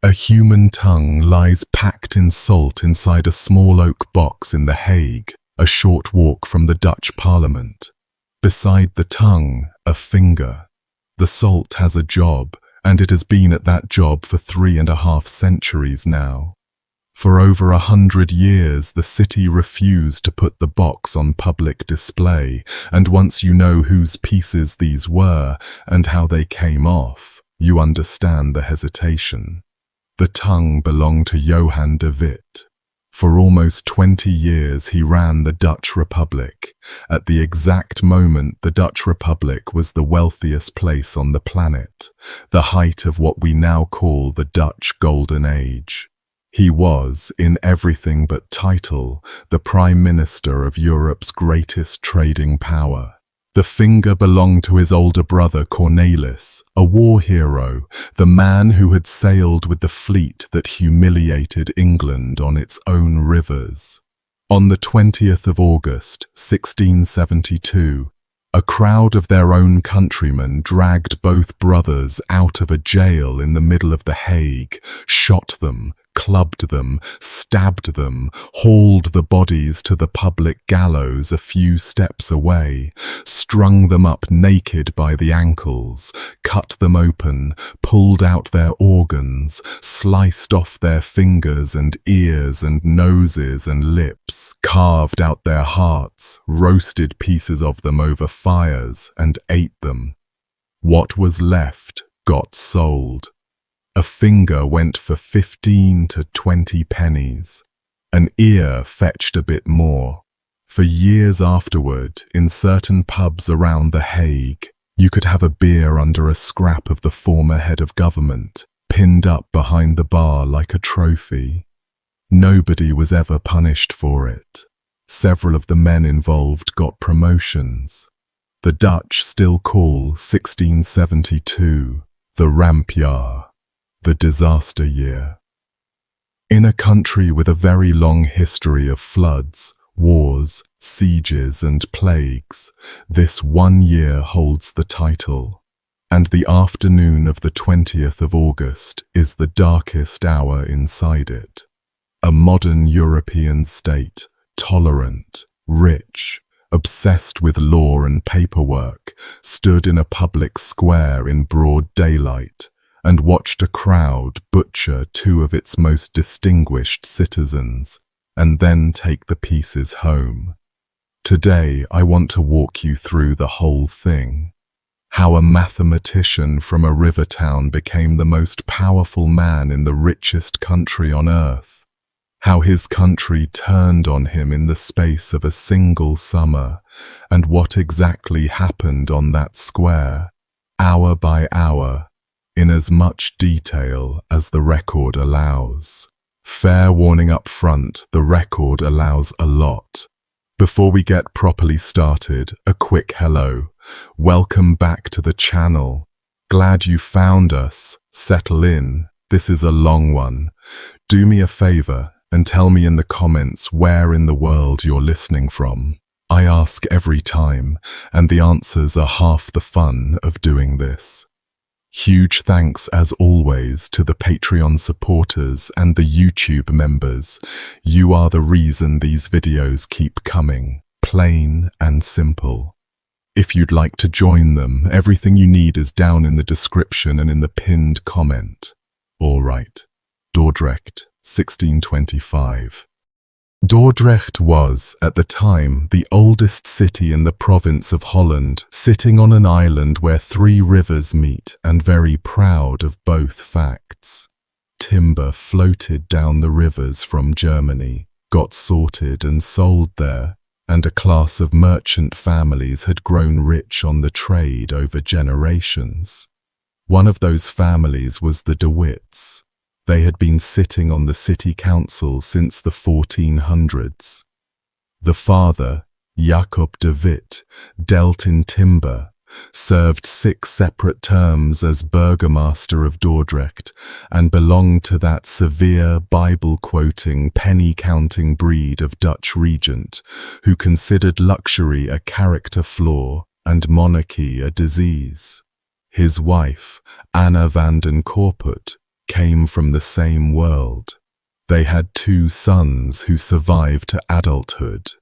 A human tongue lies packed in salt inside a small oak box in The Hague, a short walk from the Dutch Parliament. Beside the tongue, a finger. The salt has a job, and it has been at that job for 3.5 centuries now. For over 100 years, the city refused to put the box on public display, and once you know whose pieces these were and how they came off, you understand the hesitation. The tongue belonged to Johan de Witt. For almost 20 years he ran the Dutch Republic. At the exact moment the Dutch Republic was the wealthiest place on the planet, the height of what we now call the Dutch Golden Age. He was, in everything but title, the Prime Minister of Europe's greatest trading power. The finger belonged to his older brother Cornelis, a war hero, the man who had sailed with the fleet that humiliated England on its own rivers. On the 20th of August, 1672, a crowd of their own countrymen dragged both brothers out of a jail in the middle of The Hague, shot them, clubbed them, stabbed them, hauled the bodies to the public gallows a few steps away, strung them up naked by the ankles, cut them open, pulled out their organs, sliced off their fingers and ears and noses and lips, carved out their hearts, roasted pieces of them over fires and ate them. What was left got sold. A finger went for 15 to 20 pennies. An ear fetched a bit more. For years afterward, in certain pubs around The Hague, you could have a beer under a scrap of the former head of government, pinned up behind the bar like a trophy. Nobody was ever punished for it. Several of the men involved got promotions. The Dutch still call 1672 the Rampjaar, the disaster year. In a country with a very long history of floods, wars, sieges and plagues, this one year holds the title, and the afternoon of the 20th of August is the darkest hour inside it. A modern European state, tolerant, rich, obsessed with law and paperwork, stood in a public square in broad daylight, and watched a crowd butcher 2 of its most distinguished citizens, and then take the pieces home. Today I want to walk you through the whole thing. How a mathematician from a river town became the most powerful man in the richest country on earth. How his country turned on him in the space of a single summer, and what exactly happened on that square, hour by hour, in as much detail as the record allows. Fair warning up front, the record allows a lot. Before we get properly started, a quick hello. Welcome back to the channel. Glad you found us. Settle in. This is a long one. Do me a favor and tell me in the comments where in the world you're listening from. I ask every time, and the answers are half the fun of doing this. Huge thanks as always to the Patreon supporters and the YouTube members. You are the reason these videos keep coming, plain and simple. If you'd like to join them, everything you need is down in the description and in the pinned comment. Alright, Dordrecht, 1625. Dordrecht was, at the time, the oldest city in the province of Holland, sitting on an island where 3 rivers meet, and very proud of both facts. Timber floated down the rivers from Germany, got sorted and sold there, and a class of merchant families had grown rich on the trade over generations. One of those families was the de Witts. They had been sitting on the city council since the 1400s. The father, Jacob de Witt, dealt in timber, served 6 separate terms as burgomaster of Dordrecht, and belonged to that severe Bible-quoting, penny-counting breed of Dutch regent who considered luxury a character flaw and monarchy a disease. His wife, Anna van den Corput, came from the same world. They had 2 sons who survived to adulthood.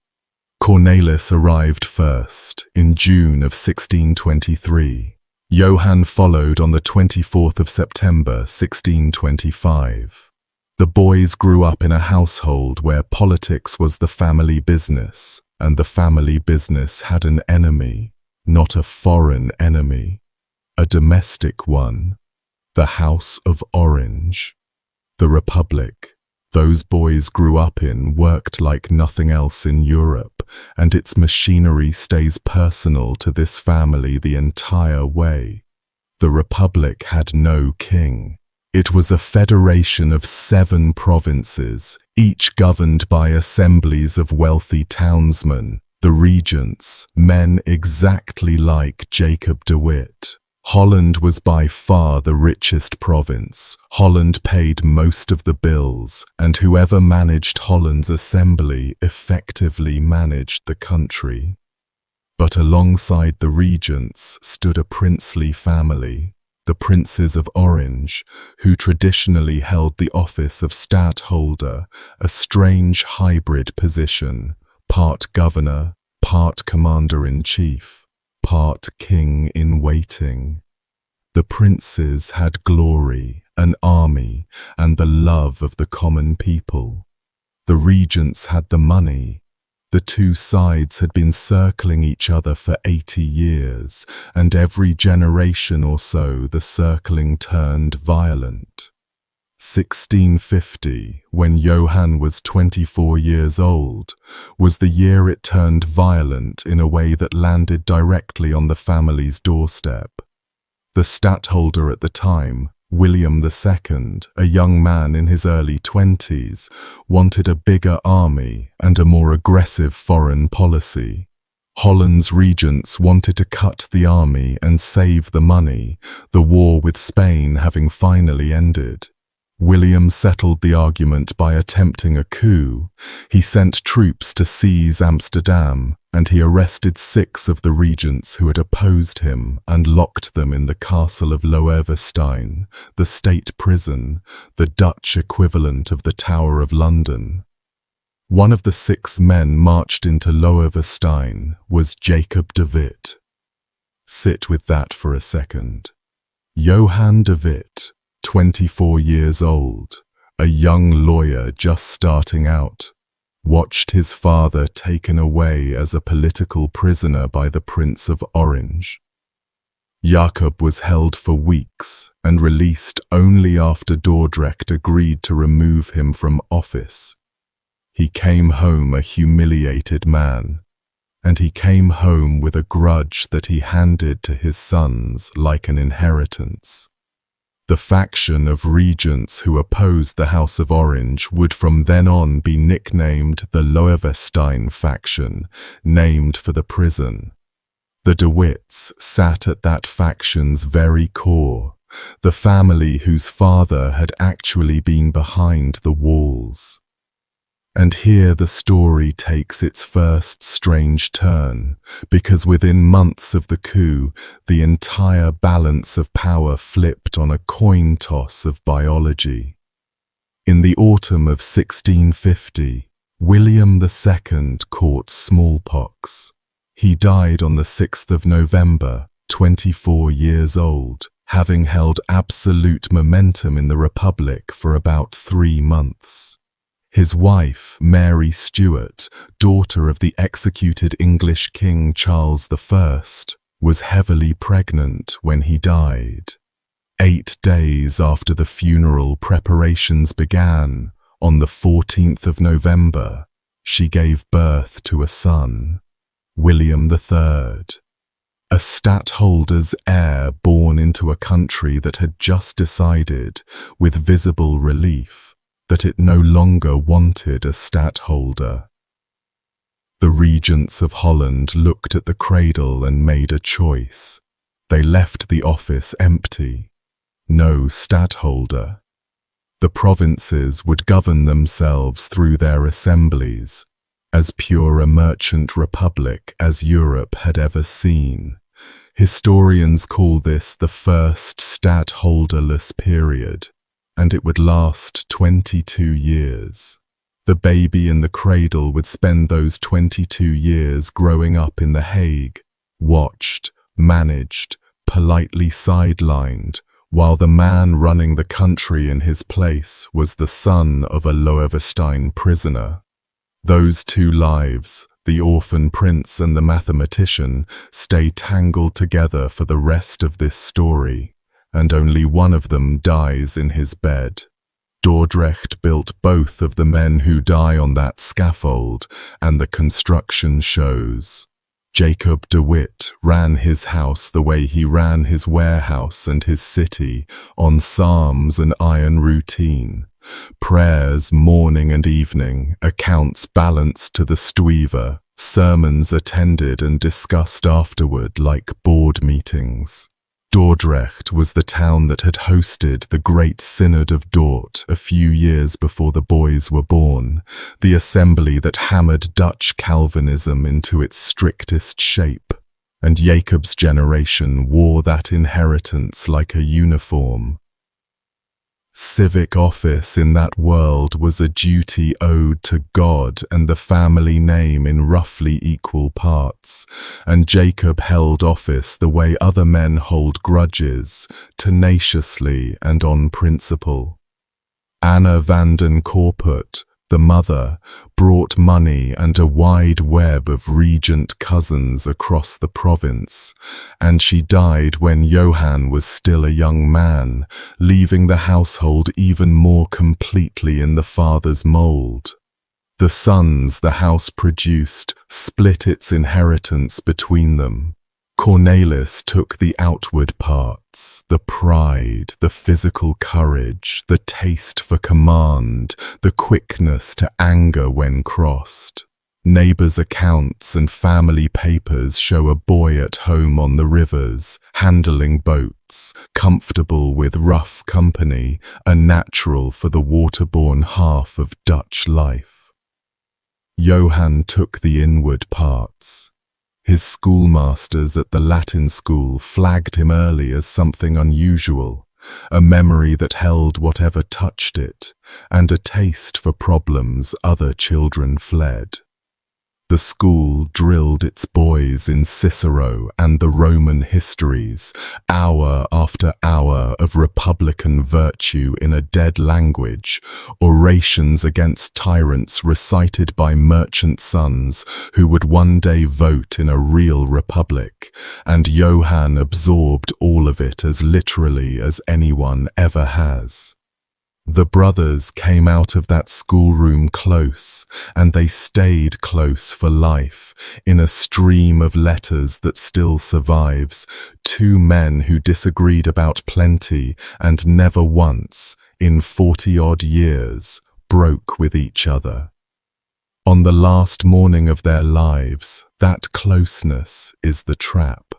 Cornelis arrived first, in June of 1623. Johan followed on the 24th of September 1625. The boys grew up in a household where politics was the family business, and the family business had an enemy, not a foreign enemy, a domestic one, the House of Orange. The Republic those boys grew up in worked like nothing else in Europe, and its machinery stays personal to this family the entire way. The Republic had no king. It was a federation of 7 provinces, each governed by assemblies of wealthy townsmen, the regents, men exactly like Jacob de Witt. Holland was by far the richest province. Holland paid most of the bills, and whoever managed Holland's assembly effectively managed the country. But alongside the regents stood a princely family, the Princes of Orange, who traditionally held the office of stadtholder, a strange hybrid position, part governor, part commander-in-chief, part king-in-waiting. The princes had glory, an army, and the love of the common people. The regents had the money. The 2 sides had been circling each other for 80 years, and every generation or so the circling turned violent. 1650, when Johan was 24 years old, was the year it turned violent in a way that landed directly on the family's doorstep. The stadtholder at the time, William II, a young man in his early 20s, wanted a bigger army and a more aggressive foreign policy. Holland's regents wanted to cut the army and save the money, the war with Spain having finally ended. William settled the argument by attempting a coup. He sent troops to seize Amsterdam, and he arrested 6 of the regents who had opposed him and locked them in the castle of Loevestein, the state prison, the Dutch equivalent of the Tower of London. One of the 6 men marched into Loevestein was Jacob de Witt. Sit with that for a second. Johan de Witt, 24 years old, a young lawyer just starting out, watched his father taken away as a political prisoner by the Prince of Orange. Jacob was held for weeks and released only after Dordrecht agreed to remove him from office. He came home a humiliated man, and he came home with a grudge that he handed to his sons like an inheritance. The faction of regents who opposed the House of Orange would from then on be nicknamed the Loevestein faction, named for the prison. The de Witts sat at that faction's very core, the family whose father had actually been behind the walls. And here the story takes its first strange turn, because within months of the coup, the entire balance of power flipped on a coin toss of biology. In the autumn of 1650, William II caught smallpox. He died on the 6th of November, 24 years old, having held absolute momentum in the Republic for about 3 months. His wife, Mary Stuart, daughter of the executed English King Charles I, was heavily pregnant when he died. 8 days after the funeral preparations began, on the 14th of November, she gave birth to a son, William III, a stadtholder's heir born into a country that had just decided, with visible relief, that it no longer wanted a stadtholder. The regents of Holland looked at the cradle and made a choice. They left the office empty. No stadtholder. The provinces would govern themselves through their assemblies, as pure a merchant republic as Europe had ever seen. Historians call this the first stadtholderless period. and it would last 22 years. The baby in the cradle would spend those 22 years growing up in The Hague, watched, managed, politely sidelined, while the man running the country in his place was the son of a Loevestein prisoner. Those two lives, the orphan prince and the mathematician, stay tangled together for the rest of this story, and only one of them dies in his bed. Dordrecht built both of the men who die on that scaffold, and the construction shows. Jacob de Witt ran his house the way he ran his warehouse and his city, on psalms and iron routine. Prayers morning and evening, accounts balanced to the stuiver, sermons attended and discussed afterward like board meetings. Dordrecht was the town that had hosted the Great Synod of Dort a few years before the boys were born, the assembly that hammered Dutch Calvinism into its strictest shape, and Jacob's generation wore that inheritance like a uniform. Civic office in that world was a duty owed to God and the family name in roughly equal parts, and Jacob held office the way other men hold grudges, tenaciously and on principle. Anna van den Corput, the mother, brought money and a wide web of regent cousins across the province, and she died when Johan was still a young man, leaving the household even more completely in the father's mould. The sons the house produced split its inheritance between them. Cornelis took the outward parts, the pride, the physical courage, the taste for command, the quickness to anger when crossed. Neighbours' accounts and family papers show a boy at home on the rivers, handling boats, comfortable with rough company, a natural for the waterborne half of Dutch life. Johan took the inward parts. His schoolmasters at the Latin school flagged him early as something unusual, a memory that held whatever touched it, and a taste for problems other children fled. The school drilled its boys in Cicero and the Roman histories, hour after hour of republican virtue in a dead language, orations against tyrants recited by merchant sons who would one day vote in a real republic, and Johan absorbed all of it as literally as anyone ever has. The brothers came out of that schoolroom close, and they stayed close for life, in a stream of letters that still survives, two men who disagreed about plenty and never once, in 40-odd years, broke with each other. On the last morning of their lives, that closeness is the trap.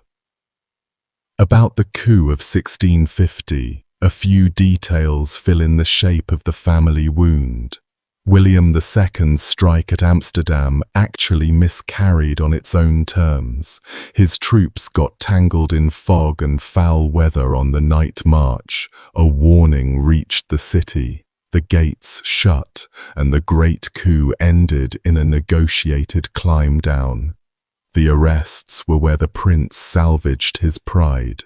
About the coup of 1650, a few details fill in the shape of the family wound. William II's strike at Amsterdam actually miscarried on its own terms. His troops got tangled in fog and foul weather on the night march. A warning reached the city. The gates shut, and the great coup ended in a negotiated climb down. The arrests were where the prince salvaged his pride.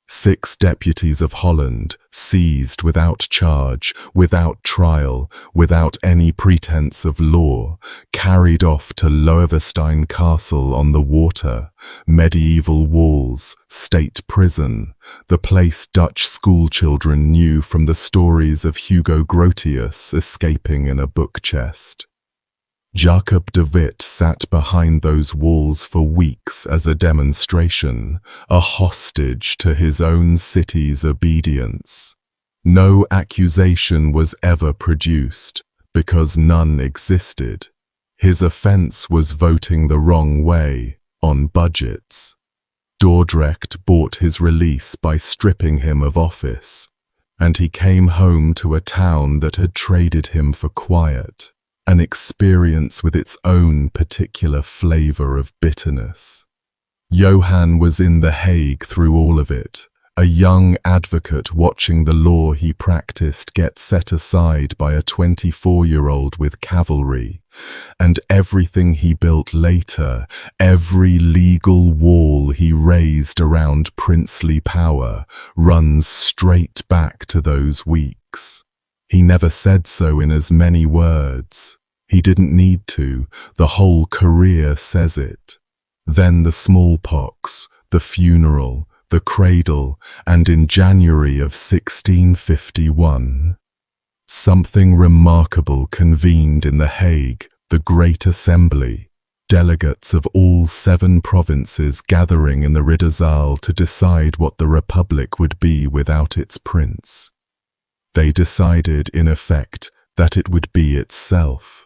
6 deputies of Holland, seized without charge, without trial, without any pretense of law, carried off to Loevestein Castle on the water, medieval walls, state prison, the place Dutch schoolchildren knew from the stories of Hugo Grotius escaping in a book chest. Jacob de Witt sat behind those walls for weeks as a demonstration, a hostage to his own city's obedience. No accusation was ever produced, because none existed. His offence was voting the wrong way, on budgets. Dordrecht bought his release by stripping him of office, and he came home to a town that had traded him for quiet. An experience with its own particular flavour of bitterness. Johan was in The Hague through all of it, a young advocate watching the law he practiced get set aside by a 24-year-old with cavalry, and everything he built later, every legal wall he raised around princely power, runs straight back to those weeks. He never said so in as many words. He didn't need to, the whole career says it. Then the smallpox, the funeral, the cradle, and in January of 1651, something remarkable convened in The Hague, the Great Assembly, delegates of all 7 provinces gathering in the Ridderzaal to decide what the Republic would be without its prince. They decided, in effect, that it would be itself.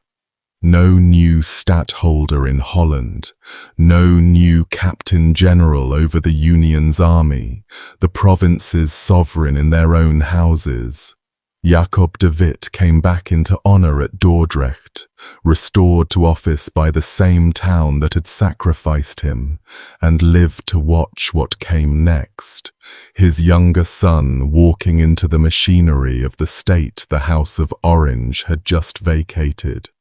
No new stadtholder in Holland, no new captain general over the Union's army, the provinces sovereign in their own houses. Johan de Witt came back into honour at Dordrecht, restored to office by the same town that had sacrificed him, and lived to watch what came next, his younger son walking into the machinery of the state the House of Orange had just vacated.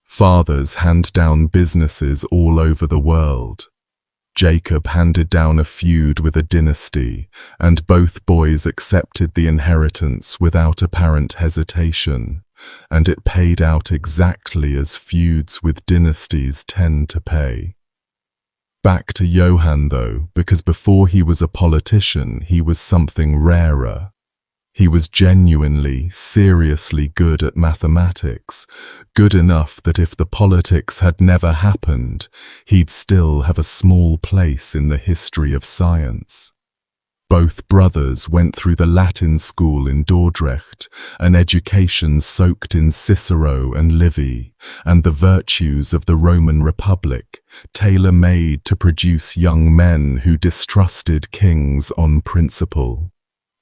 Fathers hand down businesses all over the world. Jacob handed down a feud with a dynasty, and both boys accepted the inheritance without apparent hesitation, and it paid out exactly as feuds with dynasties tend to pay. Back to Johan though, because before he was a politician, he was something rarer. He was genuinely, seriously good at mathematics, good enough that if the politics had never happened, he'd still have a small place in the history of science. Both brothers went through the Latin school in Dordrecht, an education soaked in Cicero and Livy, and the virtues of the Roman Republic, tailor-made to produce young men who distrusted kings on principle.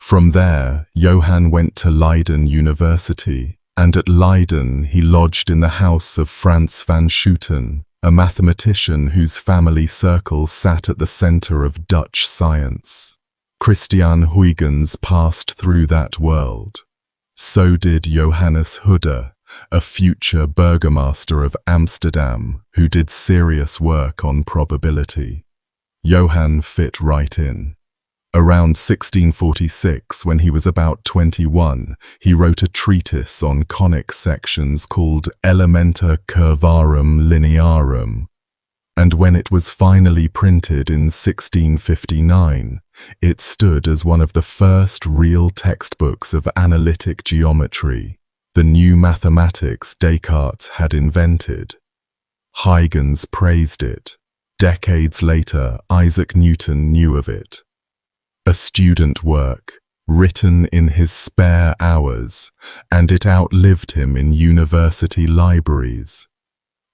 From there, Johan went to Leiden University, and at Leiden he lodged in the house of Frans van Schooten, a mathematician whose family circle sat at the centre of Dutch science. Christian Huygens passed through that world. So did Johannes Hudde, a future burgomaster of Amsterdam who did serious work on probability. Johan fit right in. Around 1646, when he was about 21, he wrote a treatise on conic sections called Elementa Curvarum Linearum, and when it was finally printed in 1659, it stood as one of the first real textbooks of analytic geometry, the new mathematics Descartes had invented. Huygens praised it. Decades later, Isaac Newton knew of it. A student work, written in his spare hours, and it outlived him in university libraries.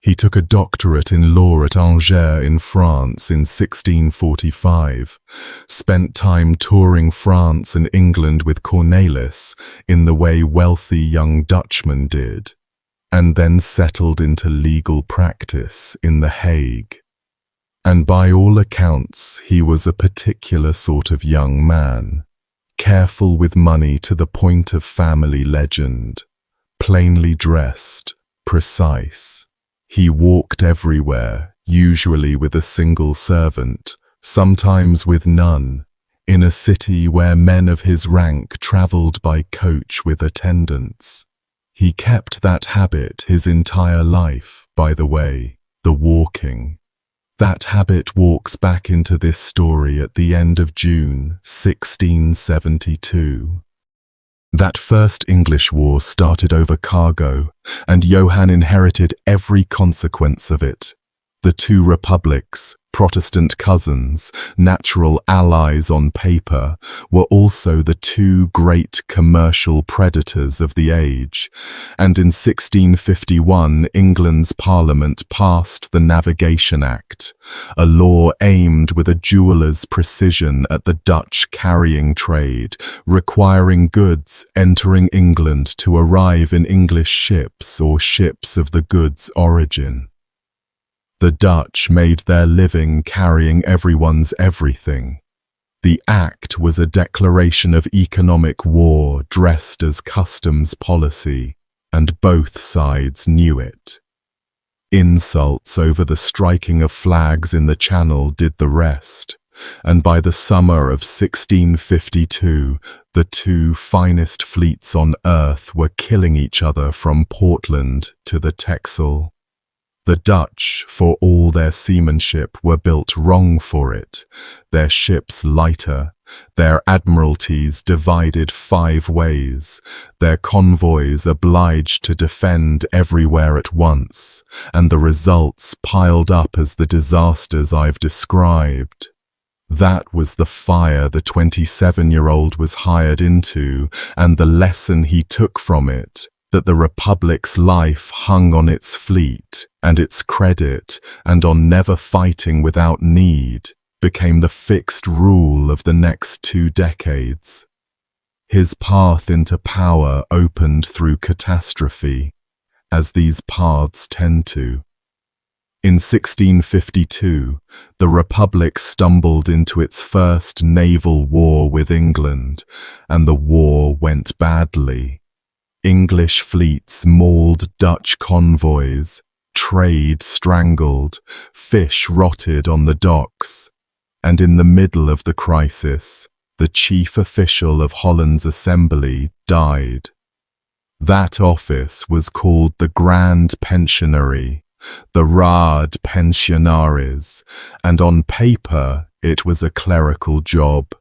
He took a doctorate in law at Angers in France in 1645, spent time touring France and England with Cornelis in the way wealthy young Dutchmen did, and then settled into legal practice in The Hague. And by all accounts, he was a particular sort of young man, careful with money to the point of family legend, plainly dressed, precise. He walked everywhere, usually with a single servant, sometimes with none, in a city where men of his rank travelled by coach with attendants. He kept that habit his entire life, by the way, the walking. That habit walks back into this story at the end of June 1672. That First English War started over cargo, and Johan inherited every consequence of it. The two republics, Protestant cousins, natural allies on paper, were also the two great commercial predators of the age, and in 1651 England's Parliament passed the Navigation Act, a law aimed with a jeweller's precision at the Dutch carrying trade, requiring goods entering England to arrive in English ships or ships of the goods' origin. The Dutch made their living carrying everyone's everything. The act was a declaration of economic war dressed as customs policy, and both sides knew it. Insults over the striking of flags in the Channel did the rest, and by the summer of 1652, the two finest fleets on earth were killing each other from Portland to the Texel. The Dutch, for all their seamanship, were built wrong for it, their ships lighter, their admiralties divided 5 ways, their convoys obliged to defend everywhere at once, and the results piled up as the disasters I've described. That was the fire the 27-year-old was hired into, and the lesson he took from it, that the Republic's life hung on its fleet and its credit, and on never fighting without need, became the fixed rule of the next 2 decades. His path into power opened through catastrophe, as these paths tend to. In 1652, the Republic stumbled into its first naval war with England, and the war went badly. English fleets mauled Dutch convoys, trade strangled, fish rotted on the docks, and in the middle of the crisis, the chief official of Holland's assembly died. That office was called the Grand Pensionary, the Raad Pensionaris, and on paper it was a clerical job.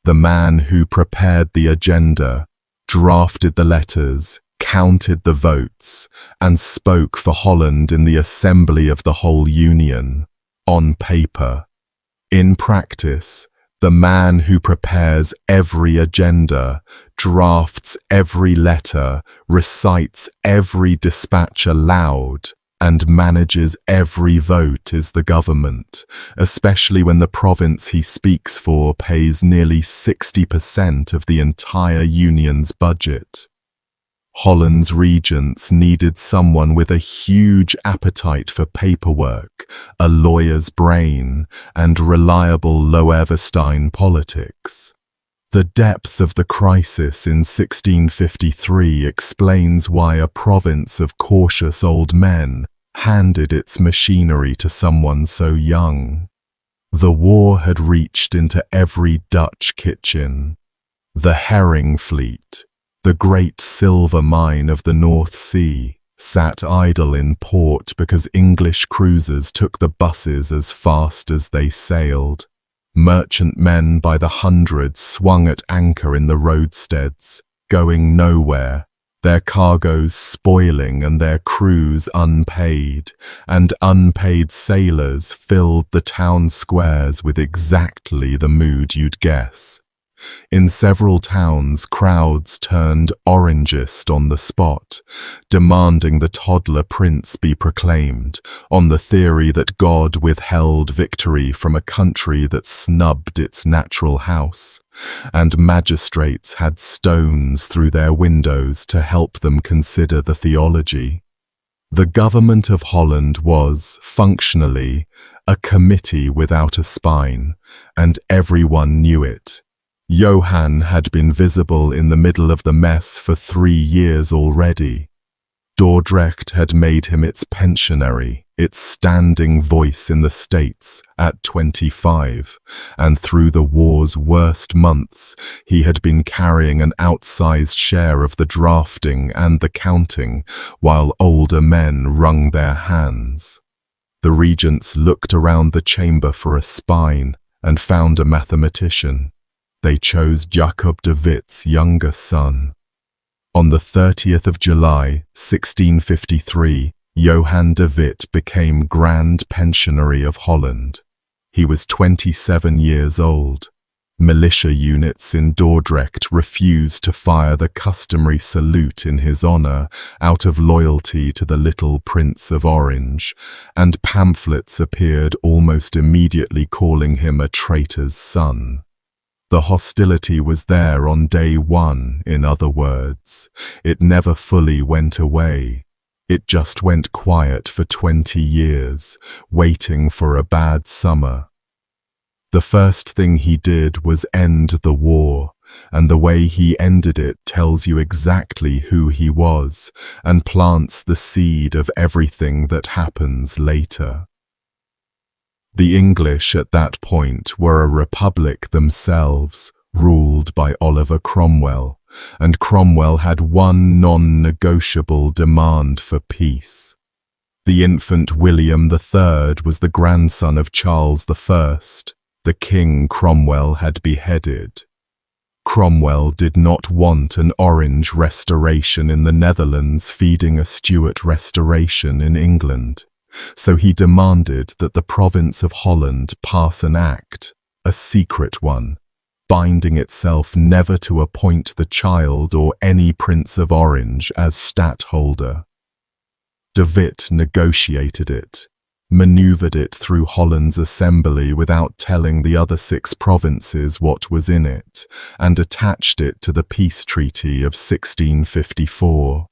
The man who prepared the agenda, drafted the letters, counted the votes, and spoke for Holland in the assembly of the whole Union, on paper. In practice, the man who prepares every agenda, drafts every letter, recites every dispatch aloud, and manages every vote is the government, especially when the province he speaks for pays nearly 60% of the entire Union's budget. Holland's regents needed someone with a huge appetite for paperwork, a lawyer's brain, and reliable Loevestein politics. The depth of the crisis in 1653 explains why a province of cautious old men handed its machinery to someone so young. The war had reached into every Dutch kitchen. The herring fleet, the great silver mine of the North Sea, sat idle in port because English cruisers took the buses as fast as they sailed. Merchantmen by the hundreds swung at anchor in the roadsteads, going nowhere, their cargoes spoiling and their crews unpaid, and unpaid sailors filled the town squares with exactly the mood you'd guess. In several towns, crowds turned Orangist on the spot, demanding the toddler prince be proclaimed, on the theory that God withheld victory from a country that snubbed its natural house, and magistrates had stones through their windows to help them consider the theology. The government of Holland was, functionally, a committee without a spine, and everyone knew it. Johan had been visible in the middle of the mess for 3 years already. Dordrecht had made him its pensionary, its standing voice in the States at 25, and through the war's worst months, he had been carrying an outsized share of the drafting and the counting, while older men wrung their hands. The regents looked around the chamber for a spine and found a mathematician. They chose Jacob de Witt's younger son. On the 30th of July, 1653, Johan de Witt became Grand Pensionary of Holland. He was 27 years old. Militia units in Dordrecht refused to fire the customary salute in his honor out of loyalty to the little Prince of Orange, and pamphlets appeared almost immediately calling him a traitor's son. The hostility was there on day one, in other words. It never fully went away. It just went quiet for 20 years, waiting for a bad summer. The first thing he did was end the war, and the way he ended it tells you exactly who he was and plants the seed of everything that happens later. The English at that point were a republic themselves, ruled by Oliver Cromwell, and Cromwell had one non-negotiable demand for peace. The infant William III was the grandson of Charles I, the king Cromwell had beheaded. Cromwell did not want an Orange Restoration in the Netherlands feeding a Stuart Restoration in England, so he demanded that the province of Holland pass an act, a secret one, binding itself never to appoint the child or any Prince of Orange as stadtholder. De Witt negotiated it, manoeuvred it through Holland's assembly without telling the other 6 provinces what was in it, and attached it to the peace treaty of 1654.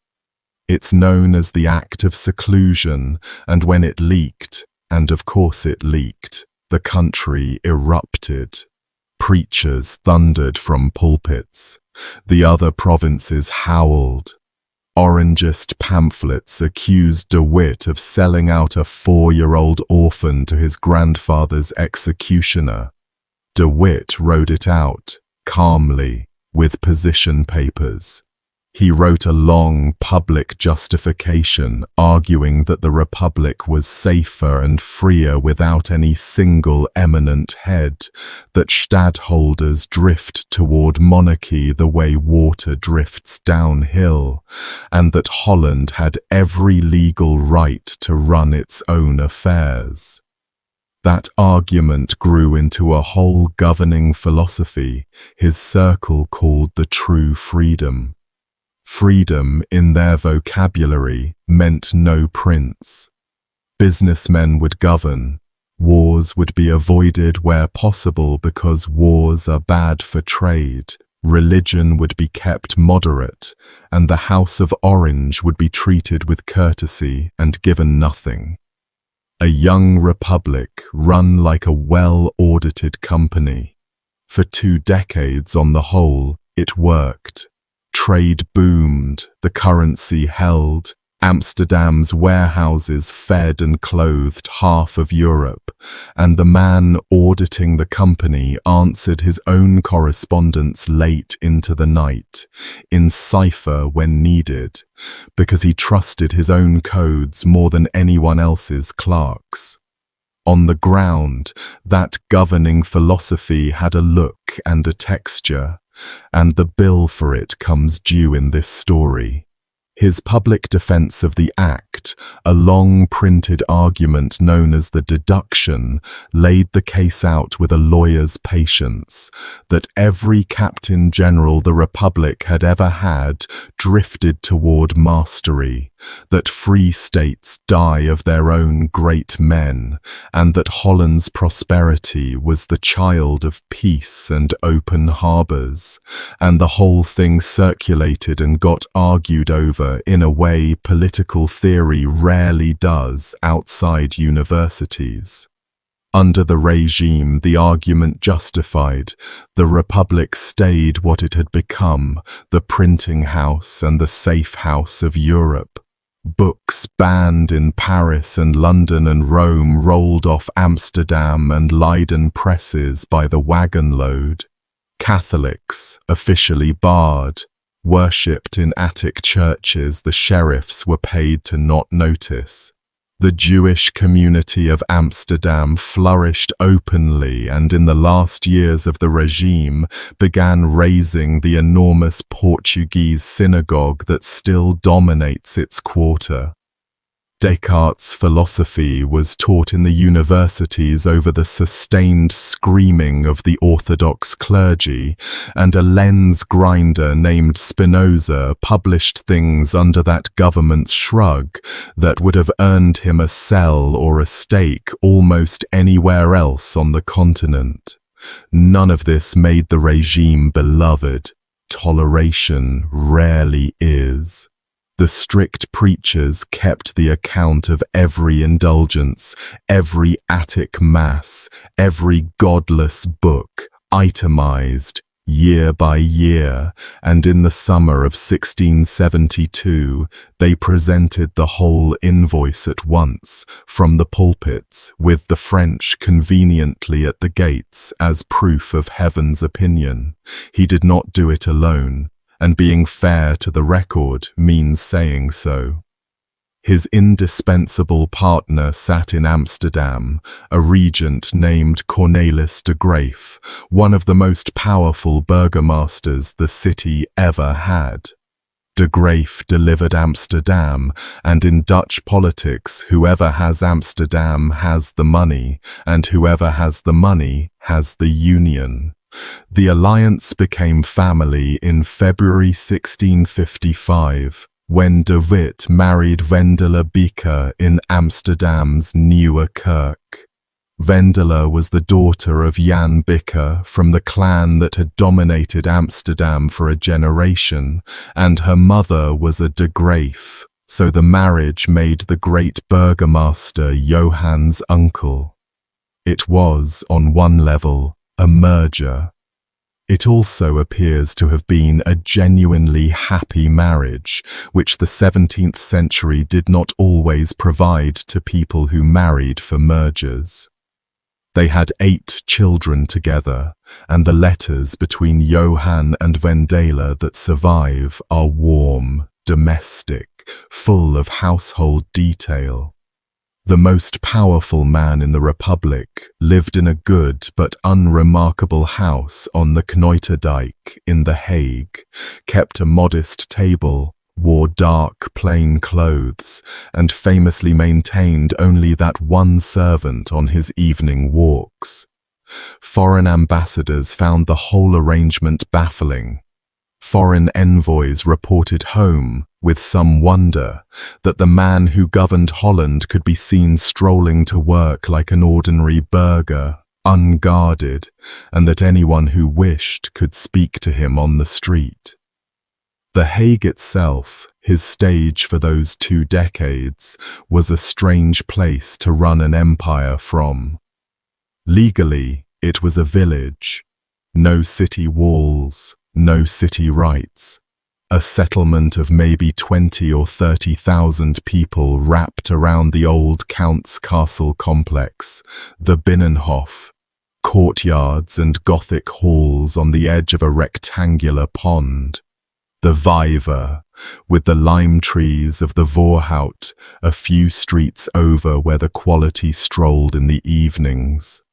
It's known as the Act of Seclusion, and when it leaked, and of course it leaked, the country erupted. Preachers thundered from pulpits. The other provinces howled. Orangist pamphlets accused De Witt of selling out a 4-year-old orphan to his grandfather's executioner. De Witt rode it out, calmly, with position papers. He wrote a long public justification arguing that the Republic was safer and freer without any single eminent head, that stadtholders drift toward monarchy the way water drifts downhill, and that Holland had every legal right to run its own affairs. That argument grew into a whole governing philosophy his circle called the true freedom. Freedom, in their vocabulary, meant no prince. Businessmen would govern. Wars would be avoided where possible because wars are bad for trade. Religion would be kept moderate, and the House of Orange would be treated with courtesy and given nothing. A young republic run like a well-audited company. For 2 decades on the whole, it worked. Trade boomed, the currency held, Amsterdam's warehouses fed and clothed half of Europe, and the man auditing the company answered his own correspondence late into the night, in cipher when needed, because he trusted his own codes more than anyone else's clerks. On the ground, that governing philosophy had a look and a texture, and the bill for it comes due in this story. His public defense of the Act, a long printed argument known as the deduction, laid the case out with a lawyer's patience, that every Captain General the Republic had ever had drifted toward mastery, that free states die of their own great men, and that Holland's prosperity was the child of peace and open harbours, and the whole thing circulated and got argued over in a way political theory rarely does outside universities. Under the regime, the argument justified. The Republic stayed what it had become, the printing house and the safe house of Europe. Books banned in Paris and London and Rome rolled off Amsterdam and Leiden presses by the wagon load. Catholics, officially barred, worshipped in attic churches the sheriffs were paid to not notice. The Jewish community of Amsterdam flourished openly and in the last years of the regime began raising the enormous Portuguese synagogue that still dominates its quarter. Descartes' philosophy was taught in the universities over the sustained screaming of the Orthodox clergy, and a lens grinder named Spinoza published things under that government's shrug that would have earned him a cell or a stake almost anywhere else on the continent. None of this made the regime beloved. Toleration rarely is. The strict preachers kept the account of every indulgence, every Attic Mass, every godless book, itemized, year by year, and in the summer of 1672 they presented the whole invoice at once from the pulpits, with the French conveniently at the gates as proof of heaven's opinion. He did not do it alone, and being fair to the record means saying so. His indispensable partner sat in Amsterdam, a regent named Cornelis de Graef, one of the most powerful burgomasters the city ever had. De Graef delivered Amsterdam, and in Dutch politics, whoever has Amsterdam has the money, and whoever has the money has the union. The alliance became family in February 1655, when de Witt married Wendela Beeker in Amsterdam's Nieuwe Kerk. Wendela was the daughter of Jan Beeker from the clan that had dominated Amsterdam for a generation, and her mother was a de Graef, so the marriage made the great burgomaster Johan's uncle. It was, on one level, a merger. It also appears to have been a genuinely happy marriage, which the 17th century did not always provide to people who married for mergers. They had 8 children together, and the letters between Johan and Wendela that survive are warm, domestic, full of household detail. The most powerful man in the Republic lived in a good but unremarkable house on the Knoiterdijk in The Hague, kept a modest table, wore dark, plain clothes, and famously maintained only that one servant on his evening walks. Foreign ambassadors found the whole arrangement baffling. Foreign envoys reported home, with some wonder, that the man who governed Holland could be seen strolling to work like an ordinary burgher, unguarded, and that anyone who wished could speak to him on the street. The Hague itself, his stage for those 2 decades, was a strange place to run an empire from. Legally, it was a village. No city walls, no city rights. A settlement of maybe 20 or 30,000 people wrapped around the old Count's Castle complex, the Binnenhof, courtyards and Gothic halls on the edge of a rectangular pond. The Vijver, with the lime trees of the Voorhout, a few streets over where the quality strolled in the evenings.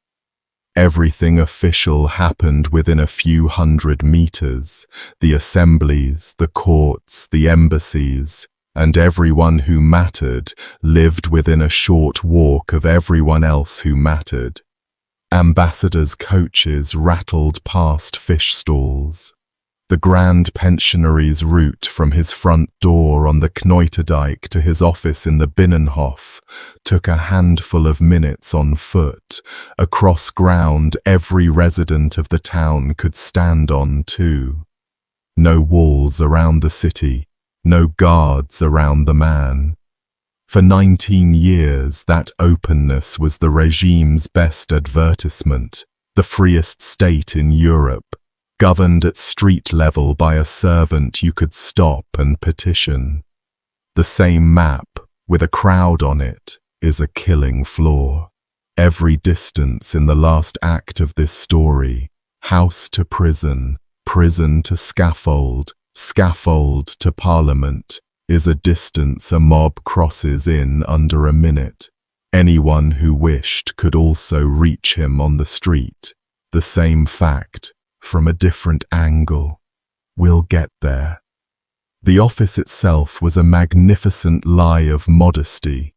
Everything official happened within a few hundred meters, the assemblies, the courts, the embassies, and everyone who mattered lived within a short walk of everyone else who mattered. Ambassadors' coaches rattled past fish stalls. The Grand Pensionary's route from his front door on the Knoiterdijk to his office in the Binnenhof took a handful of minutes on foot, across ground every resident of the town could stand on too. No walls around the city, no guards around the man. For 19 years that openness was the regime's best advertisement, the freest state in Europe, governed at street level by a servant you could stop and petition. The same map, with a crowd on it, is a killing flaw. Every distance in the last act of this story, house to prison, prison to scaffold, scaffold to parliament, is a distance a mob crosses in under a minute. Anyone who wished could also reach him on the street. The same fact, from a different angle. We'll get there. The office itself was a magnificent lie of modesty.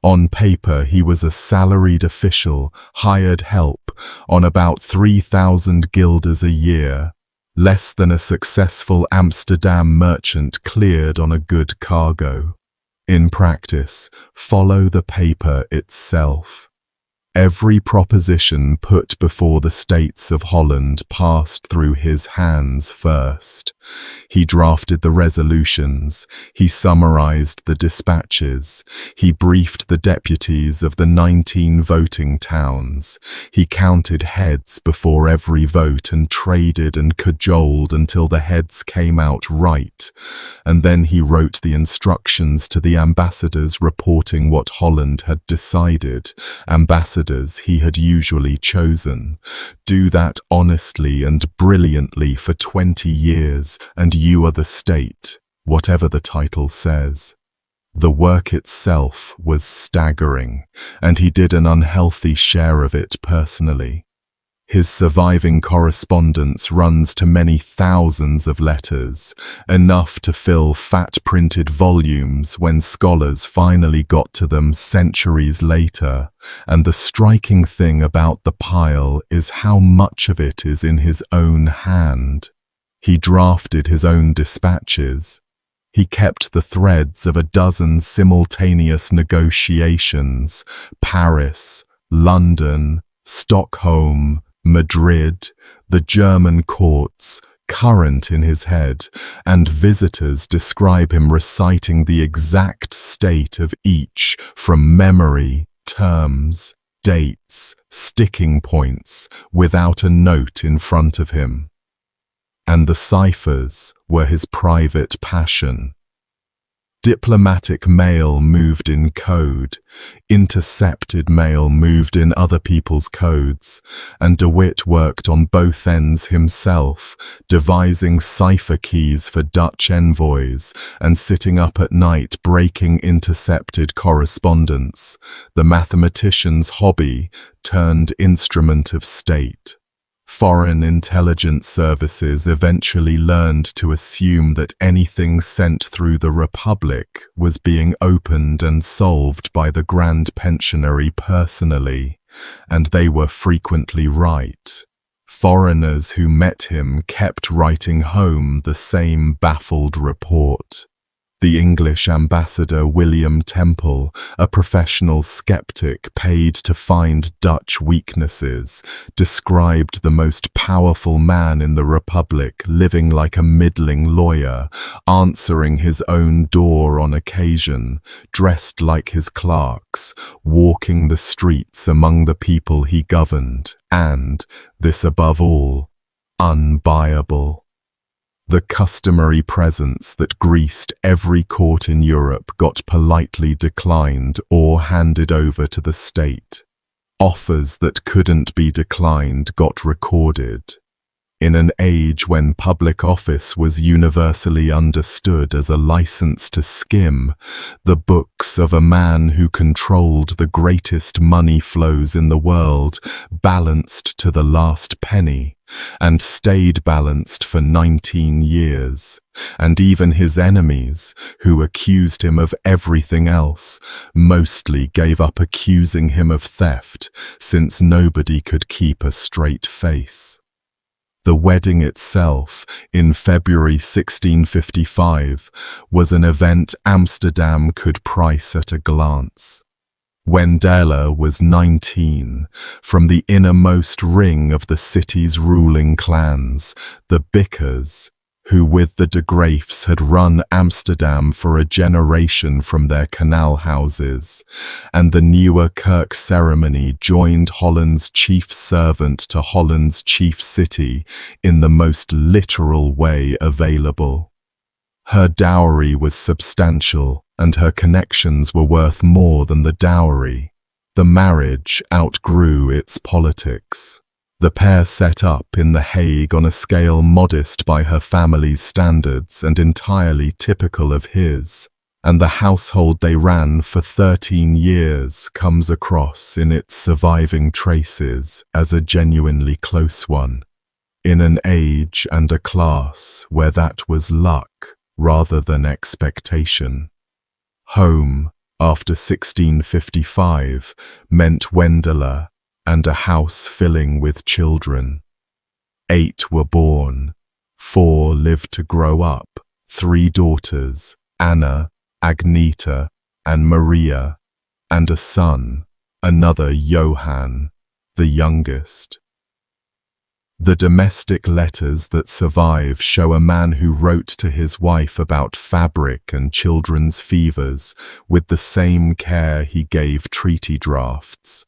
On paper, he was a salaried official, hired help, on about 3,000 guilders a year, less than a successful Amsterdam merchant cleared on a good cargo. In practice, follow the paper itself. Every proposition put before the states of Holland passed through his hands first, He drafted the resolutions, he summarized the dispatches, he briefed the deputies of the 19 voting towns, he counted heads before every vote and traded and cajoled until the heads came out right, and then he wrote the instructions to the ambassadors reporting what Holland had decided, ambassadors he had usually chosen. Do that honestly and brilliantly for 20 years, and you are the state, whatever the title says. The work itself was staggering, and he did an unhealthy share of it personally. His surviving correspondence runs to many thousands of letters, enough to fill fat printed volumes when scholars finally got to them centuries later, and the striking thing about the pile is how much of it is in his own hand. He drafted his own dispatches. He kept the threads of a dozen simultaneous negotiations, Paris, London, Stockholm, Madrid, the German courts, current in his head, and visitors describe him reciting the exact state of each from memory, terms, dates, sticking points, without a note in front of him. And the ciphers were his private passion. Diplomatic mail moved in code, intercepted mail moved in other people's codes, and de Witt worked on both ends himself, devising cipher keys for Dutch envoys and sitting up at night breaking intercepted correspondence, the mathematician's hobby turned instrument of state. Foreign intelligence services eventually learned to assume that anything sent through the Republic was being opened and solved by the Grand Pensionary personally, and they were frequently right. Foreigners who met him kept writing home the same baffled report. The English ambassador William Temple, a professional skeptic paid to find Dutch weaknesses, described the most powerful man in the Republic living like a middling lawyer, answering his own door on occasion, dressed like his clerks, walking the streets among the people he governed, and, this above all, unbuyable. The customary presents that greased every court in Europe got politely declined or handed over to the state. Offers that couldn't be declined got recorded. In an age when public office was universally understood as a license to skim, the books of a man who controlled the greatest money flows in the world balanced to the last penny, and stayed balanced for 19 years, and even his enemies, who accused him of everything else, mostly gave up accusing him of theft, since nobody could keep a straight face. The wedding itself, in February 1655, was an event Amsterdam could price at a glance. Wendela was 19, from the innermost ring of the city's ruling clans, the Bickers, who with the de Graeffs had run Amsterdam for a generation from their canal houses, and the Nieuwe Kerk ceremony joined Holland's chief servant to Holland's chief city in the most literal way available. Her dowry was substantial, and her connections were worth more than the dowry. The marriage outgrew its politics. The pair set up in The Hague on a scale modest by her family's standards and entirely typical of his, and the household they ran for 13 years comes across in its surviving traces as a genuinely close one, in an age and a class where that was luck rather than expectation. Home, after 1655, meant Wendela and a house filling with children. 8 were born, 4 lived to grow up, 3 daughters, Anna, Agneta, and Maria, and a son, another Johan, the youngest. The domestic letters that survive show a man who wrote to his wife about fabric and children's fevers with the same care he gave treaty drafts,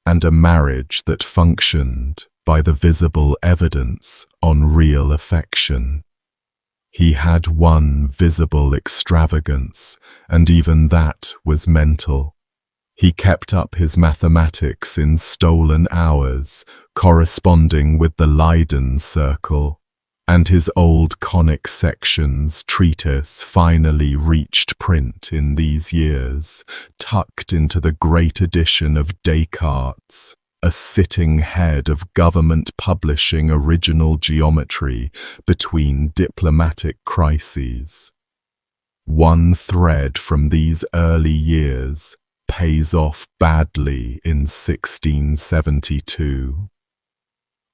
and a marriage that functioned by the visible evidence on real affection. He had one visible extravagance, and even that was mental. He kept up his mathematics in stolen hours, corresponding with the Leiden circle, and his old conic sections treatise finally reached print in these years, tucked into the great edition of Descartes, a sitting head of government publishing original geometry between diplomatic crises. One thread from these early years pays off badly in 1672.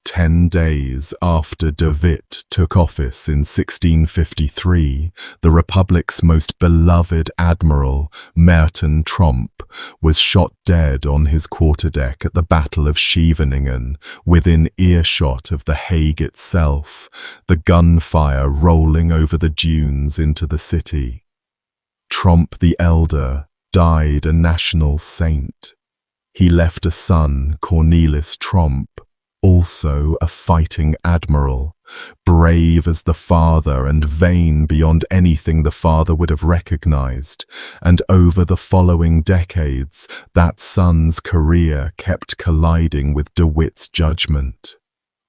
10 days after de Witt took office in 1653, the Republic's most beloved admiral, Merton Tromp, was shot dead on his quarterdeck at the Battle of Scheveningen, within earshot of the Hague itself, the gunfire rolling over the dunes into the city. Tromp the Elder died a national saint. He left a son, Cornelis Tromp, also a fighting admiral, brave as the father and vain beyond anything the father would have recognized, and over the following decades that son's career kept colliding with de Witt's judgment.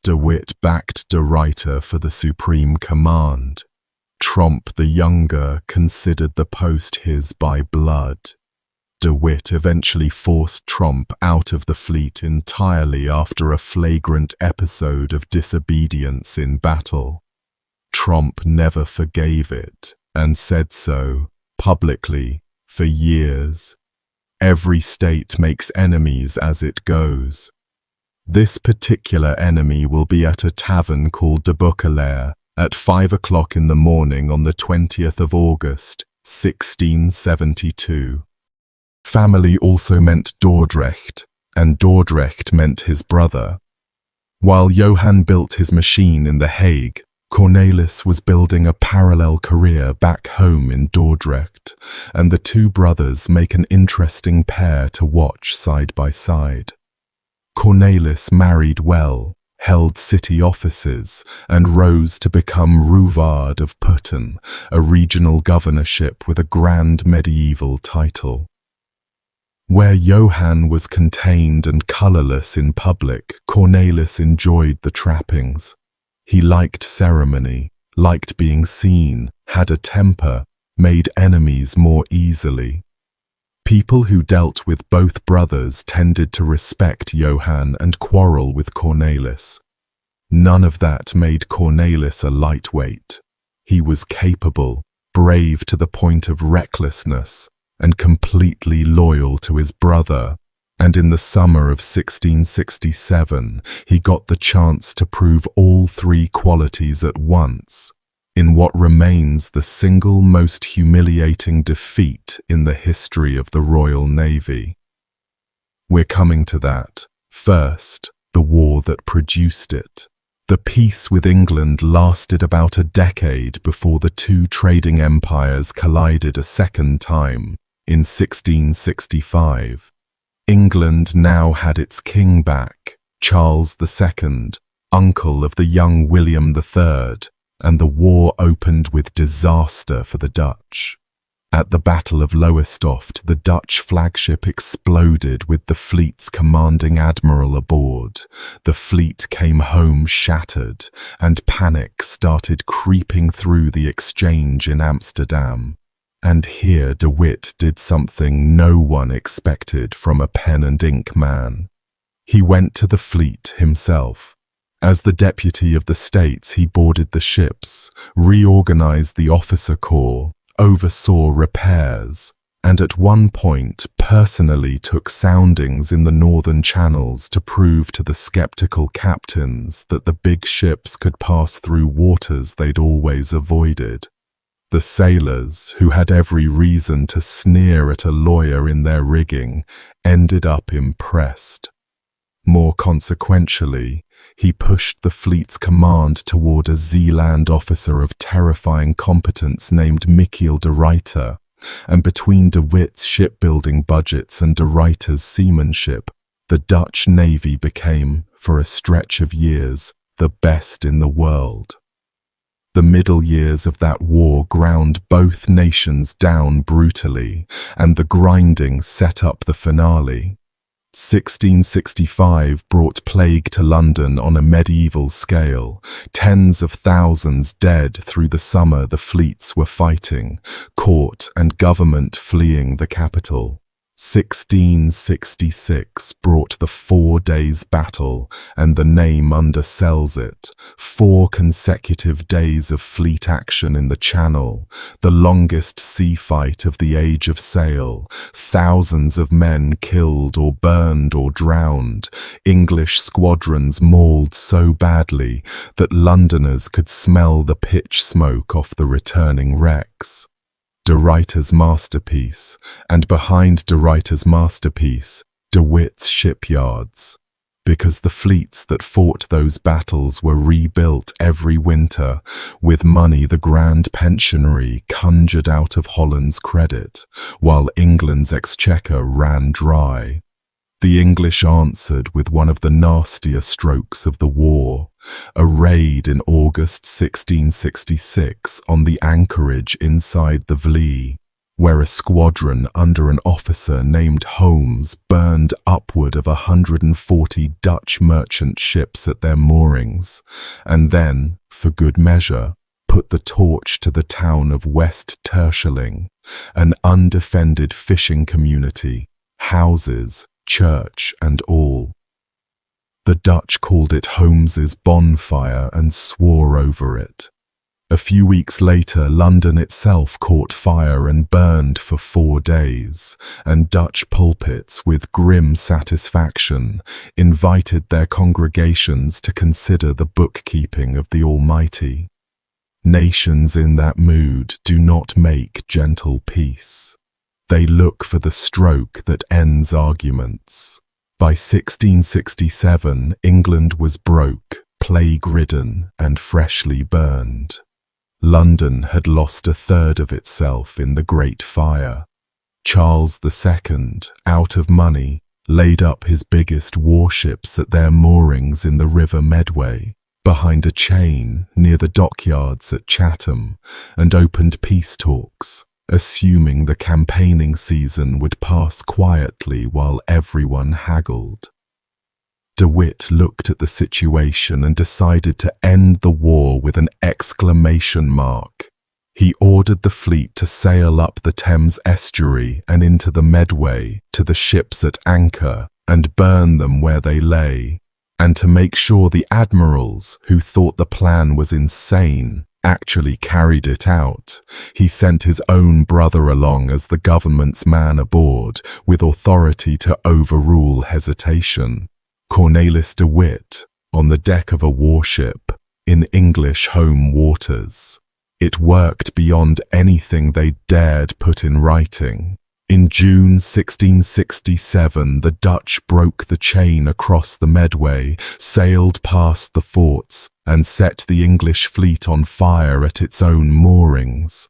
De Witt backed de Ruyter for the supreme command. Tromp the Younger considered the post his by blood. De Witt eventually forced Tromp out of the fleet entirely after a flagrant episode of disobedience in battle. Tromp never forgave it, and said so, publicly, for years. Every state makes enemies as it goes. This particular enemy will be at a tavern called de Buccalaire at 5 o'clock in the morning on the 20th of August, 1672. Family also meant Dordrecht, and Dordrecht meant his brother. While Johan built his machine in The Hague, Cornelis was building a parallel career back home in Dordrecht, and the two brothers make an interesting pair to watch side by side. Cornelis married well, held city offices, and rose to become Ruwaard of Putten, a regional governorship with a grand medieval title. Where Johan was contained and colourless in public, Cornelis enjoyed the trappings. He liked ceremony, liked being seen, had a temper, made enemies more easily. People who dealt with both brothers tended to respect Johan and quarrel with Cornelis. None of that made Cornelis a lightweight. He was capable, brave to the point of recklessness, and completely loyal to his brother, and in the summer of 1667 he got the chance to prove all three qualities at once, in what remains the single most humiliating defeat in the history of the Royal Navy. We're coming to that. First, the war that produced it. The peace with England lasted about a decade before the two trading empires collided a second time, in 1665. England now had its king back, Charles II, uncle of the young William III, and the war opened with disaster for the Dutch. At the Battle of Lowestoft, the Dutch flagship exploded with the fleet's commanding admiral aboard. The fleet came home shattered, and panic started creeping through the exchange in Amsterdam. And here de Witt did something no one expected from a pen and ink man. He went to the fleet himself. As the deputy of the States, he boarded the ships, reorganized the officer corps, oversaw repairs, and at one point personally took soundings in the northern channels to prove to the skeptical captains that the big ships could pass through waters they'd always avoided. The sailors, who had every reason to sneer at a lawyer in their rigging, ended up impressed. More consequentially, he pushed the fleet's command toward a Zeeland officer of terrifying competence named Michiel de Ruyter, and between de Witt's shipbuilding budgets and de Ruyter's seamanship, the Dutch navy became, for a stretch of years, the best in the world. The middle years of that war ground both nations down brutally, and the grinding set up the finale. 1665 brought plague to London on a medieval scale, tens of thousands dead through the summer the fleets were fighting, court and government fleeing the capital. 1666 brought the 4 days battle, and the name undersells it. 4 consecutive days of fleet action in the Channel, the longest sea fight of the Age of Sail, thousands of men killed or burned or drowned, English squadrons mauled so badly that Londoners could smell the pitch smoke off the returning wrecks. De Ruyter's masterpiece, and behind de Ruyter's masterpiece, de Witt's shipyards. Because the fleets that fought those battles were rebuilt every winter, with money the Grand Pensionary conjured out of Holland's credit, while England's exchequer ran dry. The English answered with one of the nastier strokes of the war, a raid in August 1666 on the anchorage inside the Vlie, where a squadron under an officer named Holmes burned upward of 140 Dutch merchant ships at their moorings, and then, for good measure, put the torch to the town of West Terschelling, an undefended fishing community, houses, church and all. The Dutch called it Holmes's bonfire and swore over it. A few weeks later, London itself caught fire and burned for 4 days, and Dutch pulpits, with grim satisfaction, invited their congregations to consider the bookkeeping of the Almighty. Nations in that mood do not make gentle peace. They look for the stroke that ends arguments. By 1667, England was broke, plague-ridden, and freshly burned. London had lost 1/3 of itself in the Great Fire. Charles II, out of money, laid up his biggest warships at their moorings in the River Medway, behind a chain near the dockyards at Chatham, and opened peace talks, assuming the campaigning season would pass quietly while everyone haggled. De Witt looked at the situation and decided to end the war with an exclamation mark. He ordered the fleet to sail up the Thames estuary and into the Medway to the ships at anchor and burn them where they lay, and to make sure the admirals, who thought the plan was insane, actually carried it out, he sent his own brother along as the government's man aboard, with authority to overrule hesitation. Cornelis de Witt, on the deck of a warship, in English home waters. It worked beyond anything they dared put in writing. In June 1667, the Dutch broke the chain across the Medway, sailed past the forts, and set the English fleet on fire at its own moorings.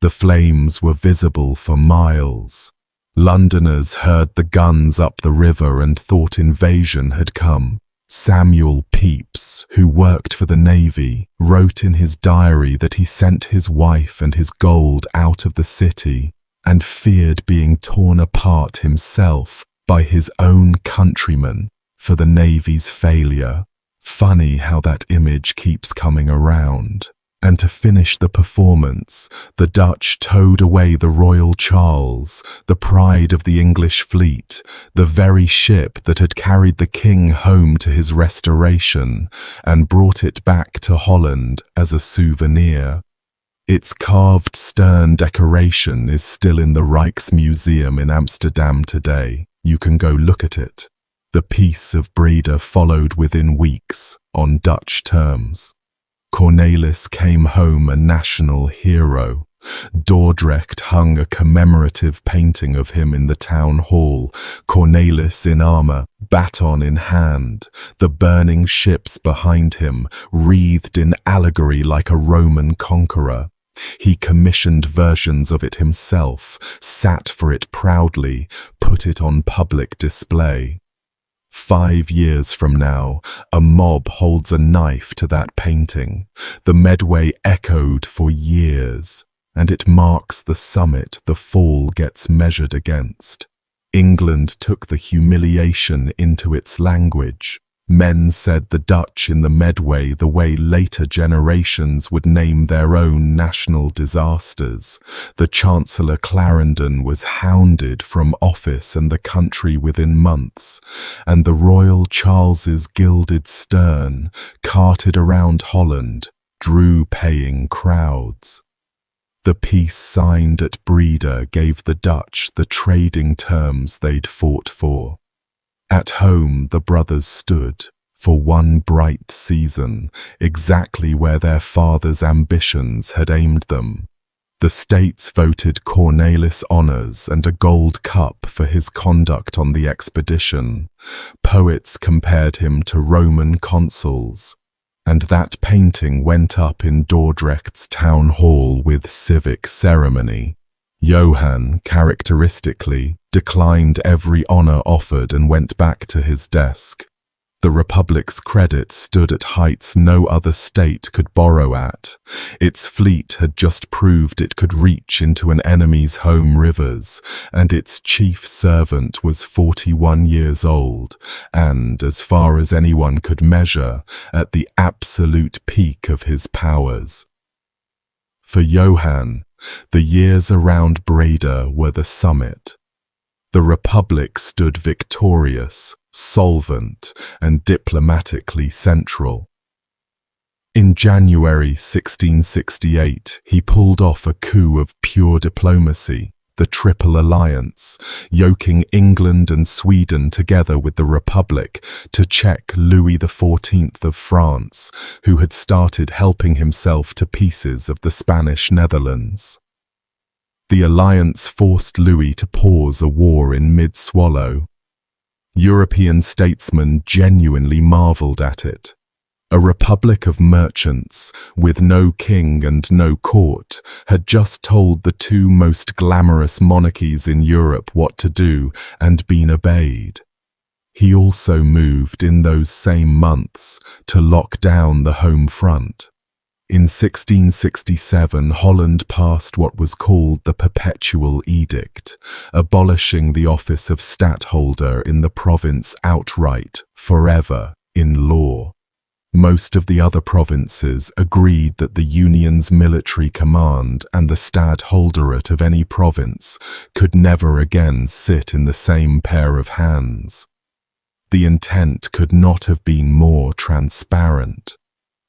The flames were visible for miles. Londoners heard the guns up the river and thought invasion had come. Samuel Pepys, who worked for the Navy, wrote in his diary that he sent his wife and his gold out of the city, and feared being torn apart himself by his own countrymen for the Navy's failure. Funny how that image keeps coming around. And to finish the performance, the Dutch towed away the Royal Charles, the pride of the English fleet, the very ship that had carried the king home to his restoration, and brought it back to Holland as a souvenir. Its carved stern decoration is still in the Rijksmuseum in Amsterdam today. You can go look at it. The Peace of Breda followed within weeks, on Dutch terms. Cornelis came home a national hero, Dordrecht hung a commemorative painting of him in the town hall, Cornelis in armor, baton in hand, the burning ships behind him, wreathed in allegory like a Roman conqueror. He commissioned versions of it himself, sat for it proudly, put it on public display. 5 years from now, a mob holds a knife to that painting. The Medway echoed for years, and it marks the summit the fall gets measured against. England took the humiliation into its language. Men said the Dutch in the Medway the way later generations would name their own national disasters. The Chancellor Clarendon was hounded from office and the country within months, and the Royal Charles's gilded stern, carted around Holland, drew paying crowds. The peace signed at Breda gave the Dutch the trading terms they'd fought for. At home the brothers stood, for one bright season, exactly where their father's ambitions had aimed them. The states voted Cornelis honours and a gold cup for his conduct on the expedition. Poets compared him to Roman consuls, and that painting went up in Dordrecht's town hall with civic ceremony. Johan, characteristically, declined every honour offered and went back to his desk. The Republic's credit stood at heights no other state could borrow at. Its fleet had just proved it could reach into an enemy's home rivers, and its chief servant was 41 years old, and, as far as anyone could measure, at the absolute peak of his powers. For Johan, the years around Breda were the summit. The Republic stood victorious, solvent, and diplomatically central. In January 1668, he pulled off a coup of pure diplomacy, the Triple Alliance, yoking England and Sweden together with the Republic to check Louis XIV of France, who had started helping himself to pieces of the Spanish Netherlands. The alliance forced Louis to pause a war in mid-swallow. European statesmen genuinely marvelled at it. A republic of merchants, with no king and no court, had just told the two most glamorous monarchies in Europe what to do and been obeyed. He also moved in those same months to lock down the home front. In 1667, Holland passed what was called the Perpetual Edict, abolishing the office of stadtholder in the province outright, forever, in law. Most of the other provinces agreed that the Union's military command and the stadholderate of any province could never again sit in the same pair of hands. The intent could not have been more transparent.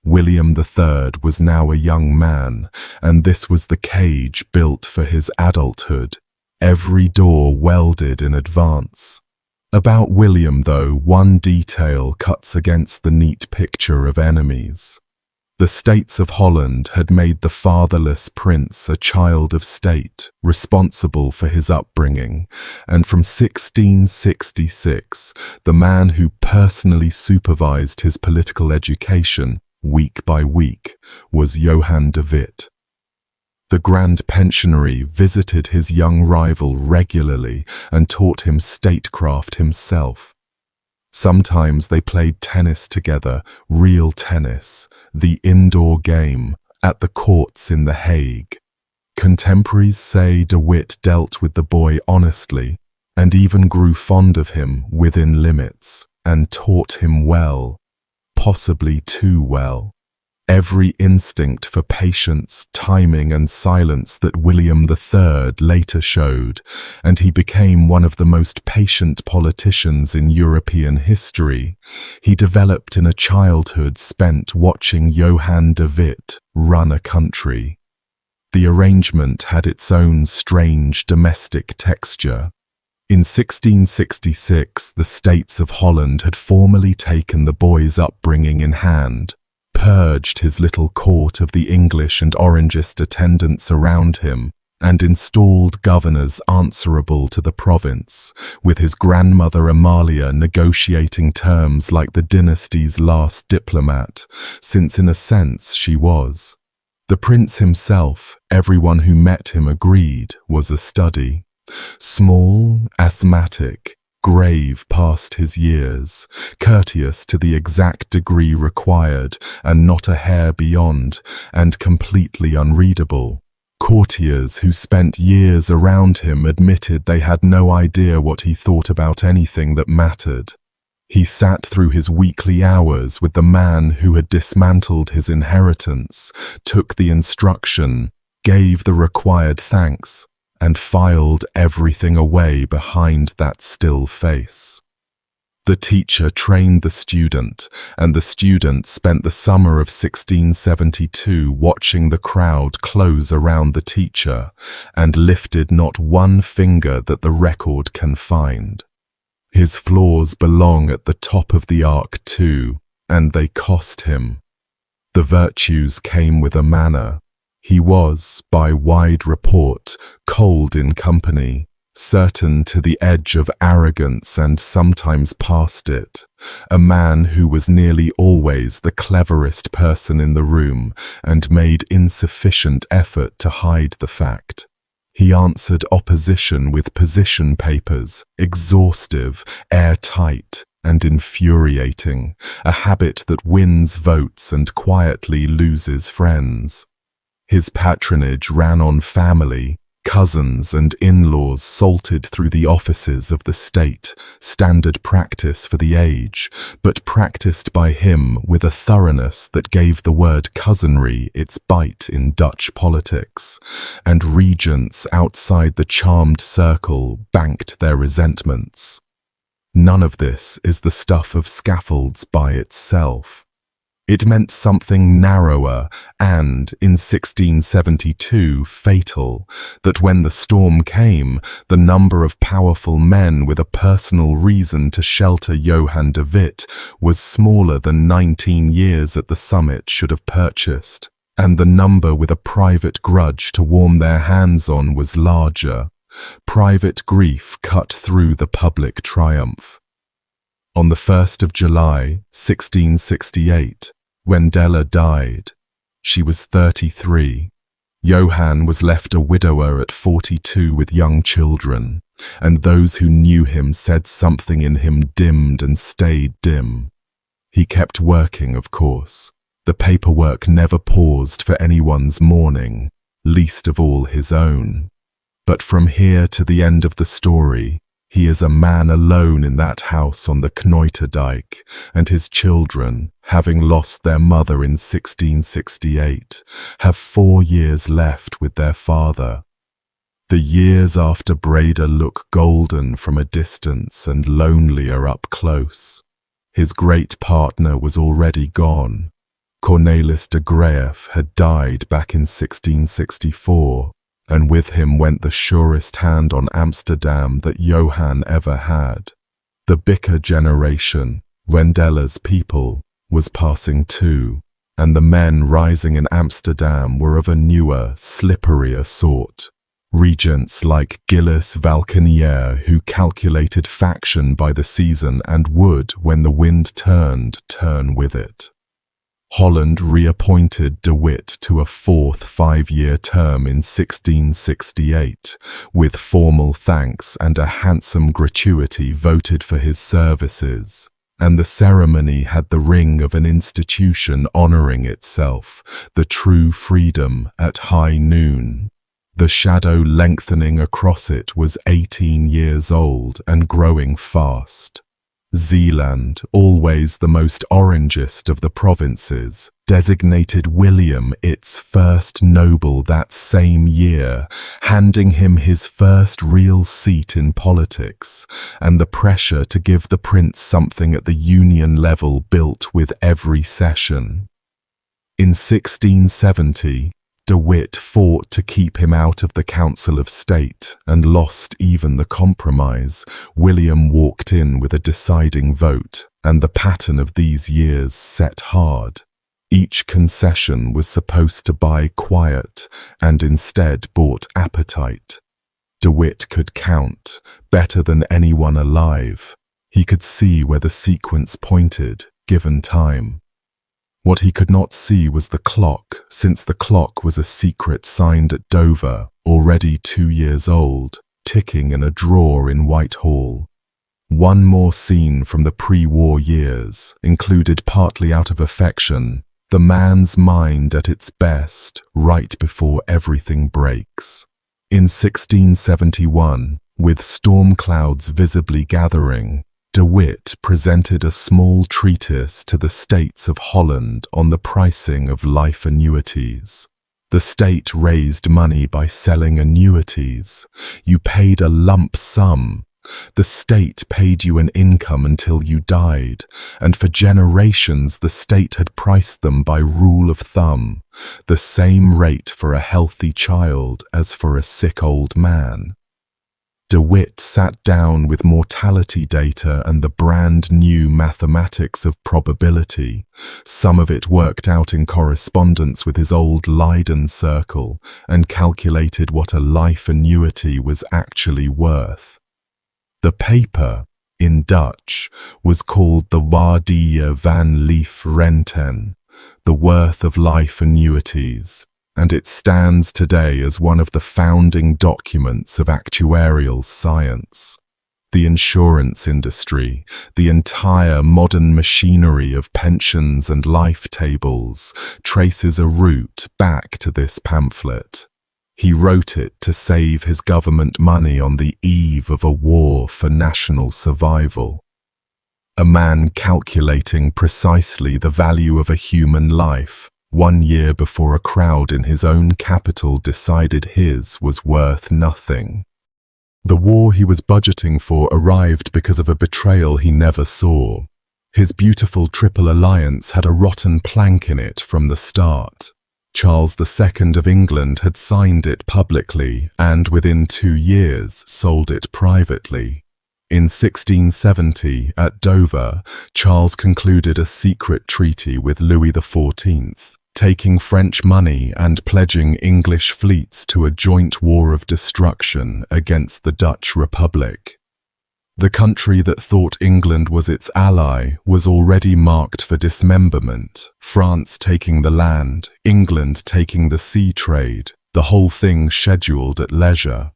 William III was now a young man, and this was the cage built for his adulthood, every door welded in advance. About William, though, one detail cuts against the neat picture of enemies. The states of Holland had made the fatherless prince a child of state, responsible for his upbringing, and from 1666, the man who personally supervised his political education, week by week, was Johan de Witt. The Grand Pensionary visited his young rival regularly and taught him statecraft himself. Sometimes they played tennis together, real tennis, the indoor game, at the courts in The Hague. Contemporaries say de Witt dealt with the boy honestly, and even grew fond of him within limits, and taught him well. Possibly too well. Every instinct for patience, timing and silence that William III later showed, and he became one of the most patient politicians in European history. He developed in a childhood spent watching Johan de Witt run a country. The arrangement had its own strange domestic texture. In 1666, the states of Holland had formally taken the boy's upbringing in hand, purged his little court of the English and Orangist attendants around him, and installed governors answerable to the province, with his grandmother Amalia negotiating terms like the dynasty's last diplomat, since in a sense she was. The prince himself, everyone who met him agreed, was a study. Small, asthmatic, grave past his years, courteous to the exact degree required and not a hair beyond, and completely unreadable. Courtiers who spent years around him admitted they had no idea what he thought about anything that mattered. He sat through his weekly hours with the man who had dismantled his inheritance, took the instruction, gave the required thanks, and filed everything away behind that still face. The teacher trained the student, and the student spent the summer of 1672 watching the crowd close around the teacher, and lifted not one finger that the record can find. His flaws belong at the top of the arc too, and they cost him. The virtues came with a manner. He was, by wide report, cold in company, certain to the edge of arrogance and sometimes past it, a man who was nearly always the cleverest person in the room and made insufficient effort to hide the fact. He answered opposition with position papers, exhaustive, airtight, and infuriating, a habit that wins votes and quietly loses friends. His patronage ran on family. Cousins and in-laws salted through the offices of the state, standard practice for the age, but practiced by him with a thoroughness that gave the word cousinry its bite in Dutch politics, and regents outside the charmed circle banked their resentments. None of this is the stuff of scaffolds by itself. It meant something narrower and, in 1672, fatal, that when the storm came, the number of powerful men with a personal reason to shelter Johan de Witt was smaller than 19 years at the summit should have purchased, and the number with a private grudge to warm their hands on was larger. Private grief cut through the public triumph. On the 1st of July, 1668, when Della died, she was 33. Johan was left a widower at 42 with young children, and those who knew him said something in him dimmed and stayed dim. He kept working, of course. The paperwork never paused for anyone's mourning, least of all his own. But from here to the end of the story, he is a man alone in that house on the Knoiterdijk, and his children, having lost their mother in 1668, have 4 years left with their father. The years after Breda look golden from a distance and lonelier up close. His great partner was already gone. Cornelis de Graeff had died back in 1664, and with him went the surest hand on Amsterdam that Johan ever had. The Bicker generation, Wendella's people, was passing too, and the men rising in Amsterdam were of a newer, slipperier sort. Regents like Gillis Valkenier, who calculated faction by the season and would, when the wind turned, turn with it. Holland reappointed de Witt to a 4th 5-year term in 1668, with formal thanks and a handsome gratuity voted for his services, and the ceremony had the ring of an institution honouring itself, the true freedom at high noon. The shadow lengthening across it was 18 years old and growing fast. Zeeland, always the most orangist of the provinces, designated William its first noble that same year, handing him his first real seat in politics, and the pressure to give the prince something at the union level built with every session. In 1670, de Witt fought to keep him out of the Council of State and lost even the compromise. William walked in with a deciding vote, and the pattern of these years set hard. Each concession was supposed to buy quiet and instead bought appetite. De Witt could count, better than anyone alive. He could see where the sequence pointed, given time. What he could not see was the clock, since the clock was a secret signed at Dover, already 2 years old, ticking in a drawer in Whitehall. One more scene from the pre-war years, included partly out of affection, the man's mind at its best, right before everything breaks. In 1671, with storm clouds visibly gathering, De Witt presented a small treatise to the states of Holland on the pricing of life annuities. The state raised money by selling annuities. You paid a lump sum. The state paid you an income until you died, and for generations the state had priced them by rule of thumb, the same rate for a healthy child as for a sick old man. De Witt sat down with mortality data and the brand new mathematics of probability, some of it worked out in correspondence with his old Leiden circle, and calculated what a life annuity was actually worth. The paper, in Dutch, was called the Waardeye van Leefrenten, the worth of life annuities, and it stands today as one of the founding documents of actuarial science. The insurance industry, the entire modern machinery of pensions and life tables, traces a route back to this pamphlet. He wrote it to save his government money on the eve of a war for national survival. A man calculating precisely the value of a human life, 1 year before a crowd in his own capital decided his was worth nothing. The war he was budgeting for arrived because of a betrayal he never saw. His beautiful Triple Alliance had a rotten plank in it from the start. Charles II of England had signed it publicly and within 2 years sold it privately. In 1670, at Dover, Charles concluded a secret treaty with Louis XIV, taking French money and pledging English fleets to a joint war of destruction against the Dutch Republic. The country that thought England was its ally was already marked for dismemberment, France taking the land, England taking the sea trade, the whole thing scheduled at leisure.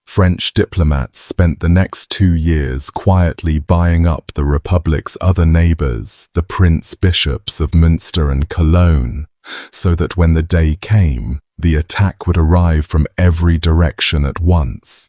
French diplomats spent the next 2 years quietly buying up the Republic's other neighbours, the prince-bishops of Münster and Cologne, so that when the day came, the attack would arrive from every direction at once.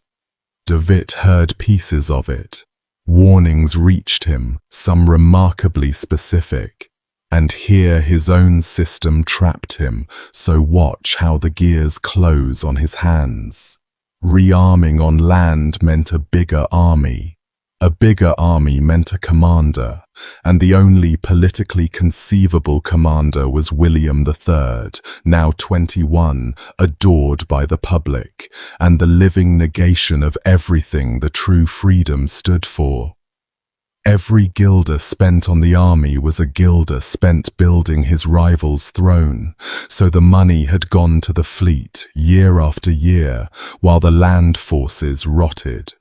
De Witt heard pieces of it. Warnings reached him, some remarkably specific. And here his own system trapped him, so watch how the gears close on his hands. Rearming on land meant a bigger army. A bigger army meant a commander, and the only politically conceivable commander was William III, now 21, adored by the public, and the living negation of everything the true freedom stood for. Every guilder spent on the army was a guilder spent building his rival's throne, so the money had gone to the fleet year after year, while the land forces rotted.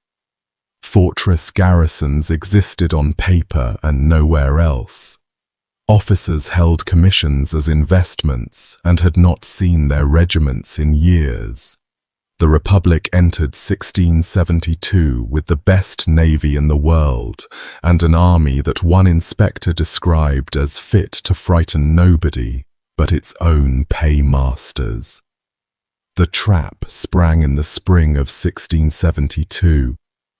Fortress garrisons existed on paper and nowhere else. Officers held commissions as investments and had not seen their regiments in years. The Republic entered 1672 with the best navy in the world and an army that one inspector described as fit to frighten nobody but its own paymasters. The trap sprang in the spring of 1672.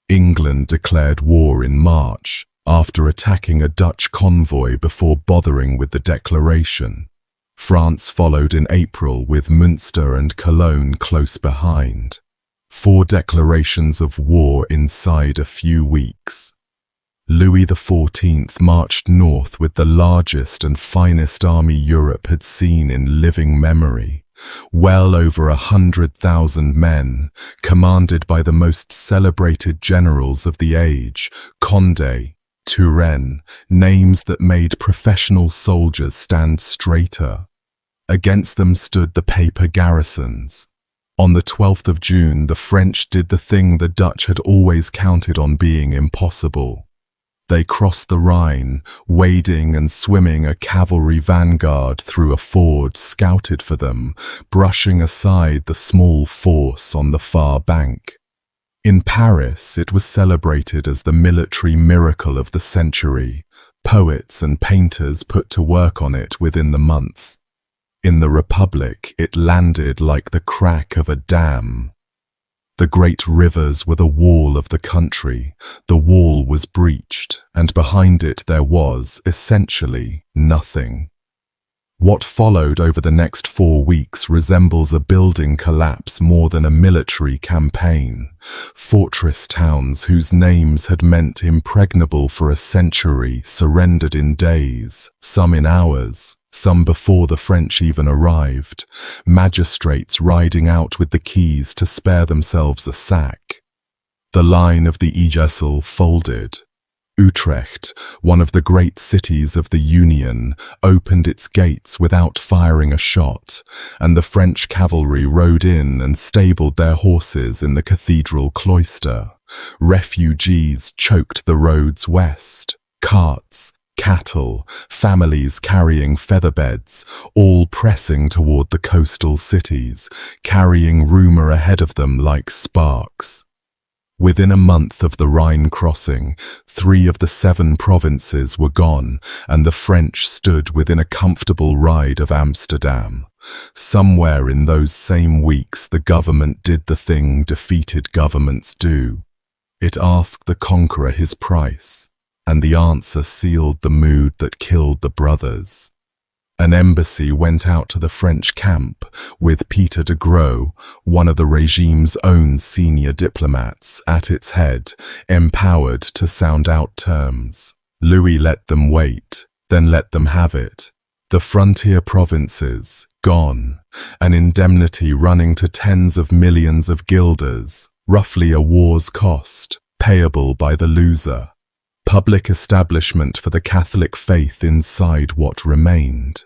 England declared war in March, after attacking a Dutch convoy before bothering with the declaration. France followed in April with Münster and Cologne close behind. 4 declarations of war inside a few weeks. Louis XIV marched north with the largest and finest army Europe had seen in living memory. Well over 100,000 men, commanded by the most celebrated generals of the age, Condé, Turenne, names that made professional soldiers stand straighter. Against them stood the paper garrisons. On the 12th of June, the French did the thing the Dutch had always counted on being impossible. They crossed the Rhine, wading and swimming a cavalry vanguard through a ford scouted for them, brushing aside the small force on the far bank. In Paris, it was celebrated as the military miracle of the century. Poets and painters put to work on it within the month. In the Republic, it landed like the crack of a dam. The great rivers were the wall of the country. The wall was breached, and behind it there was, essentially, nothing. What followed over the next 4 weeks resembles a building collapse more than a military campaign. Fortress towns whose names had meant impregnable for a century surrendered in days, some in hours, some before the French even arrived, magistrates riding out with the keys to spare themselves a sack. The line of the Ijssel folded. Utrecht, one of the great cities of the Union, opened its gates without firing a shot, and the French cavalry rode in and stabled their horses in the cathedral cloister. Refugees choked the roads west. Carts, cattle, families carrying featherbeds, all pressing toward the coastal cities, carrying rumour ahead of them like sparks. Within a month of the Rhine crossing, 3 of the 7 provinces were gone, and the French stood within a comfortable ride of Amsterdam. Somewhere in those same weeks, the government did the thing defeated governments do. It asked the conqueror his price, and the answer sealed the mood that killed the brothers. An embassy went out to the French camp with Peter de Gros, one of the regime's own senior diplomats, at its head, empowered to sound out terms. Louis let them wait, then let them have it. The frontier provinces, gone, an indemnity running to tens of millions of guilders, roughly a war's cost, payable by the loser. Public establishment for the Catholic faith inside what remained.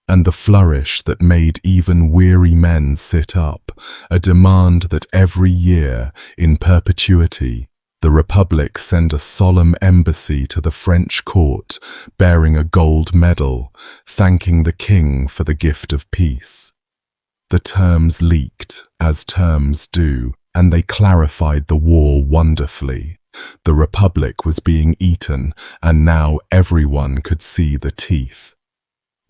And the flourish that made even weary men sit up, a demand that every year, in perpetuity, the Republic send a solemn embassy to the French court, bearing a gold medal, thanking the king for the gift of peace. The terms leaked, as terms do, and they clarified the war wonderfully. The Republic was being eaten, and now everyone could see the teeth.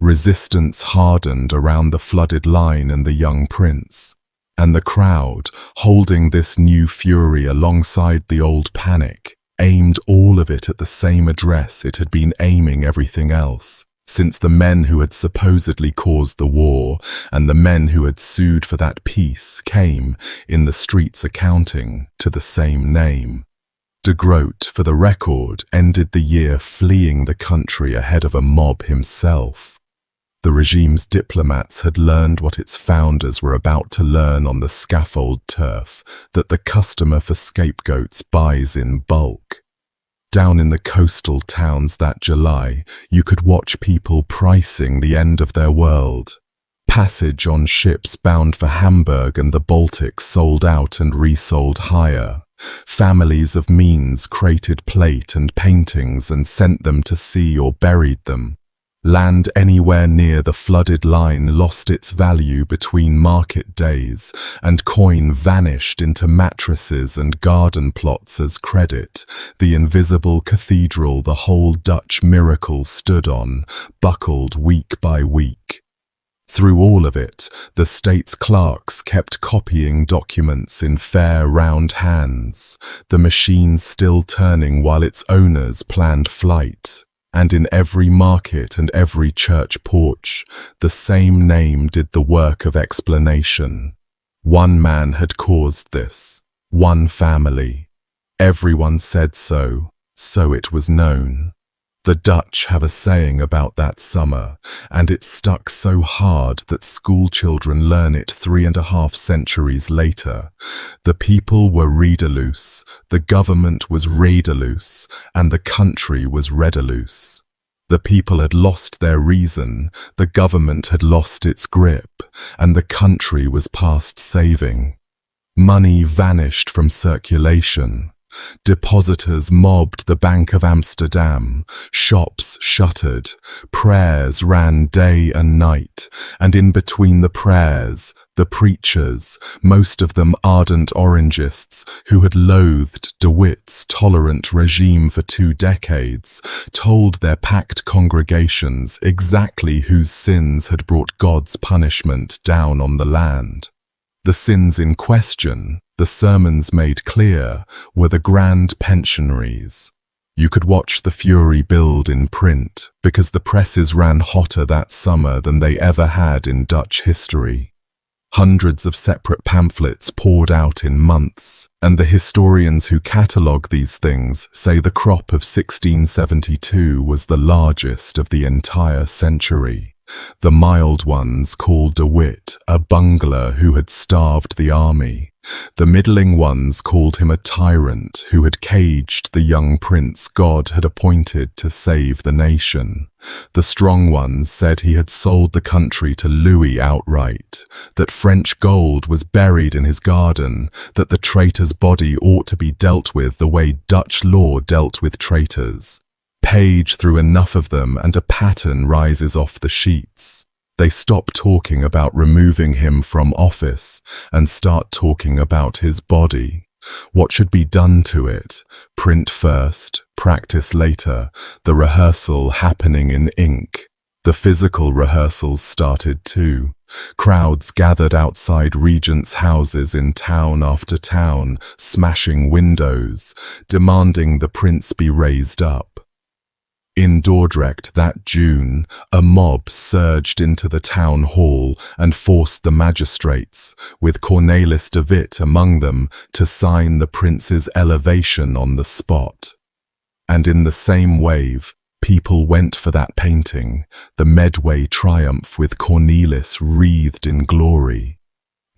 Resistance hardened around the flooded line and the young prince, and the crowd, holding this new fury alongside the old panic, aimed all of it at the same address it had been aiming everything else, since the men who had supposedly caused the war and the men who had sued for that peace came, in the streets accounting, to the same name. De Groot, for the record, ended the year fleeing the country ahead of a mob himself. The regime's diplomats had learned what its founders were about to learn on the scaffold turf, that the customer for scapegoats buys in bulk. Down in the coastal towns that July, you could watch people pricing the end of their world. Passage on ships bound for Hamburg and the Baltic sold out and resold higher. Families of means crated plate and paintings and sent them to sea or buried them. Land anywhere near the flooded line lost its value between market days, and coin vanished into mattresses and garden plots as credit. The invisible cathedral the whole Dutch miracle stood on, buckled week by week. Through all of it, the state's clerks kept copying documents in fair round hands, the machine still turning while its owners planned flight. And in every market and every church porch, the same name did the work of explanation. One man had caused this, one family. Everyone said so, so it was known. The Dutch have a saying about that summer, and it stuck so hard that school children learn it 3.5 centuries later. The people were redeloos, the government was redeloos, and the country was redeloos. The people had lost their reason, the government had lost its grip, and the country was past saving. Money vanished from circulation. Depositors mobbed the Bank of Amsterdam, shops shuttered, prayers ran day and night, and in between the prayers, the preachers, most of them ardent Orangists who had loathed de Witt's tolerant regime for 2 decades, told their packed congregations exactly whose sins had brought God's punishment down on the land. The sins in question, the sermons made clear, were the grand pensionaries. You could watch the fury build in print, because the presses ran hotter that summer than they ever had in Dutch history. Hundreds of separate pamphlets poured out in months, and the historians who catalogue these things say the crop of 1672 was the largest of the entire century. The mild ones called de Witt a bungler who had starved the army. The middling ones called him a tyrant who had caged the young prince God had appointed to save the nation. The strong ones said he had sold the country to Louis outright, that French gold was buried in his garden, that the traitor's body ought to be dealt with the way Dutch law dealt with traitors. Page through enough of them and a pattern rises off the sheets. They stop talking about removing him from office and start talking about his body. What should be done to it? Print first, practice later, the rehearsal happening in ink. The physical rehearsals started too. Crowds gathered outside regents' houses in town after town, smashing windows, demanding the prince be raised up. In Dordrecht that June, a mob surged into the town hall and forced the magistrates, with Cornelis de Witt among them, to sign the prince's elevation on the spot. And in the same wave, people went for that painting, the Medway Triumph with Cornelis wreathed in glory.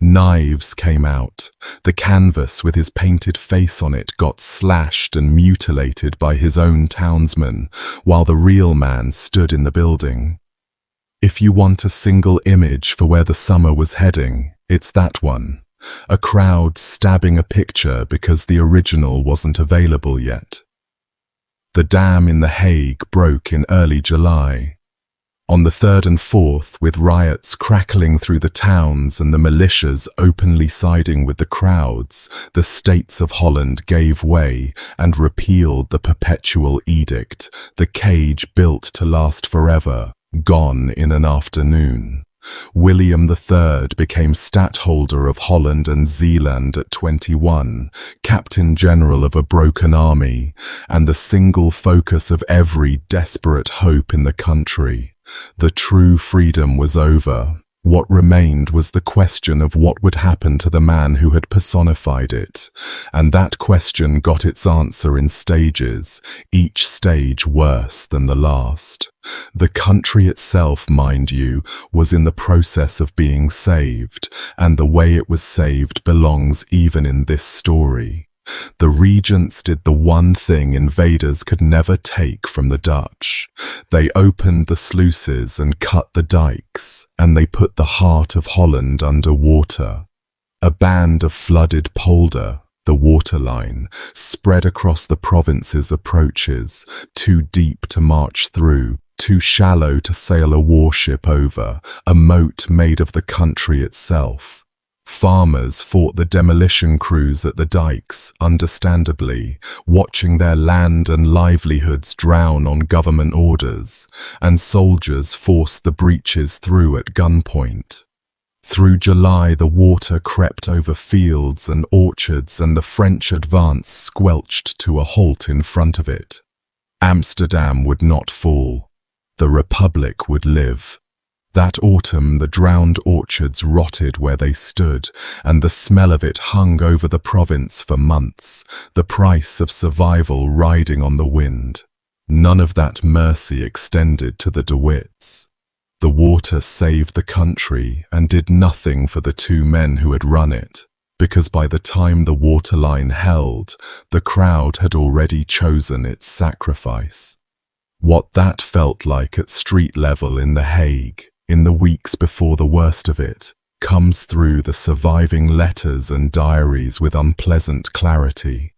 Knives came out. The canvas with his painted face on it got slashed and mutilated by his own townsmen, while the real man stood in the building. If you want a single image for where the summer was heading, it's that one. A crowd stabbing a picture because the original wasn't available yet. The dam in the Hague broke in early July. On the 3rd and 4th, with riots crackling through the towns and the militias openly siding with the crowds, the states of Holland gave way and repealed the perpetual edict, the cage built to last forever, gone in an afternoon. William III became stadtholder of Holland and Zeeland at 21, captain general of a broken army, and the single focus of every desperate hope in the country. The true freedom was over. What remained was the question of what would happen to the man who had personified it, and that question got its answer in stages, each stage worse than the last. The country itself, mind you, was in the process of being saved, and the way it was saved belongs even in this story. The regents did the one thing invaders could never take from the Dutch. They opened the sluices and cut the dikes, and they put the heart of Holland under water. A band of flooded polder, the waterline, spread across the province's approaches, too deep to march through, too shallow to sail a warship over, a moat made of the country itself. Farmers fought the demolition crews at the dikes, understandably, watching their land and livelihoods drown on government orders, and soldiers forced the breaches through at gunpoint. Through July the water crept over fields and orchards, and the French advance squelched to a halt in front of it. Amsterdam would not fall. The Republic would live. That autumn the drowned orchards rotted where they stood, and the smell of it hung over the province for months, the price of survival riding on the wind. None of that mercy extended to the De Witts. The water saved the country and did nothing for the two men who had run it, because by the time the waterline held, the crowd had already chosen its sacrifice. What that felt like at street level in The Hague, in the weeks before the worst of it, comes through the surviving letters and diaries with unpleasant clarity.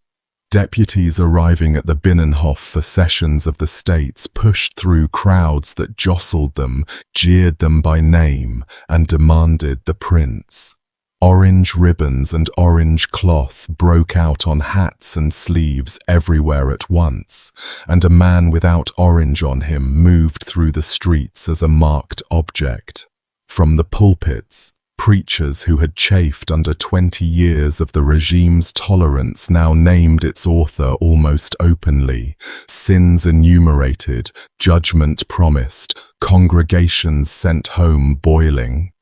Deputies arriving at the Binnenhof for sessions of the states pushed through crowds that jostled them, jeered them by name, and demanded the prince. Orange ribbons and orange cloth broke out on hats and sleeves everywhere at once, and a man without orange on him moved through the streets as a marked object. From the pulpits, preachers who had chafed under 20 years of the regime's tolerance now named its author almost openly. Sins enumerated, judgment promised, congregations sent home boiling.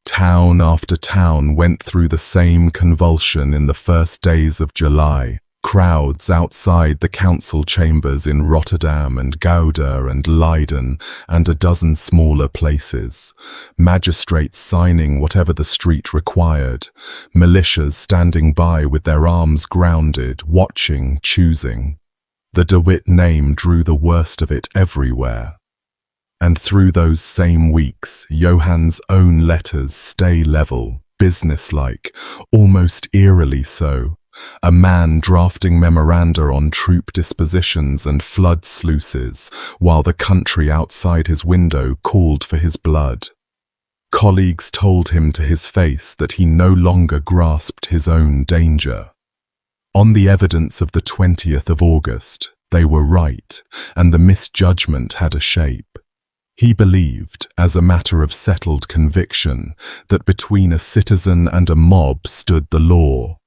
Town after town went through the same convulsion in the first days of July. Crowds outside the council chambers in Rotterdam and Gouda and Leiden and a dozen smaller places. Magistrates signing whatever the street required. Militias standing by with their arms grounded, watching, choosing. The De Witt name drew the worst of it everywhere. And through those same weeks, Johan's own letters stay level, businesslike, almost eerily so. A man drafting memoranda on troop dispositions and flood sluices, while the country outside his window called for his blood. Colleagues told him to his face that he no longer grasped his own danger. On the evidence of the 20th of August, they were right, and the misjudgment had a shape. He believed, as a matter of settled conviction, that between a citizen and a mob stood the law.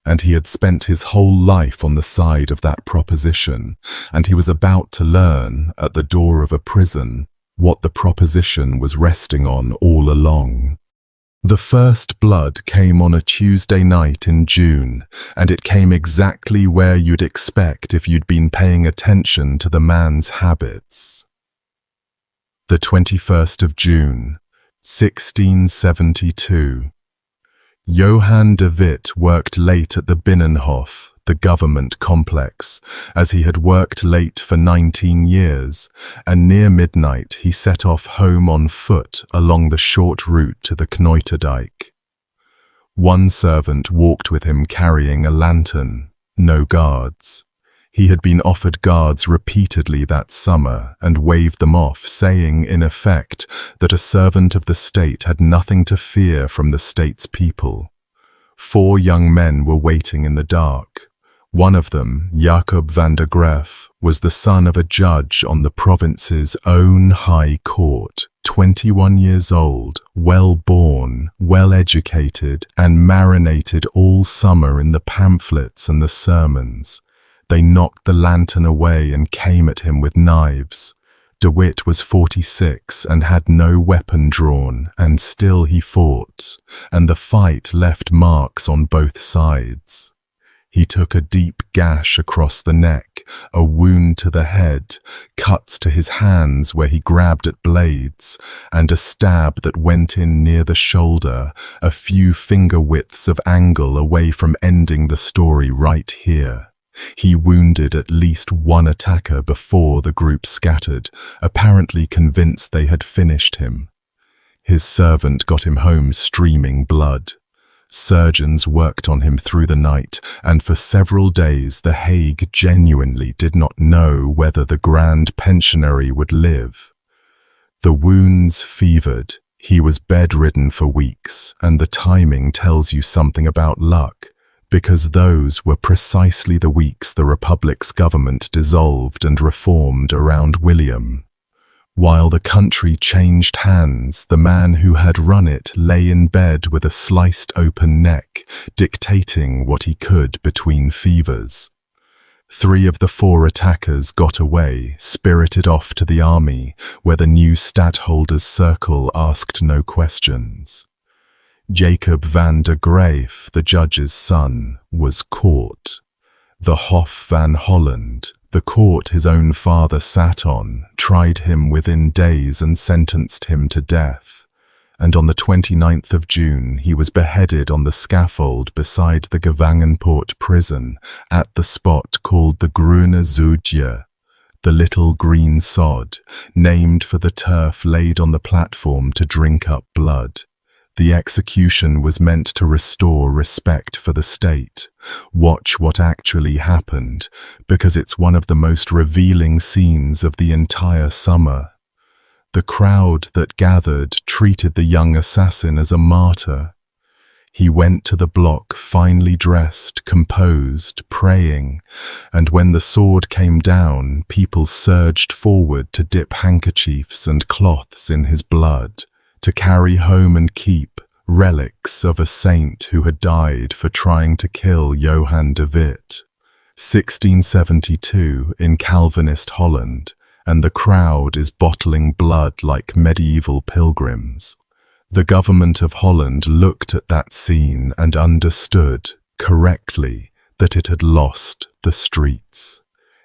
And he had spent his whole life on the side of that proposition, and he was about to learn, at the door of a prison, what the proposition was resting on all along. The first blood came on a Tuesday night in June, and it came exactly where you'd expect if you'd been paying attention to the man's habits. The 21st of June, 1672. Johan de Witt worked late at the Binnenhof, the government complex, as he had worked late for 19 years, and near midnight he set off home on foot along the short route to the Knoiterdijk. One servant walked with him carrying a lantern, no guards. He had been offered guards repeatedly that summer and waved them off, saying, in effect, that a servant of the state had nothing to fear from the state's people. 4 young men were waiting in the dark. One of them, Jacob van der Graef, was the son of a judge on the province's own high court, 21 years old, well-born, well-educated, and marinated all summer in the pamphlets and the sermons. They knocked the lantern away and came at him with knives. De Witt was 46 and had no weapon drawn, and still he fought, and the fight left marks on both sides. He took a deep gash across the neck, a wound to the head, cuts to his hands where he grabbed at blades, and a stab that went in near the shoulder, a few finger widths of angle away from ending the story right here. He wounded at least one attacker before the group scattered, apparently convinced they had finished him. His servant got him home streaming blood. Surgeons worked on him through the night, and for several days the Hague genuinely did not know whether the Grand Pensionary would live. The wounds fevered. He was bedridden for weeks, and the timing tells you something about luck, because those were precisely the weeks the Republic's government dissolved and reformed around William. While the country changed hands, the man who had run it lay in bed with a sliced open neck, dictating what he could between fevers. 3 of the 4 attackers got away, spirited off to the army, where the new stadtholder's circle asked no questions. Jacob van der Graef, the judge's son, was caught. The Hof van Holland, The court his own father sat on tried him within days and sentenced him to death. And on the 29th of June he was beheaded on the scaffold beside the Gevangenpoort prison at the spot called the Groene Zoodje, the little green sod, named for the turf laid on the platform to drink up blood. The execution was meant to restore respect for the state. Watch what actually happened, because it's one of the most revealing scenes of the entire summer. The crowd that gathered treated the young assassin as a martyr. He went to the block finely dressed, composed, praying, and when the sword came down, people surged forward to dip handkerchiefs and cloths in his blood, to carry home and keep relics of a saint who had died for trying to kill Johan de Witt. 1672 in Calvinist Holland, and the crowd is bottling blood like medieval pilgrims. The government of Holland looked at that scene and understood, correctly, that it had lost the streets.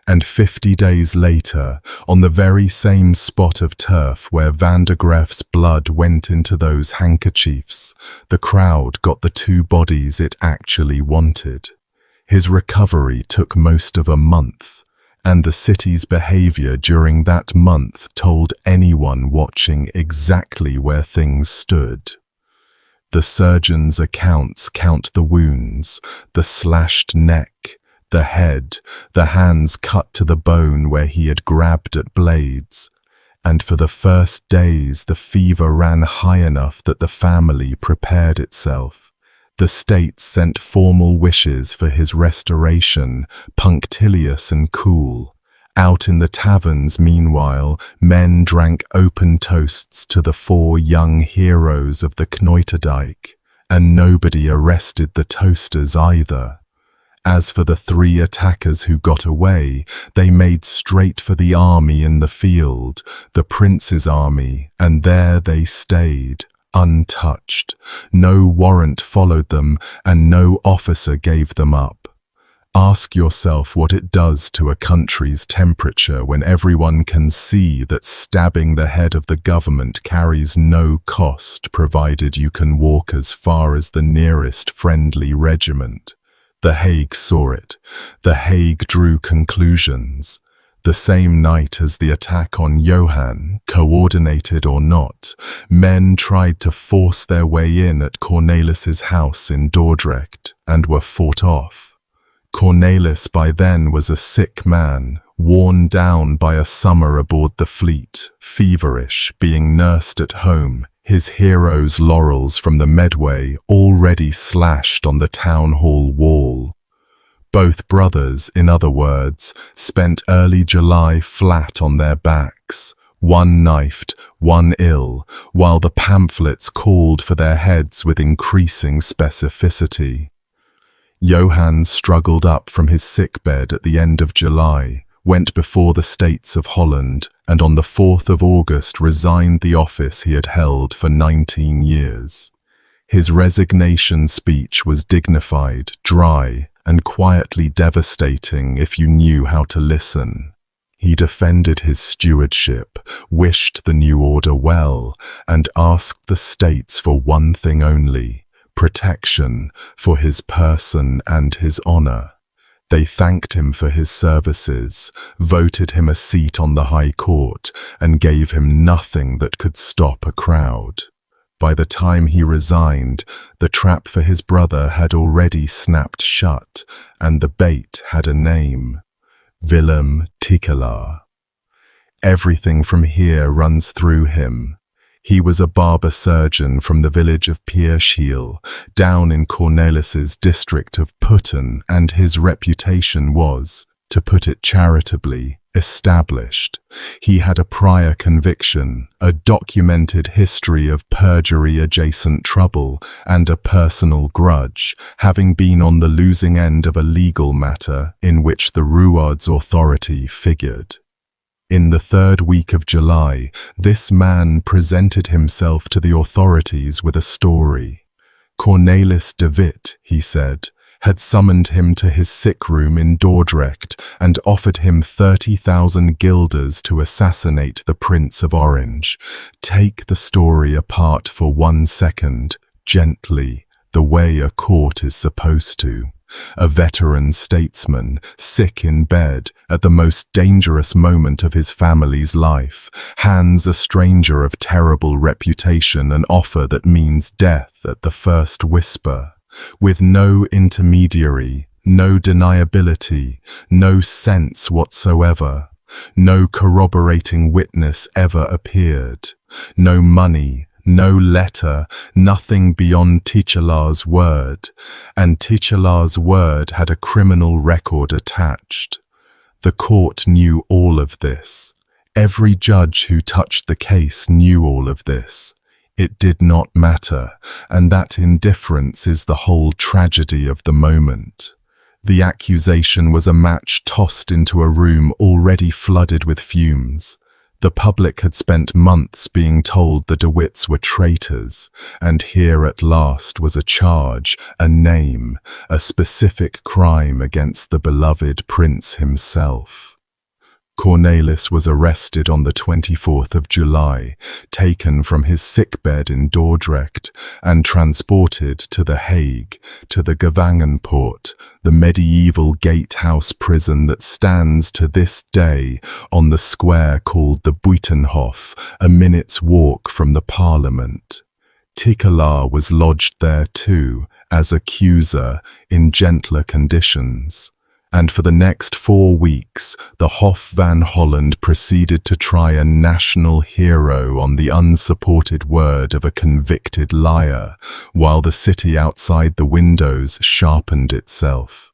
And 50 days later, on the very same spot of turf where Van der Graaf's blood went into those handkerchiefs, the crowd got the 2 bodies it actually wanted. His recovery took most of a month, and the city's behavior during that month told anyone watching exactly where things stood. The surgeon's accounts count the wounds, the slashed neck, the head, the hands cut to the bone where he had grabbed at blades, and for the first days the fever ran high enough that the family prepared itself. The state sent formal wishes for his restoration, punctilious and cool. Out in the taverns, meanwhile, men drank open toasts to the 4 young heroes of the Knoiterdijk, and nobody arrested the toasters either. As for the 3 attackers who got away, they made straight for the army in the field, the prince's army, and there they stayed, untouched. No warrant followed them, and no officer gave them up. Ask yourself what it does to a country's temperature when everyone can see that stabbing the head of the government carries no cost provided you can walk as far as the nearest friendly regiment. The Hague saw it. The Hague drew conclusions. The same night as the attack on Johan, coordinated or not, men tried to force their way in at Cornelis's house in Dordrecht and were fought off. Cornelis by then was a sick man, worn down by a summer aboard the fleet, feverish, being nursed at home, his hero's laurels from the Medway already slashed on the town hall wall. Both brothers, in other words, spent early July flat on their backs, one knifed, one ill, while the pamphlets called for their heads with increasing specificity. Johan struggled up from his sickbed at the end of July, went before the States of Holland, and on the 4th of August resigned the office he had held for 19 years. His resignation speech was dignified, dry, and quietly devastating if you knew how to listen. He defended his stewardship, wished the new order well, and asked the states for one thing only: protection for his person and his honor. They thanked him for his services, voted him a seat on the High Court, and gave him nothing that could stop a crowd. By the time he resigned, the trap for his brother had already snapped shut, and the bait had a name: Willem Tichelaar. Everything from here runs through him. He was a barber surgeon from the village of Purge, down in Cornelis's district of Putten, and his reputation was, to put it charitably, established. He had a prior conviction, a documented history of perjury-adjacent trouble, and a personal grudge, having been on the losing end of a legal matter in which the Ruard's authority figured. In the 3rd week of July, this man presented himself to the authorities with a story. Cornelis de Witt, he said, had summoned him to his sick room in Dordrecht and offered him 30,000 guilders to assassinate the Prince of Orange. Take the story apart for 1 second, gently, the way a court is supposed to. A veteran statesman, sick in bed at the most dangerous moment of his family's life, hands a stranger of terrible reputation an offer that means death at the first whisper. With no intermediary, no deniability, no sense whatsoever. No corroborating witness ever appeared. No money, no letter, nothing beyond Titular's word. And Titular's word had a criminal record attached. The court knew all of this. Every judge who touched the case knew all of this. It did not matter, and that indifference is the whole tragedy of the moment. The accusation was a match tossed into a room already flooded with fumes. The public had spent months being told the de Witts were traitors, and here at last was a charge, a name, a specific crime against the beloved prince himself. Cornelis was arrested on the 24th of July, taken from his sickbed in Dordrecht and transported to the Hague, to the Gevangenpoort, the medieval gatehouse prison that stands to this day on the square called the Buitenhof, a minute's walk from the Parliament. Titular was lodged there too, as accuser, in gentler conditions. And for the next 4 weeks, the Hof van Holland proceeded to try a national hero on the unsupported word of a convicted liar, while the city outside the windows sharpened itself.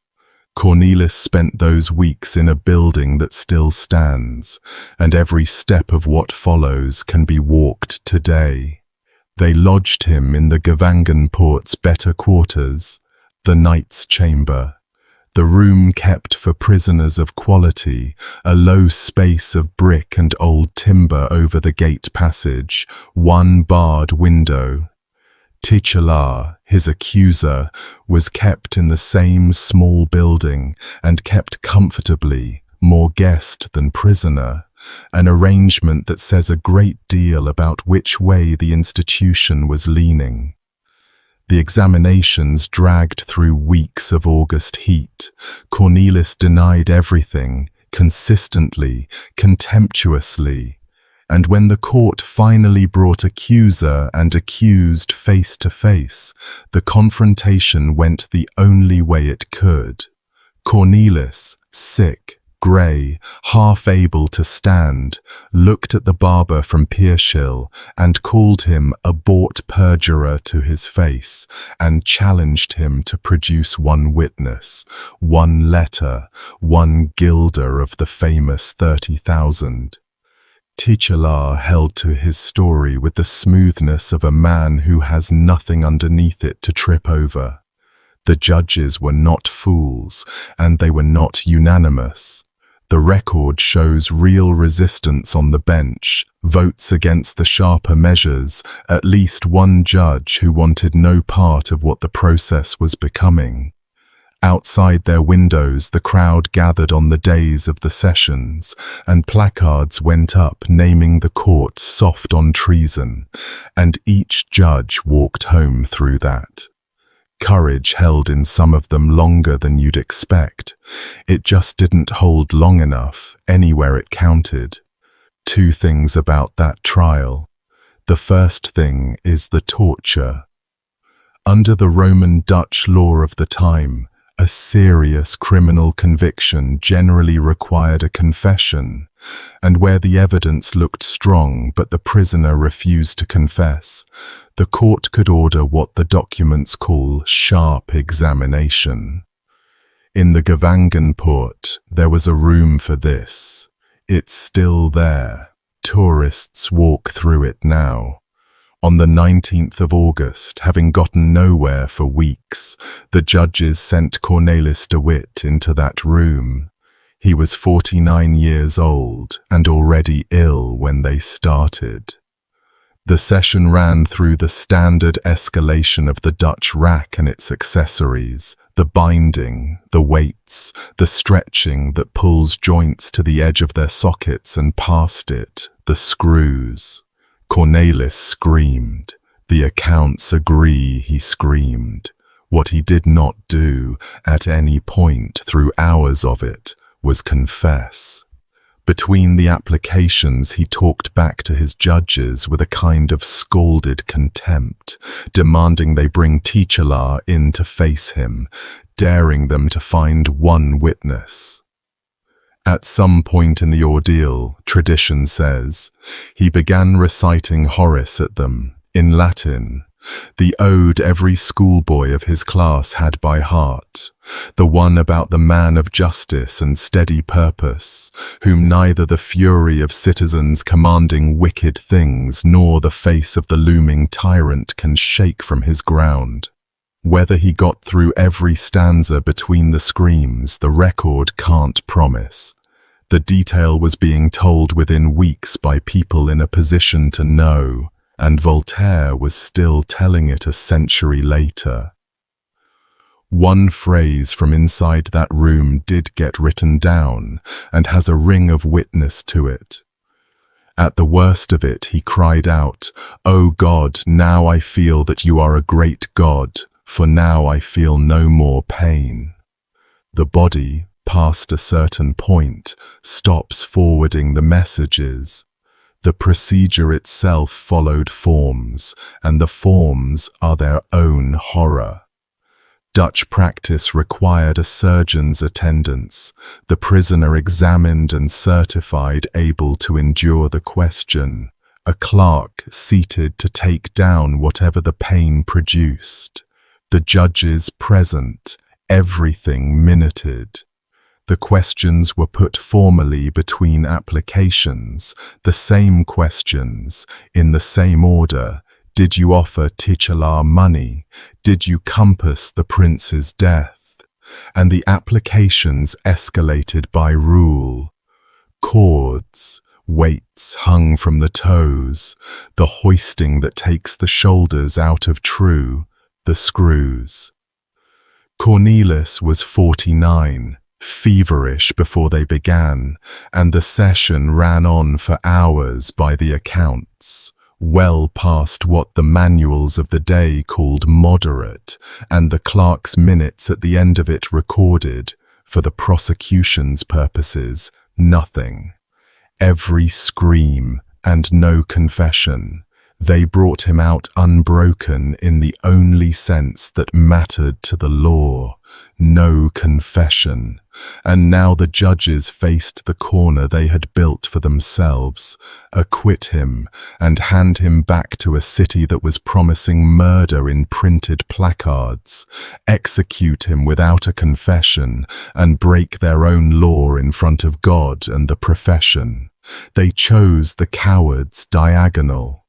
Cornelis spent those weeks in a building that still stands, and every step of what follows can be walked today. They lodged him in the Gevangenpoort's better quarters, the Knight's Chamber. The room kept for prisoners of quality, a low space of brick and old timber over the gate passage, 1 barred window. Titular, his accuser, was kept in the same small building and kept comfortably, more guest than prisoner, an arrangement that says a great deal about which way the institution was leaning. The examinations dragged through weeks of August heat. Cornelis denied everything, consistently, contemptuously. And when the court finally brought accuser and accused face to face, the confrontation went the only way it could. Cornelis, sick, grey, half able to stand, looked at the barber from Purge and called him a bought perjurer to his face and challenged him to produce 1 witness, 1 letter, 1 guilder of the famous 30,000. Titular held to his story with the smoothness of a man who has nothing underneath it to trip over. The judges were not fools, and they were not unanimous. The record shows real resistance on the bench, votes against the sharper measures, at least 1 judge who wanted no part of what the process was becoming. Outside their windows the crowd gathered on the days of the sessions, and placards went up naming the court soft on treason, and each judge walked home through that. Courage held in some of them longer than you'd expect. It just didn't hold long enough, anywhere it counted. 2 things about that trial. The first thing is the torture. Under the Roman Dutch law of the time, a serious criminal conviction generally required a confession, and where the evidence looked strong but the prisoner refused to confess, the court could order what the documents call sharp examination. In the Gevangenpoort, there was a room for this. It's still there. Tourists walk through it now. On the 19th of August, having gotten nowhere for weeks, the judges sent Cornelis de Witt into that room. He was 49 years old and already ill when they started. The session ran through the standard escalation of the Dutch rack and its accessories, The binding, the weights, the stretching that pulls joints to the edge of their sockets and past it, the screws. Cornelis screamed. The accounts agree he screamed. What he did not do, at any point through hours of it, was confess. Between the applications he talked back to his judges with a kind of scalded contempt, demanding they bring Titular in to face him, daring them to find one witness. At some point in the ordeal, tradition says, he began reciting Horace at them, in Latin, the ode every schoolboy of his class had by heart, the one about the man of justice and steady purpose, whom neither the fury of citizens commanding wicked things nor the face of the looming tyrant can shake from his ground. Whether he got through every stanza between the screams, the record can't promise. The detail was being told within weeks by people in a position to know, and Voltaire was still telling it a century later. One phrase from inside that room did get written down and has a ring of witness to it. At the worst of it, he cried out, "O God, now I feel that you are a great God, for now I feel no more pain." The body, past a certain point, stops forwarding the messages. The procedure itself followed forms, and the forms are their own horror. Dutch practice required a surgeon's attendance, the prisoner examined and certified able to endure the question, a clerk seated to take down whatever the pain produced, the judges present, everything minuted. The questions were put formally between applications, the same questions, in the same order. Did you offer Titular money? Did you compass the prince's death? And the applications escalated by rule. Cords, weights hung from the toes, the hoisting that takes the shoulders out of true, the screws. Cornelis was 49. Feverish before they began, and the session ran on for hours by the accounts, well past what the manuals of the day called moderate, and the clerk's minutes at the end of it recorded, for the prosecution's purposes, nothing. Every scream and no confession. They brought him out unbroken in the only sense that mattered to the law, no confession. And now the judges faced the corner they had built for themselves, acquit him and hand him back to a city that was promising murder in printed placards, execute him without a confession and break their own law in front of God and the profession. They chose the coward's diagonal.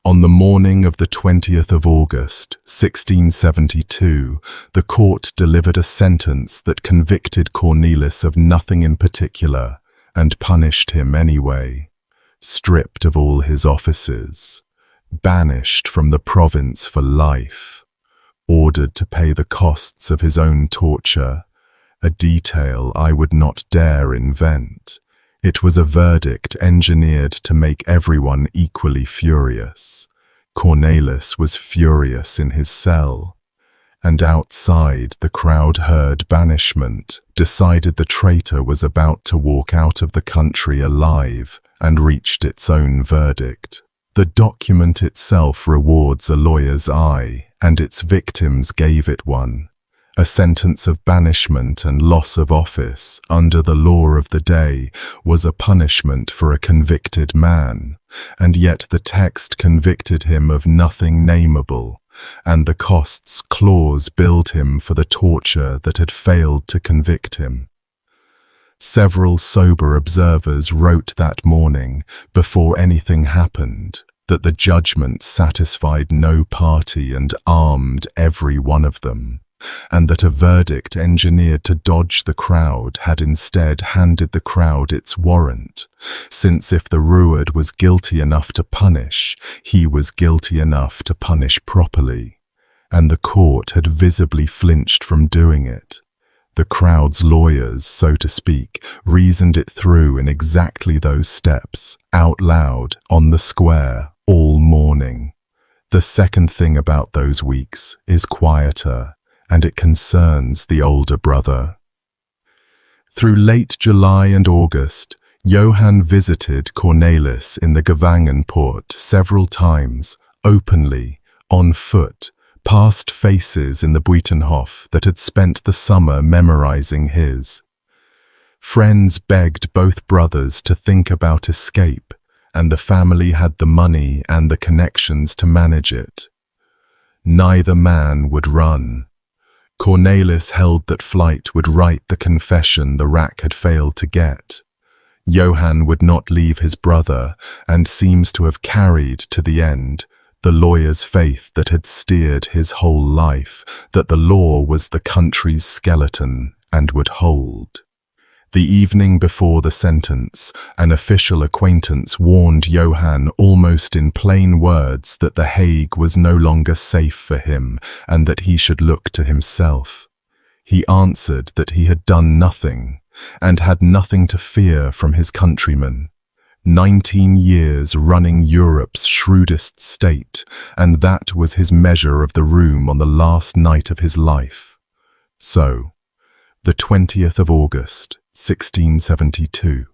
On the morning of the 20th of August, 1672, the court delivered a sentence that convicted Cornelis of nothing in particular and punished him anyway. Stripped of all his offices, banished from the province for life, ordered to pay the costs of his own torture, a detail I would not dare invent. It was a verdict engineered to make everyone equally furious. Cornelis was furious in his cell, and outside the crowd heard banishment, decided the traitor was about to walk out of the country alive, and reached its own verdict. The document itself rewards a lawyer's eye, and its victims gave it one. A sentence of banishment and loss of office, under the law of the day, was a punishment for a convicted man, and yet the text convicted him of nothing nameable, and the costs clause billed him for the torture that had failed to convict him. Several sober observers wrote that morning, before anything happened, that the judgment satisfied no party and armed every one of them, and that a verdict engineered to dodge the crowd had instead handed the crowd its warrant, since if the ruard was guilty enough to punish, he was guilty enough to punish properly. and the court had visibly flinched from doing it. The crowd's lawyers, so to speak, reasoned it through in exactly those steps, out loud, on the square, all morning. The second thing about those weeks is quieter, and it concerns the older brother. Through late July and August, Johan visited Cornelis in the Gevangenpoort several times, openly, on foot, past faces in the Buitenhof that had spent the summer memorizing his. Friends begged both brothers to think about escape, and the family had the money and the connections to manage it. Neither man would run. Cornelis held that flight would right the confession the rack had failed to get. Johan would not leave his brother, and seems to have carried to the end the lawyer's faith that had steered his whole life, that the law was the country's skeleton and would hold. The evening before the sentence, an official acquaintance warned Johan almost in plain words that the Hague was no longer safe for him and that he should look to himself. He answered that he had done nothing and had nothing to fear from his countrymen. 19 years running Europe's shrewdest state, and that was his measure of the room on the last night of his life. So, the 20th of August, 1672,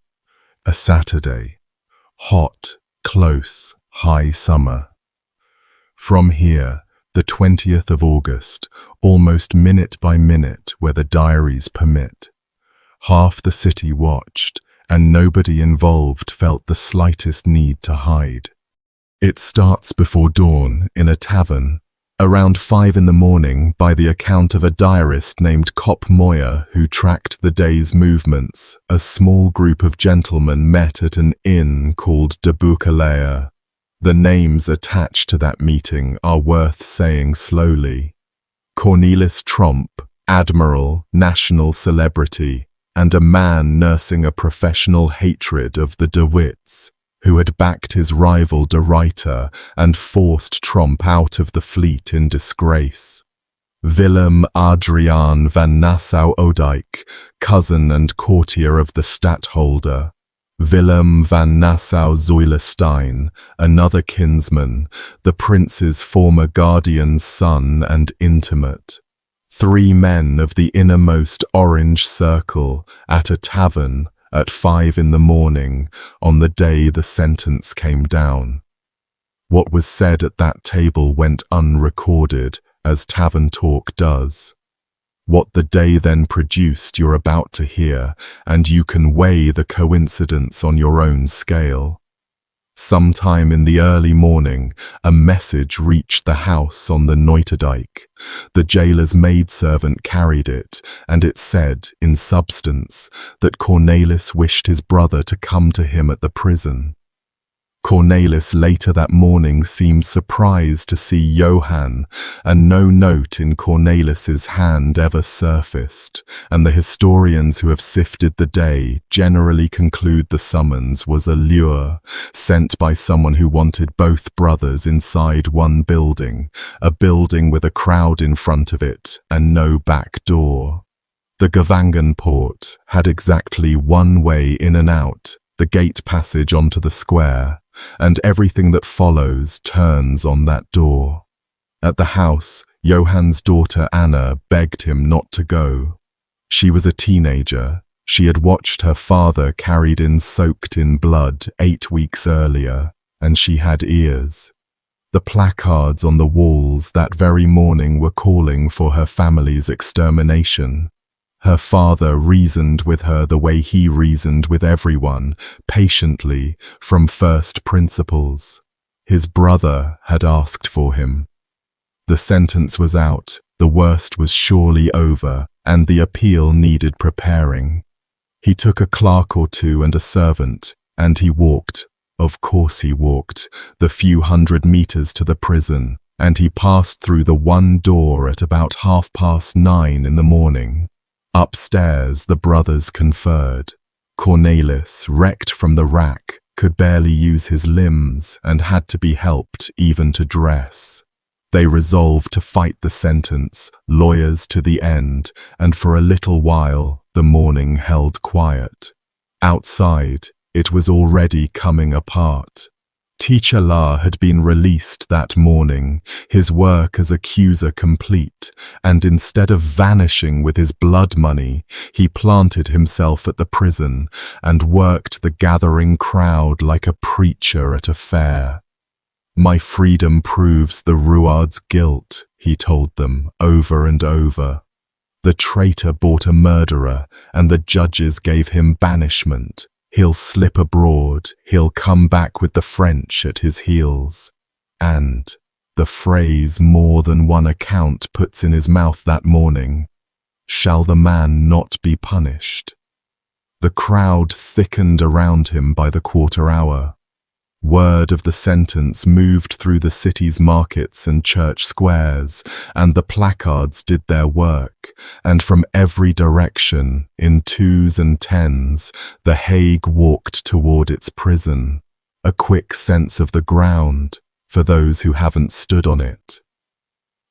a Saturday, hot, close, high summer. From here, the 20th of August, almost minute by minute where the diaries permit. Half the city watched, and nobody involved felt the slightest need to hide. It starts before dawn in a tavern, around 5 in the morning, by the account of a diarist named Kop Moyer who tracked the day's movements. A small group of gentlemen met at an inn called De Boekeleer. The names attached to that meeting are worth saying slowly. Cornelis Tromp, admiral, national celebrity, and a man nursing a professional hatred of the De Witts, who had backed his rival de Ruyter and forced Tromp out of the fleet in disgrace. Willem Adriaan van Nassau-Odijk, cousin and courtier of the stadtholder. Willem van Nassau-Zuylestein, another kinsman, the prince's former guardian's son and intimate. 3 men of the innermost orange circle at a tavern at 5 in the morning on the day the sentence came down. What was said at that table went unrecorded, as tavern talk does. What the day then produced you're about to hear, and you can weigh the coincidence on your own scale. Sometime in the early morning, a message reached the house on the Nuiterdijk. The jailer's maidservant carried it, and it said, in substance, that Cornelis wished his brother to come to him at the prison. Cornelis later that morning seemed surprised to see Johan, and no note in Cornelis's hand ever surfaced, and the historians who have sifted the day generally conclude the summons was a lure, sent by someone who wanted both brothers inside one building, a building with a crowd in front of it and no back door. The Gevangenpoort had exactly one way in and out, the gate passage onto the square, and everything that follows turns on that door. At the house, Johan's daughter Anna begged him not to go. She was a teenager. She had watched her father carried in soaked in blood 8 weeks earlier, and she had ears. The placards on the walls that very morning were calling for her family's extermination. Her father reasoned with her the way he reasoned with everyone, patiently, from first principles. His brother had asked for him. The sentence was out, the worst was surely over, and the appeal needed preparing. He took a clerk or 2 and a servant, and he walked, of course he walked, the few 100 meters to the prison, and he passed through the one door at about 9:30 in the morning. Upstairs the brothers conferred. Cornelis, wrecked from the rack, could barely use his limbs and had to be helped even to dress. They resolved to fight the sentence, lawyers to the end, and for a little while the morning held quiet. Outside, it was already coming apart. Teacher La had been released that morning, his work as accuser complete, and instead of vanishing with his blood money, he planted himself at the prison and worked the gathering crowd like a preacher at a fair. "My freedom proves the Ruard's guilt," he told them over and over. "The traitor bought a murderer, and the judges gave him banishment. He'll slip abroad, he'll come back with the French at his heels." And the phrase more than one account puts in his mouth that morning, "Shall the man not be punished?" The crowd thickened around him by the quarter hour. Word of the sentence moved through the city's markets and church squares, and the placards did their work, and from every direction, in twos and tens, the Hague walked toward its prison, a quick sense of the ground for those who haven't stood on it.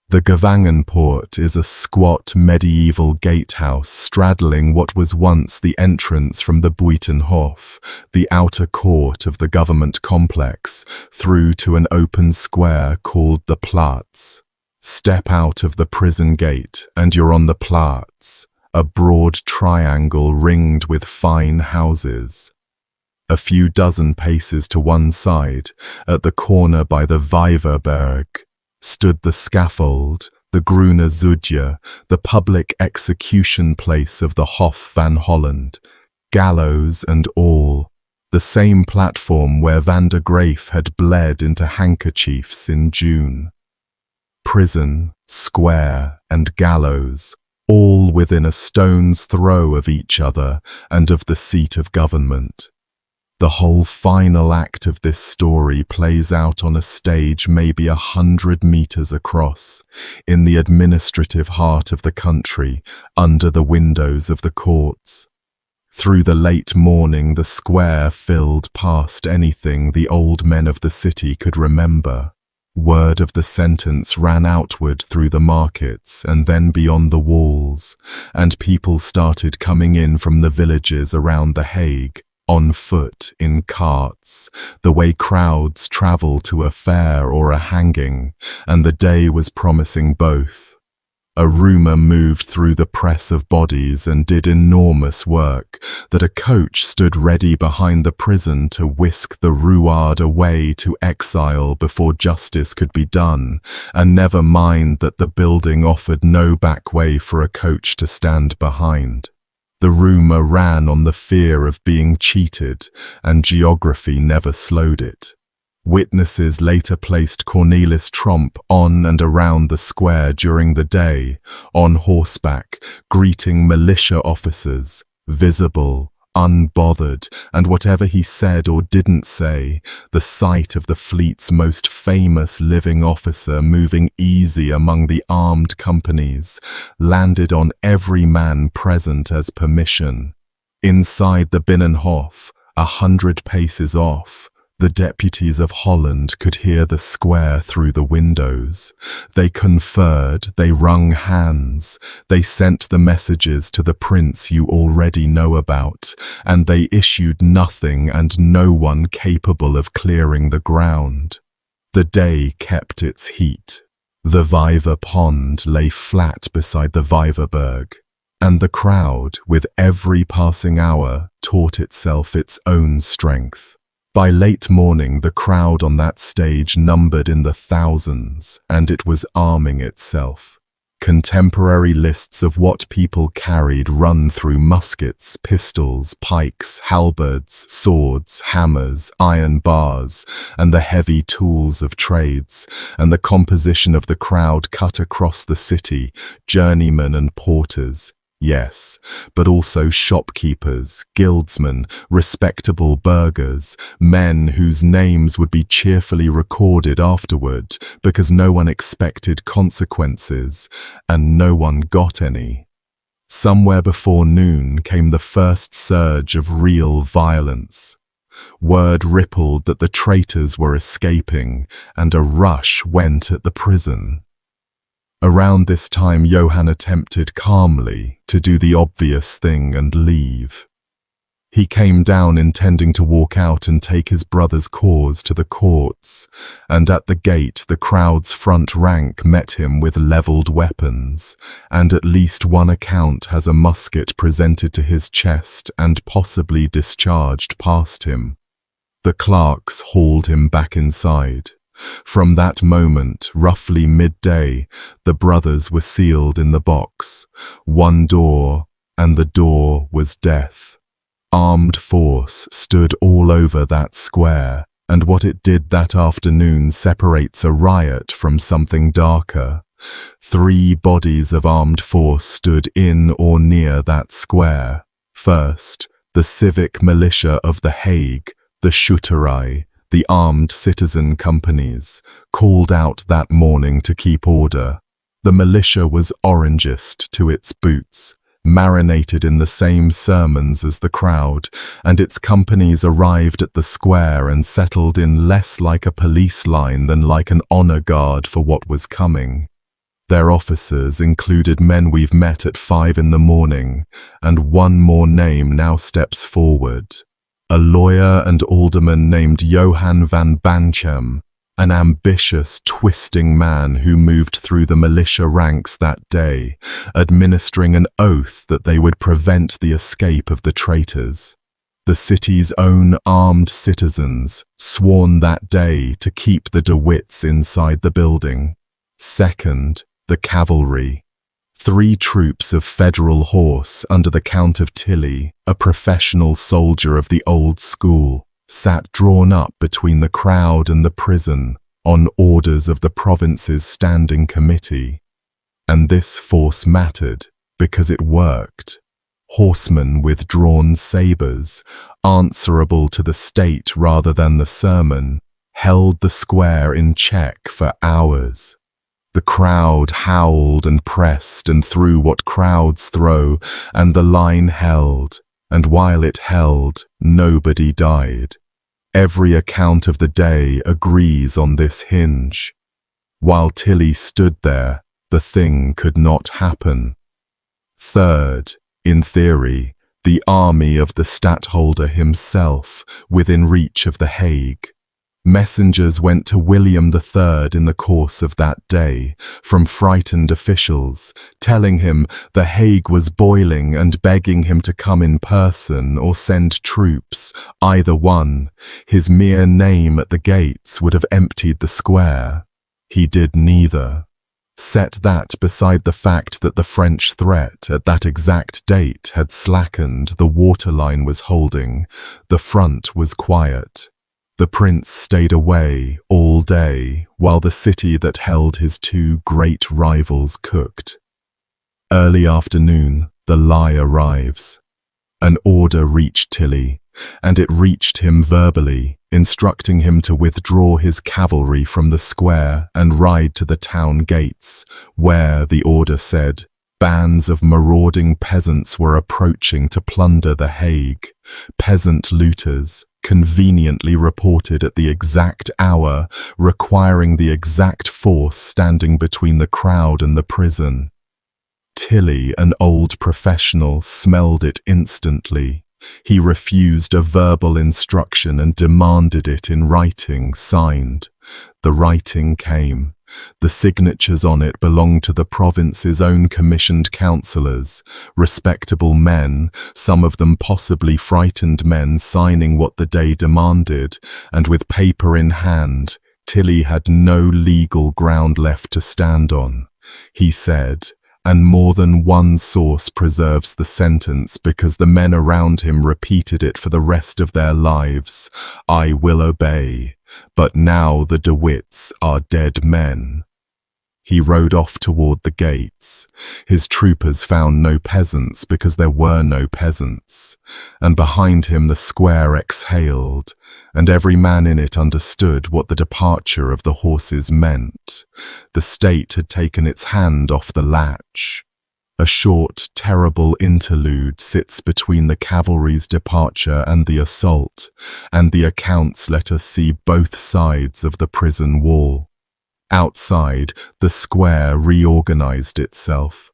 The Gevangenpoort is a squat medieval gatehouse straddling what was once the entrance from the Buitenhof, the outer court of the government complex, through to an open square called the Plaats. Step out of the prison gate and you're on the Plaats, a broad triangle ringed with fine houses. A few dozen paces to one side, at the corner by the Vijverberg, stood the scaffold, the Groene Zudje, the public execution place of the Hof van Holland, gallows and all, the same platform where Van der Graef had bled into handkerchiefs in June. Prison, square, and gallows, all within a stone's throw of each other and of the seat of government. The whole final act of this story plays out on a stage maybe 100 meters across, in the administrative heart of the country, under the windows of the courts. Through the late morning, the square filled past anything the old men of the city could remember. Word of the sentence ran outward through the markets and then beyond the walls, and people started coming in from the villages around the Hague, on foot, in carts, the way crowds travel to a fair or a hanging, and the day was promising both. A rumour moved through the press of bodies and did enormous work, that a coach stood ready behind the prison to whisk the Ruard away to exile before justice could be done, and never mind that the building offered no back way for a coach to stand behind. The rumour ran on the fear of being cheated, and geography never slowed it. Witnesses later placed Cornelis Tromp on and around the square during the day, on horseback, greeting militia officers, visible, unbothered, and whatever he said or didn't say, the sight of the fleet's most famous living officer moving easy among the armed companies landed on every man present as permission. Inside the Binnenhof, 100 paces off, the deputies of Holland could hear the square through the windows. They conferred, they wrung hands, they sent the messages to the prince you already know about, and they issued nothing and no one capable of clearing the ground. The day kept its heat. The Vijver Pond lay flat beside the Vijverberg, and the crowd, with every passing hour, taught itself its own strength. By late morning, the crowd on that stage numbered in the thousands, and it was arming itself. Contemporary lists of what people carried run through muskets, pistols, pikes, halberds, swords, hammers, iron bars, and the heavy tools of trades, and the composition of the crowd cut across the city, journeymen and porters. Yes, but also shopkeepers, guildsmen, respectable burghers, men whose names would be cheerfully recorded afterward because no one expected consequences and no one got any. Somewhere before noon came the first surge of real violence. Word rippled that the traitors were escaping, and a rush went at the prison. Around this time, Johan attempted calmly to do the obvious thing and leave. He came down intending to walk out and take his brother's cause to the courts, and at the gate the crowd's front rank met him with levelled weapons, and at least one account has a musket presented to his chest and possibly discharged past him. The clerks hauled him back inside. From that moment, roughly midday, the brothers were sealed in the box. One door, and the door was death. Armed force stood all over that square, and what it did that afternoon separates a riot from something darker. 3 bodies of armed force stood in or near that square. First, the civic militia of the Hague, the Schutterij, the armed citizen companies, called out that morning to keep order. The militia was orangist to its boots, marinated in the same sermons as the crowd, and its companies arrived at the square and settled in less like a police line than like an honor guard for what was coming. Their officers included men we've met at 5 in the morning, and one more name now steps forward. A lawyer and alderman named Johan van Banchem, an ambitious, twisting man who moved through the militia ranks that day, administering an oath that they would prevent the escape of the traitors. The city's own armed citizens, sworn that day to keep the de Witts inside the building. Second, the cavalry. 3 troops of federal horse under the Count of Tilly, a professional soldier of the old school, sat drawn up between the crowd and the prison on orders of the province's standing committee. And this force mattered because it worked. Horsemen with drawn sabres, answerable to the state rather than the sermon, held the square in check for hours. The crowd howled and pressed and threw what crowds throw, and the line held, and while it held, nobody died. Every account of the day agrees on this hinge. While Tilly stood there, the thing could not happen. Third, in theory, the army of the stadtholder himself, within reach of the Hague. Messengers went to William III in the course of that day, from frightened officials, telling him the Hague was boiling and begging him to come in person or send troops, either one. His mere name at the gates would have emptied the square. He did neither. Set that beside the fact that the French threat at that exact date had slackened, the waterline was holding, the front was quiet. The prince stayed away all day while the city that held his 2 great rivals cooked. Early afternoon, the lie arrives. An order reached Tilly, and it reached him verbally, instructing him to withdraw his cavalry from the square and ride to the town gates, where, the order said, bands of marauding peasants were approaching to plunder the Hague. Peasant looters, conveniently reported at the exact hour, requiring the exact force standing between the crowd and the prison. Tilly, an old professional, smelled it instantly. He refused a verbal instruction and demanded it in writing, signed. The writing came. The signatures on it belonged to the province's own commissioned councillors, respectable men, some of them possibly frightened men signing what the day demanded, and with paper in hand, Tilly had no legal ground left to stand on. He said, and more than one source preserves the sentence because the men around him repeated it for the rest of their lives, I will obey. But now the de Witts are dead men. He rode off toward the gates. His troopers found no peasants because there were no peasants, and behind him the square exhaled, and every man in it understood what the departure of the horses meant. The state had taken its hand off the latch. A short, terrible interlude sits between the cavalry's departure and the assault, and the accounts let us see both sides of the prison wall. Outside, the square reorganized itself.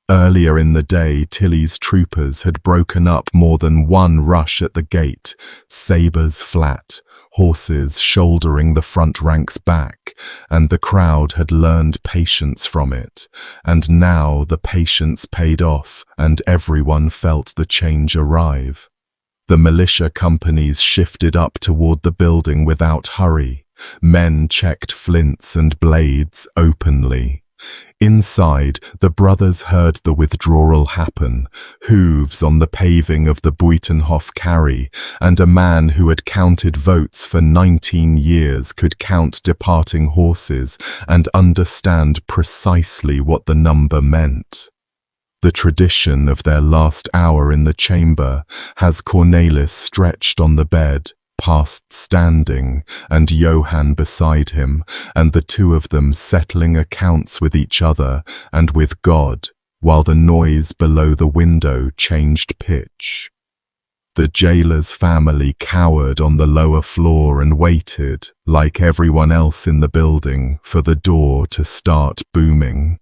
Earlier in the day, Tilly's troopers had broken up more than one rush at the gate, sabres flat, horses shouldering the front ranks back, and the crowd had learned patience from it, and now the patience paid off, and everyone felt the change arrive. The militia companies shifted up toward the building without hurry. Men checked flints and blades openly. Inside, the brothers heard the withdrawal happen, hooves on the paving of the Buitenhof carry, and a man who had counted votes for 19 years could count departing horses and understand precisely what the number meant. The tradition of their last hour in the chamber has Cornelis stretched on the bed, past standing, and Johan beside him, and the two of them settling accounts with each other and with God, while the noise below the window changed pitch. The jailer's family cowered on the lower floor and waited, like everyone else in the building, for the door to start booming.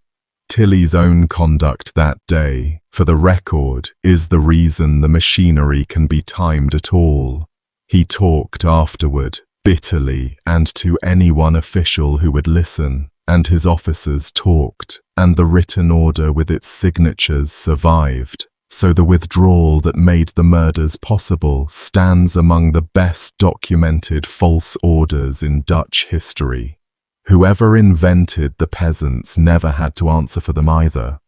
Tilly's own conduct that day, for the record, is the reason the machinery can be timed at all. He talked afterward, bitterly, and to anyone official who would listen, and his officers talked, and the written order with its signatures survived. So the withdrawal that made the murders possible stands among the best documented false orders in Dutch history. Whoever invented the peasants never had to answer for them either.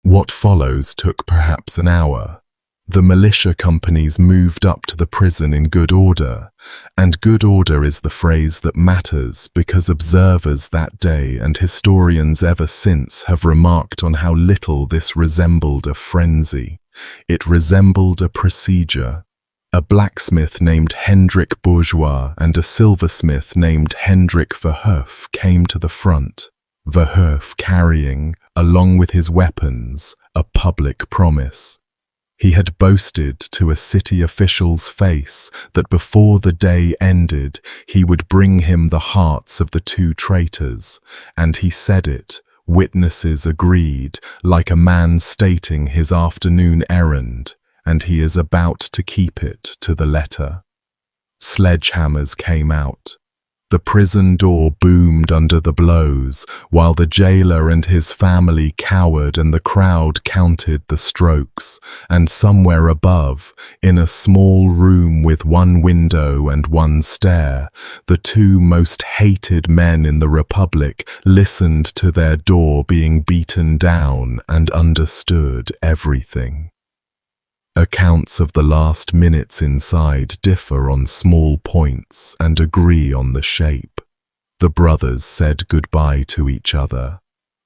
What follows took perhaps an hour. The militia companies moved up to the prison in good order, and good order is the phrase that matters because observers that day and historians ever since have remarked on how little this resembled a frenzy. It resembled a procedure. A blacksmith named Hendrik Bourgeois and a silversmith named Hendrik Verhoef came to the front, Verhoef carrying, along with his weapons, a public promise. He had boasted to a city official's face that before the day ended he would bring him the hearts of the two traitors, and he said it, witnesses agreed, like a man stating his afternoon errand, and he is about to keep it to the letter. Sledgehammers came out. The prison door boomed under the blows, while the jailer and his family cowered and the crowd counted the strokes, and somewhere above, in a small room with one window and one stair, the two most hated men in the Republic listened to their door being beaten down and understood everything. Accounts of the last minutes inside differ on small points and agree on the shape. The brothers said goodbye to each other.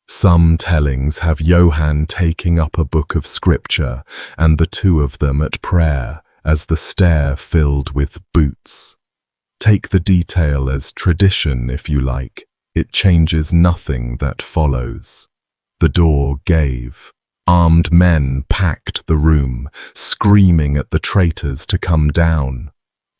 Some tellings have Johan taking up a book of scripture and the two of them at prayer as the stair filled with boots. Take the detail as tradition if you like, it changes nothing that follows. The door gave. Armed men packed the room, screaming at the traitors to come down.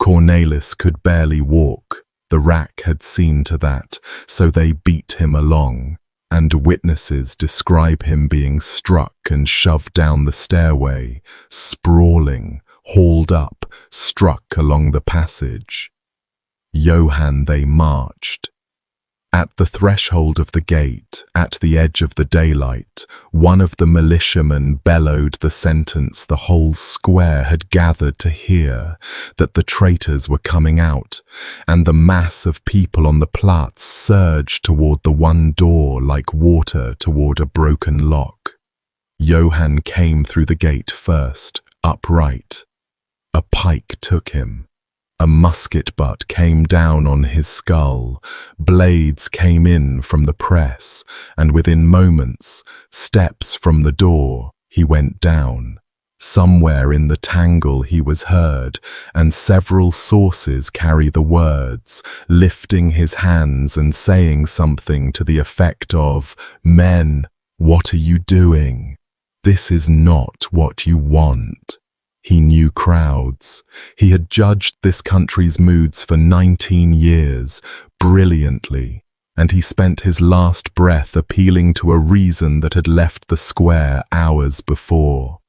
Cornelis could barely walk. The rack had seen to that, so they beat him along, and witnesses describe him being struck and shoved down the stairway, sprawling, hauled up, struck along the passage. Johan they marched. At the threshold of the gate, at the edge of the daylight, one of the militiamen bellowed the sentence the whole square had gathered to hear, that the traitors were coming out, and the mass of people on the Platz surged toward the one door like water toward a broken lock. Johan came through the gate first, upright. A pike took him. A musket butt came down on his skull, blades came in from the press, and within moments, steps from the door, he went down. Somewhere in the tangle he was heard, and several sources carry the words, lifting his hands and saying something to the effect of, "Men, what are you doing?" This is not what you want. He knew crowds. He had judged this country's moods for 19 years, brilliantly, and he spent his last breath appealing to a reason that had left the square hours before.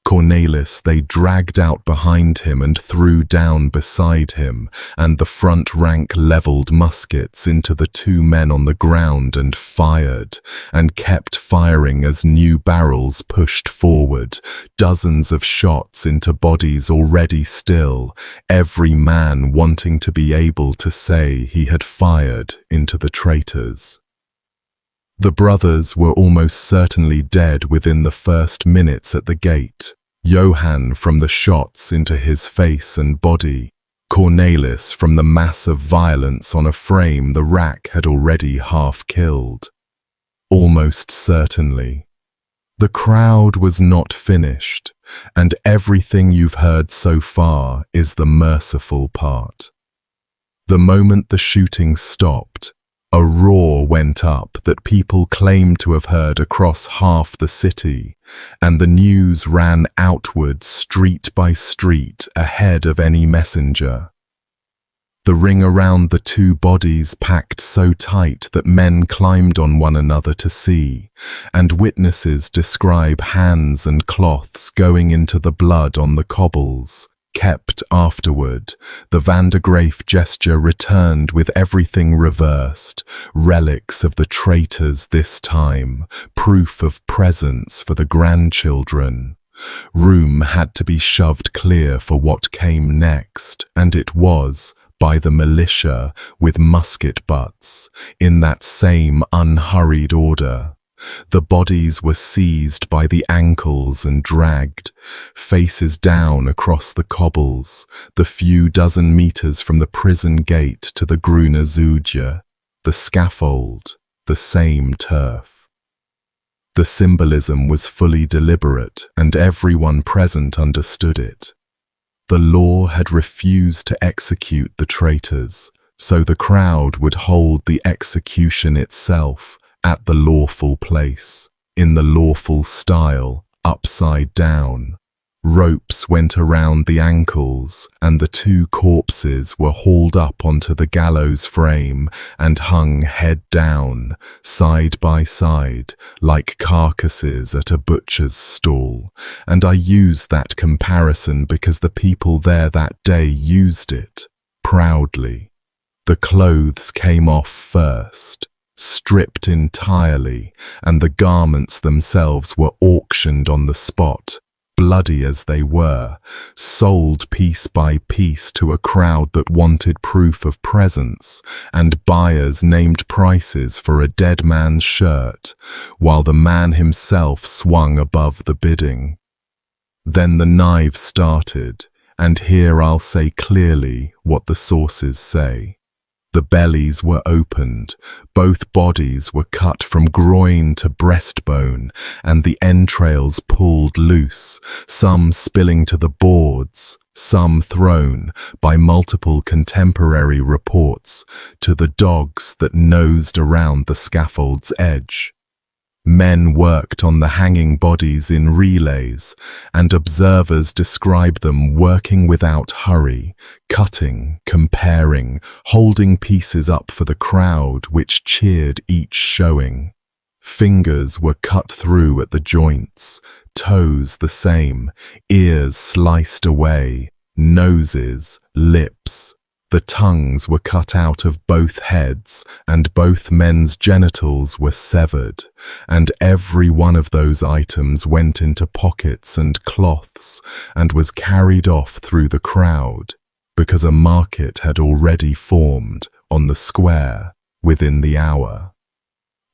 Cornelis they dragged out behind him and threw down beside him, and the front rank levelled muskets into the two men on the ground and fired, and kept firing as new barrels pushed forward, dozens of shots into bodies already still, every man wanting to be able to say he had fired into the traitors. The brothers were almost certainly dead within the first minutes at the gate. Johan from the shots into his face and body, Cornelis from the mass of violence on a frame the rack had already half killed. Almost certainly. The crowd was not finished, and everything you've heard so far is the merciful part. The moment the shooting stopped, a roar went up that people claimed to have heard across half the city, and the news ran outward street by street ahead of any messenger. The ring around the two bodies packed so tight that men climbed on one another to see, and witnesses describe hands and cloths going into the blood on the cobbles. Kept afterward, the Van de Graaf gesture returned with everything reversed, relics of the traitors this time, proof of presence for the grandchildren. Room had to be shoved clear for what came next, and it was, by the militia, with musket butts, in that same unhurried order. The bodies were seized by the ankles and dragged, faces down across the cobbles, the few dozen meters from the prison gate to the Groene Zoodje, the scaffold, the same turf. The symbolism was fully deliberate, and everyone present understood it. The law had refused to execute the traitors, so the crowd would hold the execution itself, at the lawful place, in the lawful style, upside down. Ropes went around the ankles, and the two corpses were hauled up onto the gallows frame and hung head down, side by side, like carcasses at a butcher's stall. And I use that comparison because the people there that day used it, proudly. The clothes came off first, stripped entirely, and the garments themselves were auctioned on the spot, bloody as they were, sold piece by piece to a crowd that wanted proof of presence, and buyers named prices for a dead man's shirt, while the man himself swung above the bidding. Then the knives started, and here I'll say clearly what the sources say. The bellies were opened, both bodies were cut from groin to breastbone, and the entrails pulled loose, some spilling to the boards, some thrown, by multiple contemporary reports, to the dogs that nosed around the scaffold's edge. Men worked on the hanging bodies in relays, and observers describe them working without hurry, cutting, comparing, holding pieces up for the crowd which cheered each showing. Fingers were cut through at the joints, toes the same, ears sliced away, noses, lips. The tongues were cut out of both heads, and both men's genitals were severed, and every one of those items went into pockets and cloths, and was carried off through the crowd, because a market had already formed on the square within the hour.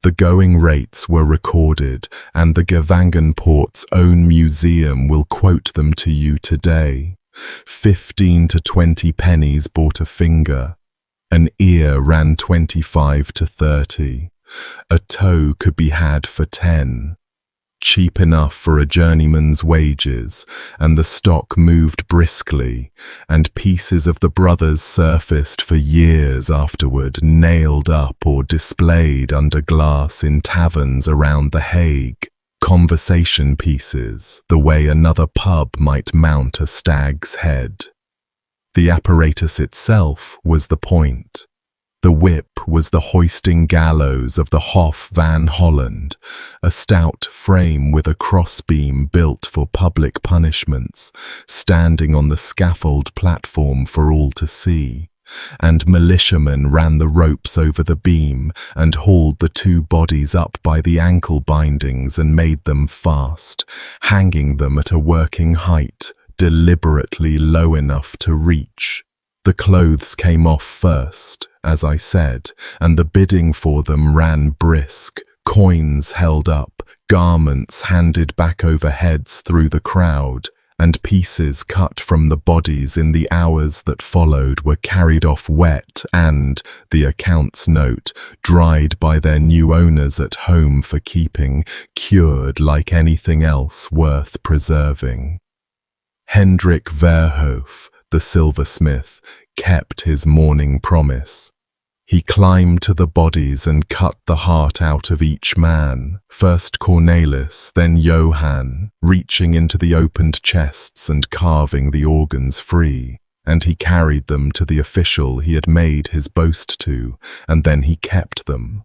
The going rates were recorded, and the Gevangenpoort's own museum will quote them to you today. 15 to 20 pennies bought a finger. An ear ran 25 to 30. A toe could be had for 10. Cheap enough for a journeyman's wages, and the stock moved briskly, and pieces of the brothers surfaced for years afterward, nailed up or displayed under glass in taverns around the Hague. Conversation pieces, the way another pub might mount a stag's head. The apparatus itself was the point. The whip was the hoisting gallows of the Hof van Holland, a stout frame with a crossbeam built for public punishments, standing on the scaffold platform for all to see. And militiamen ran the ropes over the beam and hauled the two bodies up by the ankle bindings and made them fast, hanging them at a working height, deliberately low enough to reach. The clothes came off first, as I said, and the bidding for them ran brisk, coins held up, garments handed back over heads through the crowd, and pieces cut from the bodies in the hours that followed were carried off wet and, the accounts note, dried by their new owners at home for keeping, cured like anything else worth preserving. Hendrik Verhoef, the silversmith, kept his morning promise. He climbed to the bodies and cut the heart out of each man, first Cornelis, then Johan, reaching into the opened chests and carving the organs free, and he carried them to the official he had made his boast to, and then he kept them,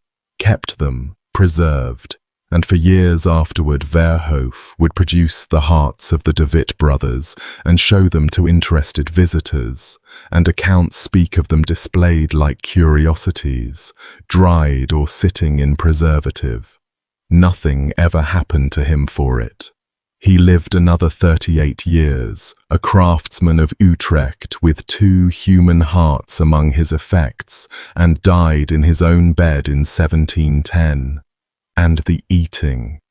preserved, and for years afterward Verhoef would produce the hearts of the de Witt brothers and show them to interested visitors, and accounts speak of them displayed like curiosities, dried or sitting in preservative. Nothing ever happened to him for it. He lived another 38 years, a craftsman of Utrecht with 2 human hearts among his effects, and died in his own bed in 1710. And the eating.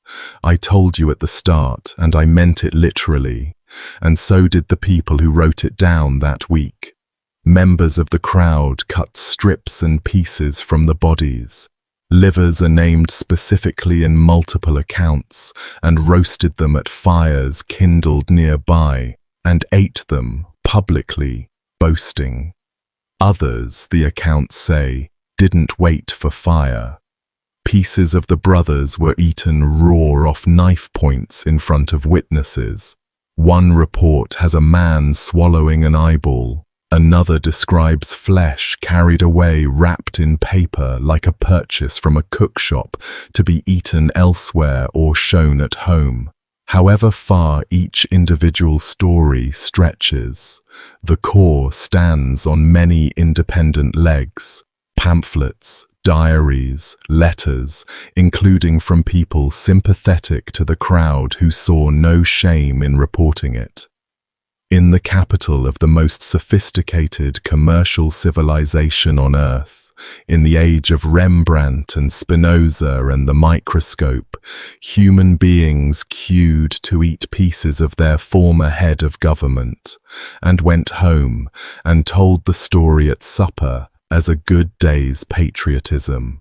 I told you at the start, and I meant it literally, and so did the people who wrote it down that week. Members of the crowd cut strips and pieces from the bodies. Livers are named specifically in multiple accounts, and roasted them at fires kindled nearby, and ate them publicly, boasting. Others, the accounts say, didn't wait for fire. Pieces of the brothers were eaten raw off knife points in front of witnesses. One report has a man swallowing an eyeball. Another describes flesh carried away wrapped in paper like a purchase from a cookshop to be eaten elsewhere or shown at home. However far each individual story stretches, the core stands on many independent legs. Pamphlets, diaries, letters, including from people sympathetic to the crowd who saw no shame in reporting it. In the capital of the most sophisticated commercial civilization on earth, in the age of Rembrandt and Spinoza and the microscope, human beings queued to eat pieces of their former head of government, and went home and told the story at supper as a good day's patriotism.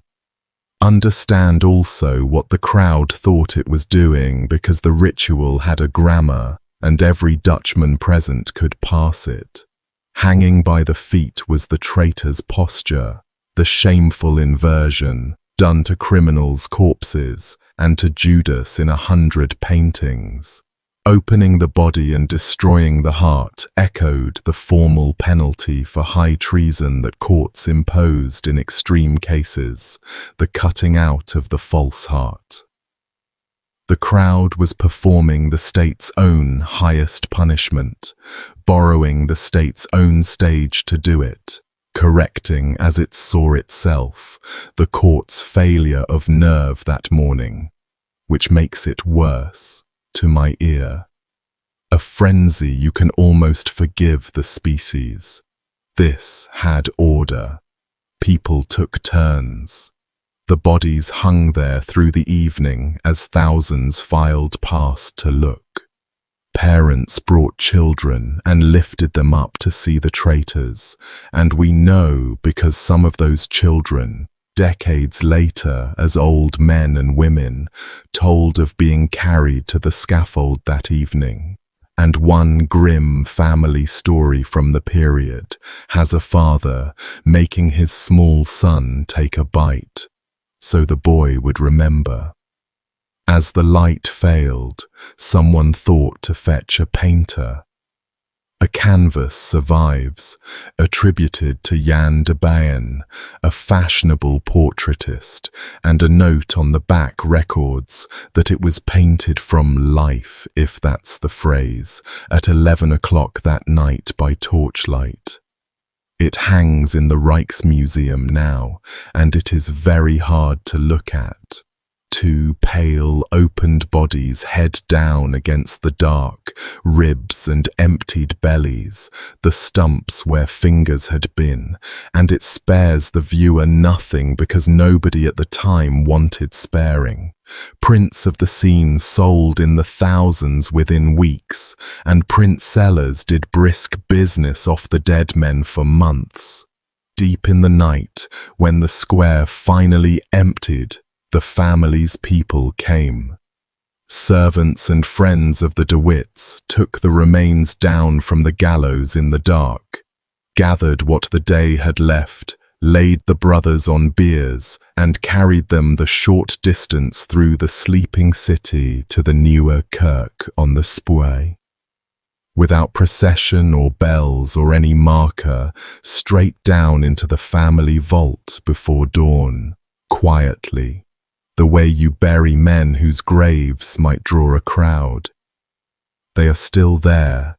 Understand also what the crowd thought it was doing, because the ritual had a grammar and every Dutchman present could pass it. Hanging by the feet was the traitor's posture, the shameful inversion done to criminals' corpses and to Judas in 100 paintings. Opening the body and destroying the heart echoed the formal penalty for high treason that courts imposed in extreme cases, the cutting out of the false heart. The crowd was performing the state's own highest punishment, borrowing the state's own stage to do it, correcting as it saw itself the court's failure of nerve that morning, which makes it worse. To my ear. A frenzy you can almost forgive the species. This had order. People took turns. The bodies hung there through the evening as thousands filed past to look. Parents brought children and lifted them up to see the traitors, and we know because some of those children, decades later, as old men and women, told of being carried to the scaffold that evening. And one grim family story from the period has a father making his small son take a bite, so the boy would remember. As the light failed, someone thought to fetch a painter. A canvas survives, attributed to Johan de Witt, a fashionable portraitist, and a note on the back records that it was painted from life, if that's the phrase, at 11 o'clock that night by torchlight. It hangs in the Rijksmuseum now, and it is very hard to look at. Two pale, opened bodies head down against the dark, ribs and emptied bellies, the stumps where fingers had been, and it spares the viewer nothing because nobody at the time wanted sparing. Prints of the scene sold in the thousands within weeks, and print sellers did brisk business off the dead men for months. Deep in the night, when the square finally emptied, the family's people came. Servants and friends of the de Witts took the remains down from the gallows in the dark, gathered what the day had left, laid the brothers on biers, and carried them the short distance through the sleeping city to the newer kirk on the Spoor. Without procession or bells or any marker, straight down into the family vault before dawn, quietly, the way you bury men whose graves might draw a crowd. They are still there,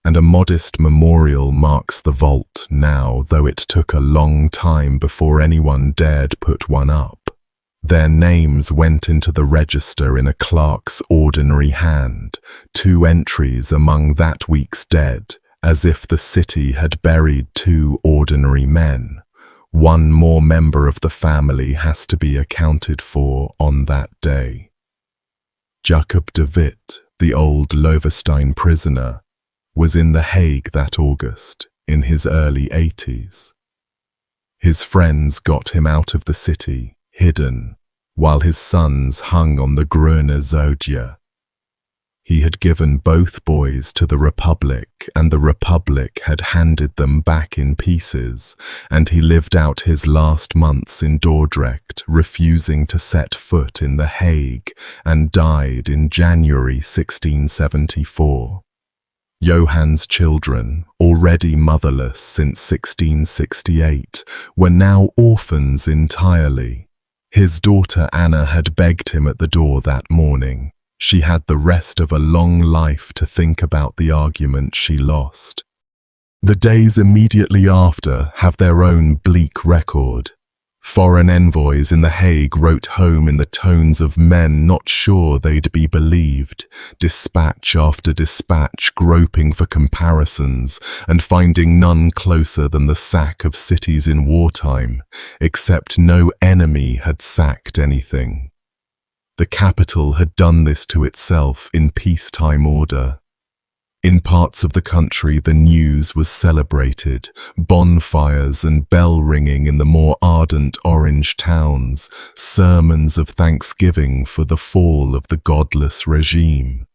and a modest memorial marks the vault now, though it took a long time before anyone dared put one up. Their names went into the register in a clerk's ordinary hand, 2 entries among that week's dead, as if the city had buried 2 ordinary men. One more member of the family has to be accounted for on that day. Jacob de Witt, the old Loevestein prisoner, was in the Hague that August, in his early 80s. His friends got him out of the city, hidden, while his sons hung on the Groene Zodiac. He had given both boys to the Republic, and the Republic had handed them back in pieces, and he lived out his last months in Dordrecht, refusing to set foot in the Hague, and died in January 1674. Johan's children, already motherless since 1668, were now orphans entirely. His daughter Anna had begged him at the door that morning. She had the rest of a long life to think about the argument she lost. The days immediately after have their own bleak record. Foreign envoys in The Hague wrote home in the tones of men not sure they'd be believed, dispatch after dispatch groping for comparisons and finding none closer than the sack of cities in wartime, except no enemy had sacked anything. The capital had done this to itself in peacetime order. In parts of the country the news was celebrated, bonfires and bell ringing in the more ardent orange towns, sermons of thanksgiving for the fall of the godless regime.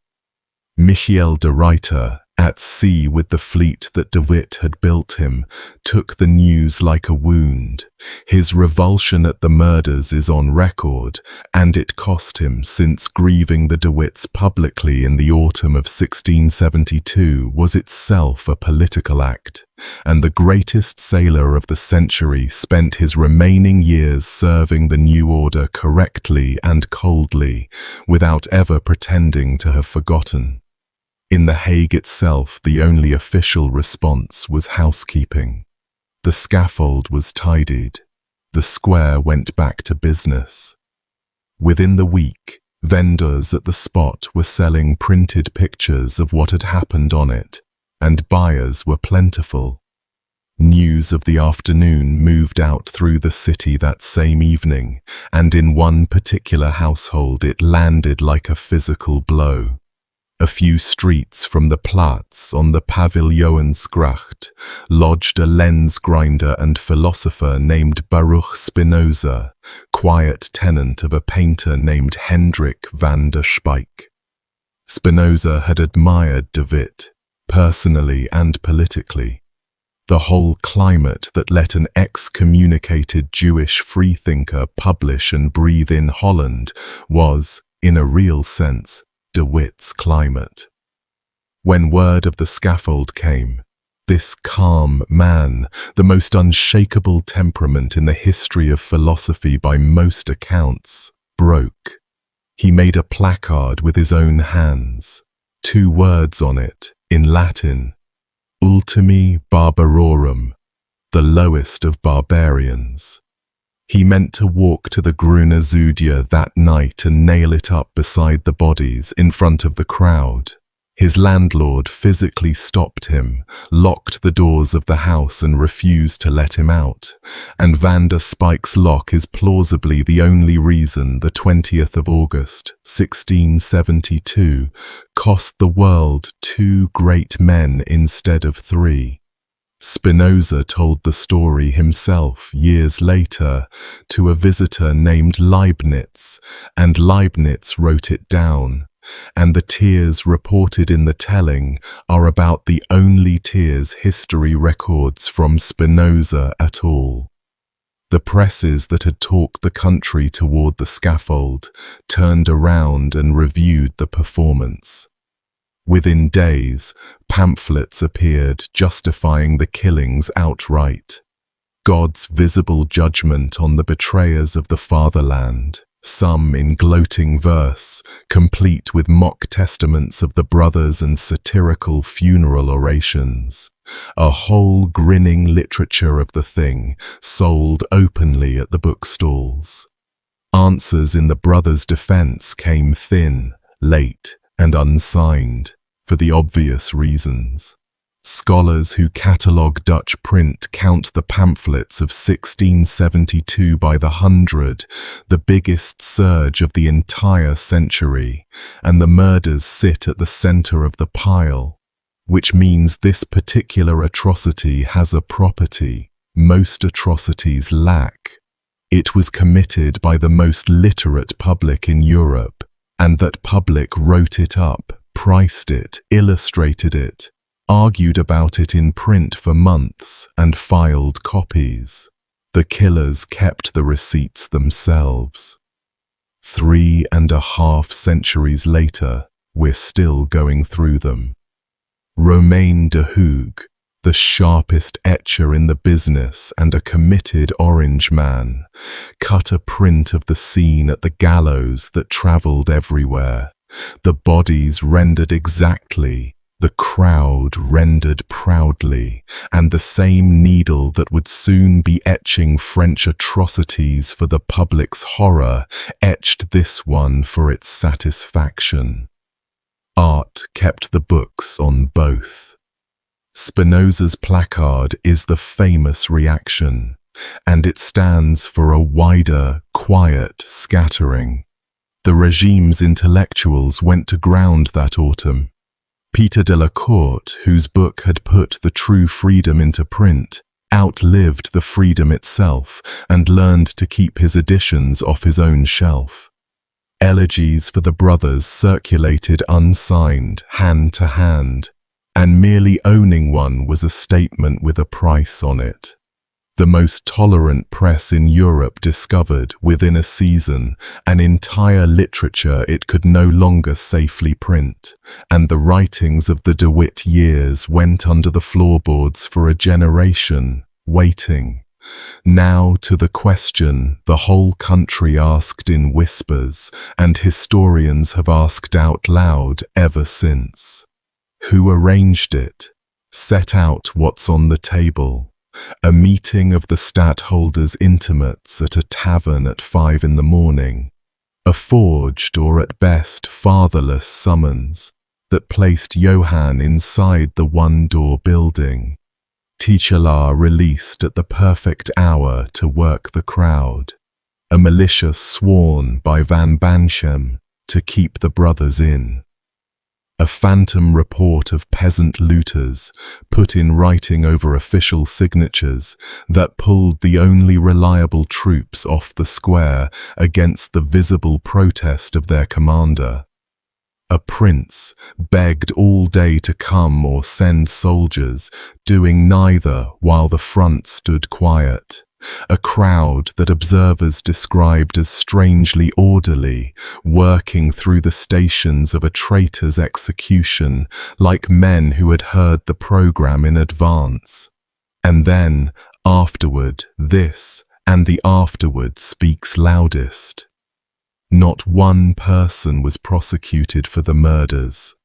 Michiel de Ruyter, at sea with the fleet that de Witt had built him, took the news like a wound. His revulsion at the murders is on record, and it cost him, since grieving the de Witts publicly in the autumn of 1672 was itself a political act, and the greatest sailor of the century spent his remaining years serving the new order correctly and coldly, without ever pretending to have forgotten. In The Hague itself, the only official response was housekeeping. The scaffold was tidied. The square went back to business. Within the week, vendors at the spot were selling printed pictures of what had happened on it, and buyers were plentiful. News of the afternoon moved out through the city that same evening, and in one particular household it landed like a physical blow. A few streets from the Platz on the Paviljoensgracht lodged a lens grinder and philosopher named Baruch Spinoza, quiet tenant of a painter named Hendrik van der Speyk. Spinoza had admired de Witt, personally and politically. The whole climate that let an excommunicated Jewish freethinker publish and breathe in Holland was, in a real sense, de Witt's climate. When word of the scaffold came, this calm man, the most unshakable temperament in the history of philosophy by most accounts, broke. He made a placard with his own hands, 2 words on it, in Latin, Ultimi Barbarorum, the lowest of barbarians. He meant to walk to the Grüne Zudia that night and nail it up beside the bodies in front of the crowd. His landlord physically stopped him, locked the doors of the house and refused to let him out, and Van der Spijk's lock is plausibly the only reason the 20th of August, 1672, cost the world 2 great men instead of 3. Spinoza told the story himself years later to a visitor named Leibniz, and Leibniz wrote it down. And the tears reported in the telling are about the only tears history records from Spinoza at all. The presses that had talked the country toward the scaffold turned around and reviewed the performance. Within days, pamphlets appeared justifying the killings outright. God's visible judgment on the betrayers of the fatherland, some in gloating verse, complete with mock testaments of the brothers and satirical funeral orations. A whole grinning literature of the thing, sold openly at the bookstalls. Answers in the brothers' defense came thin, late, and unsigned, for the obvious reasons. Scholars who catalogue Dutch print count the pamphlets of 1672 by the 100, the biggest surge of the entire century, and the murders sit at the centre of the pile, which means this particular atrocity has a property most atrocities lack. It was committed by the most literate public in Europe, and that public wrote it up, priced it, illustrated it, argued about it in print for months and filed copies. The killers kept the receipts themselves. 3.5 centuries later, we're still going through them. Romain de Hague, the sharpest etcher in the business and a committed Orange man, cut a print of the scene at the gallows that travelled everywhere. The bodies rendered exactly, the crowd rendered proudly, and the same needle that would soon be etching French atrocities for the public's horror etched this one for its satisfaction. Art kept the books on both. Spinoza's placard is the famous reaction, and it stands for a wider, quiet scattering. The regime's intellectuals went to ground that autumn. Peter de la Court, whose book had put the true freedom into print, outlived the freedom itself and learned to keep his editions off his own shelf. Elegies for the brothers circulated unsigned, hand to hand, and merely owning one was a statement with a price on it. The most tolerant press in Europe discovered, within a season, an entire literature it could no longer safely print, and the writings of the de Witt years went under the floorboards for a generation, waiting. Now to the question the whole country asked in whispers, and historians have asked out loud ever since. Who arranged it? Set out what's on the table. A meeting of the stadtholder's intimates at a tavern at 5 a.m. A forged or at best fatherless summons that placed Johan inside the one-door building. Titulaar released at the perfect hour to work the crowd. A militia sworn by Van Banchem to keep the brothers in. A phantom report of peasant looters, put in writing over official signatures, that pulled the only reliable troops off the square against the visible protest of their commander. A prince begged all day to come or send soldiers, doing neither while the front stood quiet, a crowd that observers described as strangely orderly, working through the stations of a traitor's execution like men who had heard the program in advance. And then, afterward, this, and the afterward speaks loudest. Not one person was prosecuted for the murders.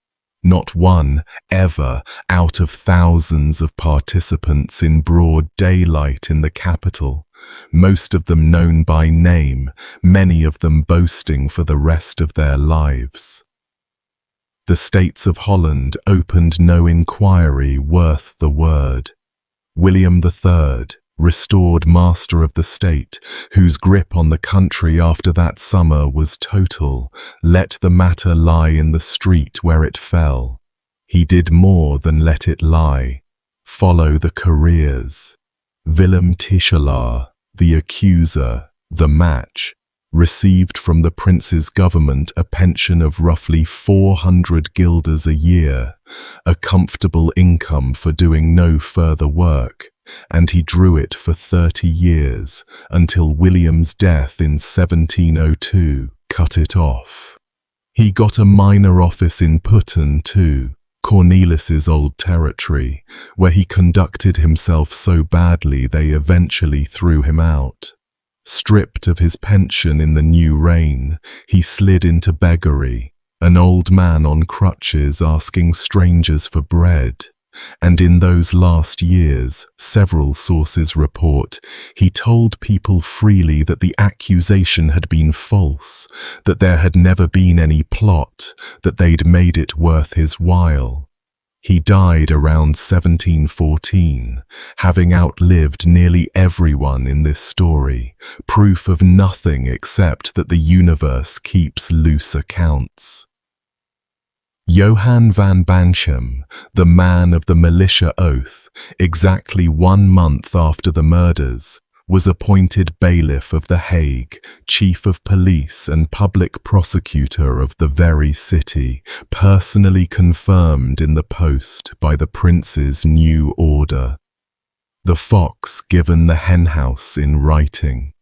Not one, ever, out of thousands of participants in broad daylight in the capital, most of them known by name, many of them boasting for the rest of their lives. The States of Holland opened no inquiry worth the word. William III, restored master of the state, whose grip on the country after that summer was total, let the matter lie in the street where it fell. He did more than let it lie. Follow the careers. Willem Tischelaar, the accuser, the match, received from the prince's government a pension of roughly 400 guilders a year, a comfortable income for doing no further work, and he drew it for 30 years, until William's death in 1702 cut it off. He got a minor office in Putten too, Cornelis's old territory, where he conducted himself so badly they eventually threw him out. Stripped of his pension in the new reign, he slid into beggary, an old man on crutches asking strangers for bread. And in those last years, several sources report, he told people freely that the accusation had been false, that there had never been any plot, that they'd made it worth his while. He died around 1714, having outlived nearly everyone in this story, proof of nothing except that the universe keeps loose accounts. Johan van Banchem, the man of the militia oath, exactly 1 month after the murders, was appointed bailiff of the Hague, chief of police and public prosecutor of the very city, personally confirmed in the post by the prince's new order. The fox given the henhouse in writing.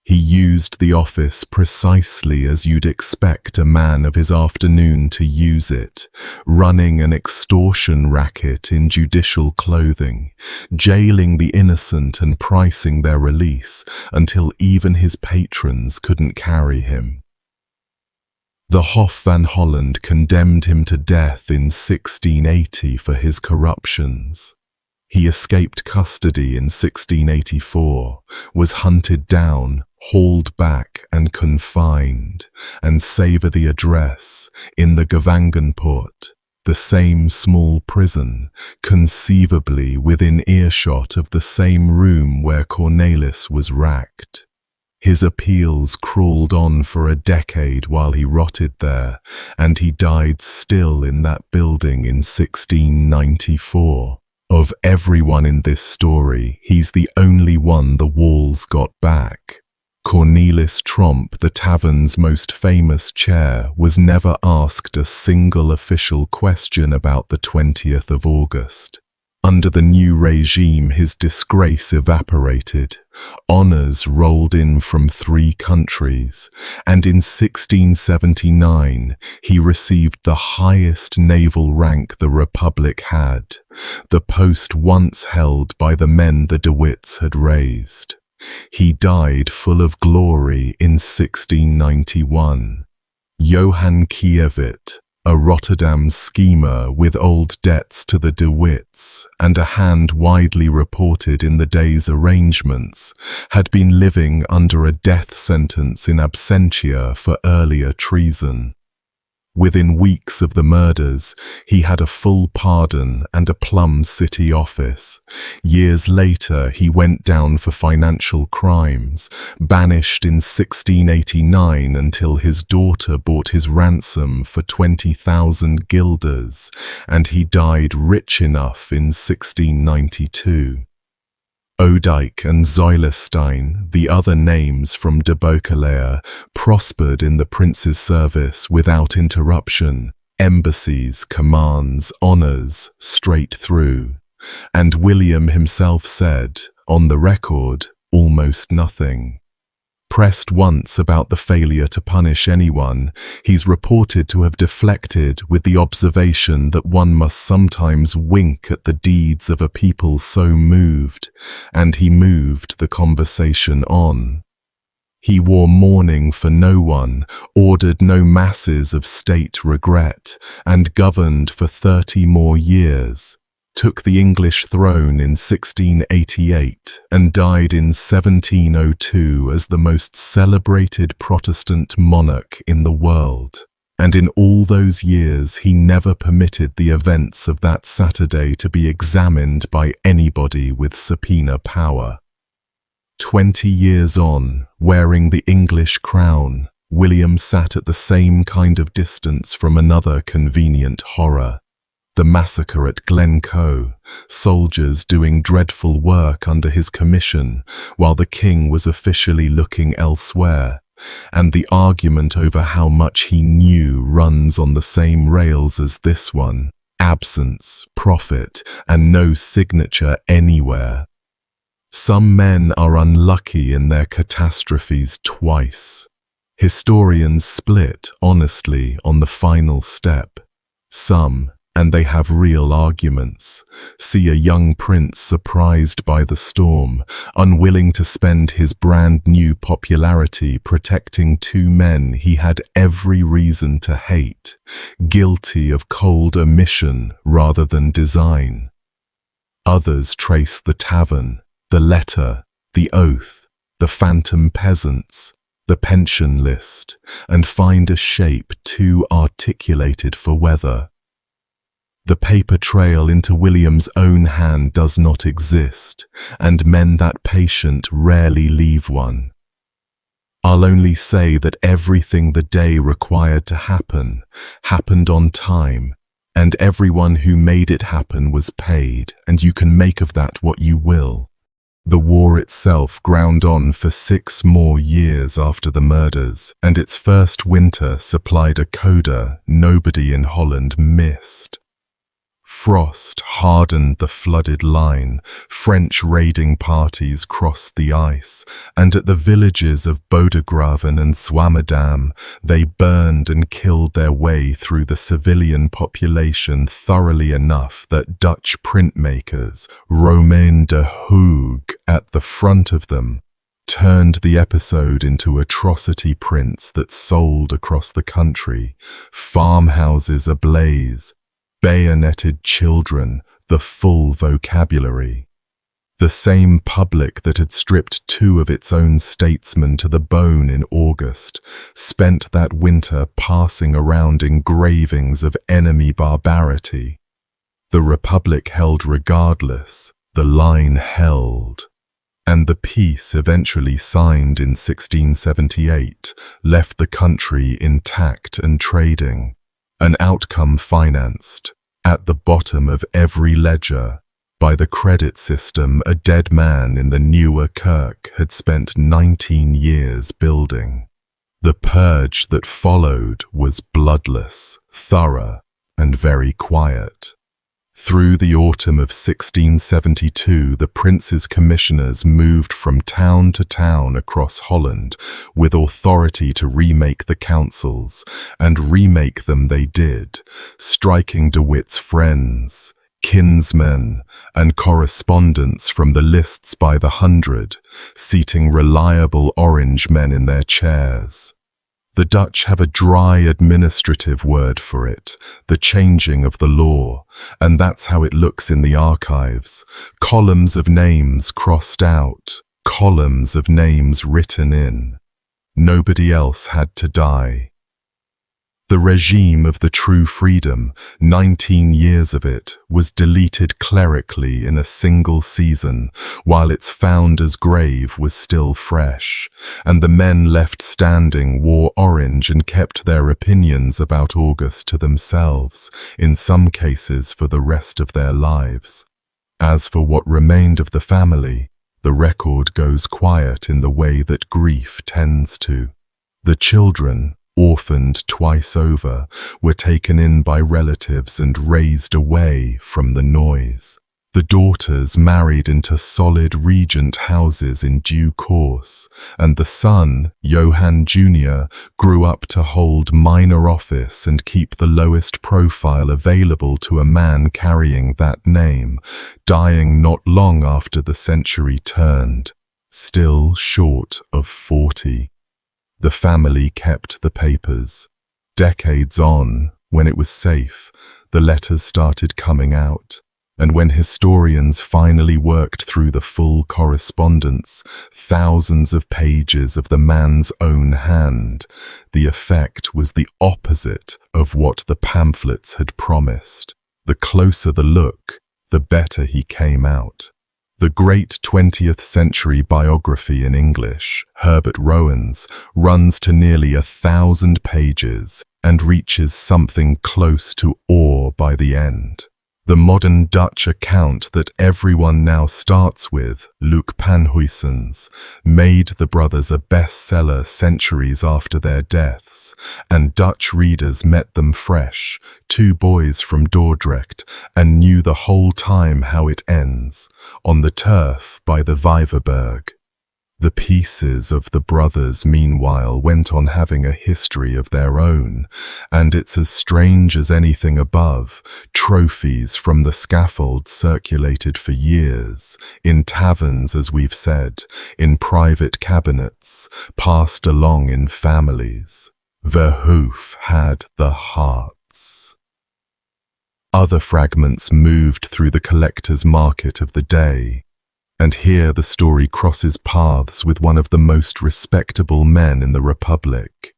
He used the office precisely as you'd expect a man of his afternoon to use it, running an extortion racket in judicial clothing, jailing the innocent and pricing their release until even his patrons couldn't carry him. The Hof van Holland condemned him to death in 1680 for his corruptions. He escaped custody in 1684, was hunted down, hauled back and confined, and save the address, in the Gevangenpoort, the same small prison, conceivably within earshot of the same room where Cornelis was racked. His appeals crawled on for a decade while he rotted there, and he died still in that building in 1694. Of everyone in this story, he's the only one the walls got back. Cornelis Tromp, the tavern's most famous chair, was never asked a single official question about the 20th of August. Under the new regime, his disgrace evaporated. Honours rolled in from 3 countries, and in 1679 he received the highest naval rank the Republic had, the post once held by the men the de Witts had raised. He died full of glory in 1691. Johan de Witt, a Rotterdam schemer with old debts to the de Witts and a hand widely reported in the day's arrangements, had been living under a death sentence in absentia for earlier treason. Within weeks of the murders, he had a full pardon and a plum city office. Years later, he went down for financial crimes, banished in 1689 until his daughter bought his ransom for 20,000 guilders, and he died rich enough in 1692. Odijk and Zuilenstein, the other names from de Beauclerc, prospered in the prince's service without interruption, embassies, commands, honours, straight through. And William himself said, on the record, almost nothing. Pressed once about the failure to punish anyone, he's reported to have deflected with the observation that one must sometimes wink at the deeds of a people so moved, and he moved the conversation on. He wore mourning for no one, ordered no masses of state regret, and governed for 30 more years, took the English throne in 1688 and died in 1702 as the most celebrated Protestant monarch in the world. And in all those years he never permitted the events of that Saturday to be examined by anybody with subpoena power. 20 years on, wearing the English crown, William sat at the same kind of distance from another convenient horror. The massacre at Glencoe, soldiers doing dreadful work under his commission while the king was officially looking elsewhere, and the argument over how much he knew runs on the same rails as this one: absence, profit, and no signature anywhere. Some men are unlucky in their catastrophes twice. Historians split, honestly, on the final step. Some, and they have real arguments, see a young prince surprised by the storm, unwilling to spend his brand new popularity protecting two men he had every reason to hate, guilty of cold omission rather than design. Others trace the tavern, the letter, the oath, the phantom peasants, the pension list, and find a shape too articulated for weather. The paper trail into William's own hand does not exist, and men that patient rarely leave one. I'll only say that everything the day required to happen, happened on time, and everyone who made it happen was paid, and you can make of that what you will. The war itself ground on for 6 more years after the murders, and its first winter supplied a coda nobody in Holland missed. Frost hardened the flooded line, French raiding parties crossed the ice, and at the villages of Bodegraven and Zwammerdam, they burned and killed their way through the civilian population thoroughly enough that Dutch printmakers, Romain de Hague at the front of them, turned the episode into atrocity prints that sold across the country, farmhouses ablaze, bayoneted children, the full vocabulary. The same public that had stripped 2 of its own statesmen to the bone in August spent that winter passing around engravings of enemy barbarity. The Republic held regardless, the line held. And the peace eventually signed in 1678 left the country intact and trading. An outcome financed, at the bottom of every ledger, by the credit system a dead man in the newer kirk had spent 19 years building. The purge that followed was bloodless, thorough, and very quiet. Through the autumn of 1672, the prince's commissioners moved from town to town across Holland with authority to remake the councils, and remake them they did, striking de Witt's friends, kinsmen, and correspondents from the lists by the 100, seating reliable Orange men in their chairs. The Dutch have a dry administrative word for it, the changing of the law, and that's how it looks in the archives. Columns of names crossed out, columns of names written in. Nobody else had to die. The regime of the true freedom, 19 years of it, was deleted clerically in a single season, while its founder's grave was still fresh, and the men left standing wore orange and kept their opinions about August to themselves, in some cases for the rest of their lives. As for what remained of the family, the record goes quiet in the way that grief tends to. The children, orphaned twice over, were taken in by relatives and raised away from the noise. The The daughters married into solid regent houses in due course, and the son, Johan Jr., grew up to hold minor office and keep the lowest profile available to a man carrying that name, dying not long after the century turned, still short of 40. The family kept the papers. Decades on, when it was safe, the letters started coming out. And when historians finally worked through the full correspondence, thousands of pages of the man's own hand, the effect was the opposite of what the pamphlets had promised. The closer the look, the better he came out. The great 20th century biography in English, Herbert Rowan's, runs to nearly 1,000 pages and reaches something close to awe by the end. The modern Dutch account that everyone now starts with, Luc Panhuyssen's, made the brothers a bestseller centuries after their deaths, and Dutch readers met them fresh, two boys from Dordrecht, and knew the whole time how it ends, on the turf by the Vijverberg. The pieces of the brothers, meanwhile, went on having a history of their own, and it's as strange as anything above. Trophies from the scaffold circulated for years, in taverns, as we've said, in private cabinets, passed along in families. Verhoef had the hearts. Other fragments moved through the collector's market of the day. And here the story crosses paths with one of the most respectable men in the Republic.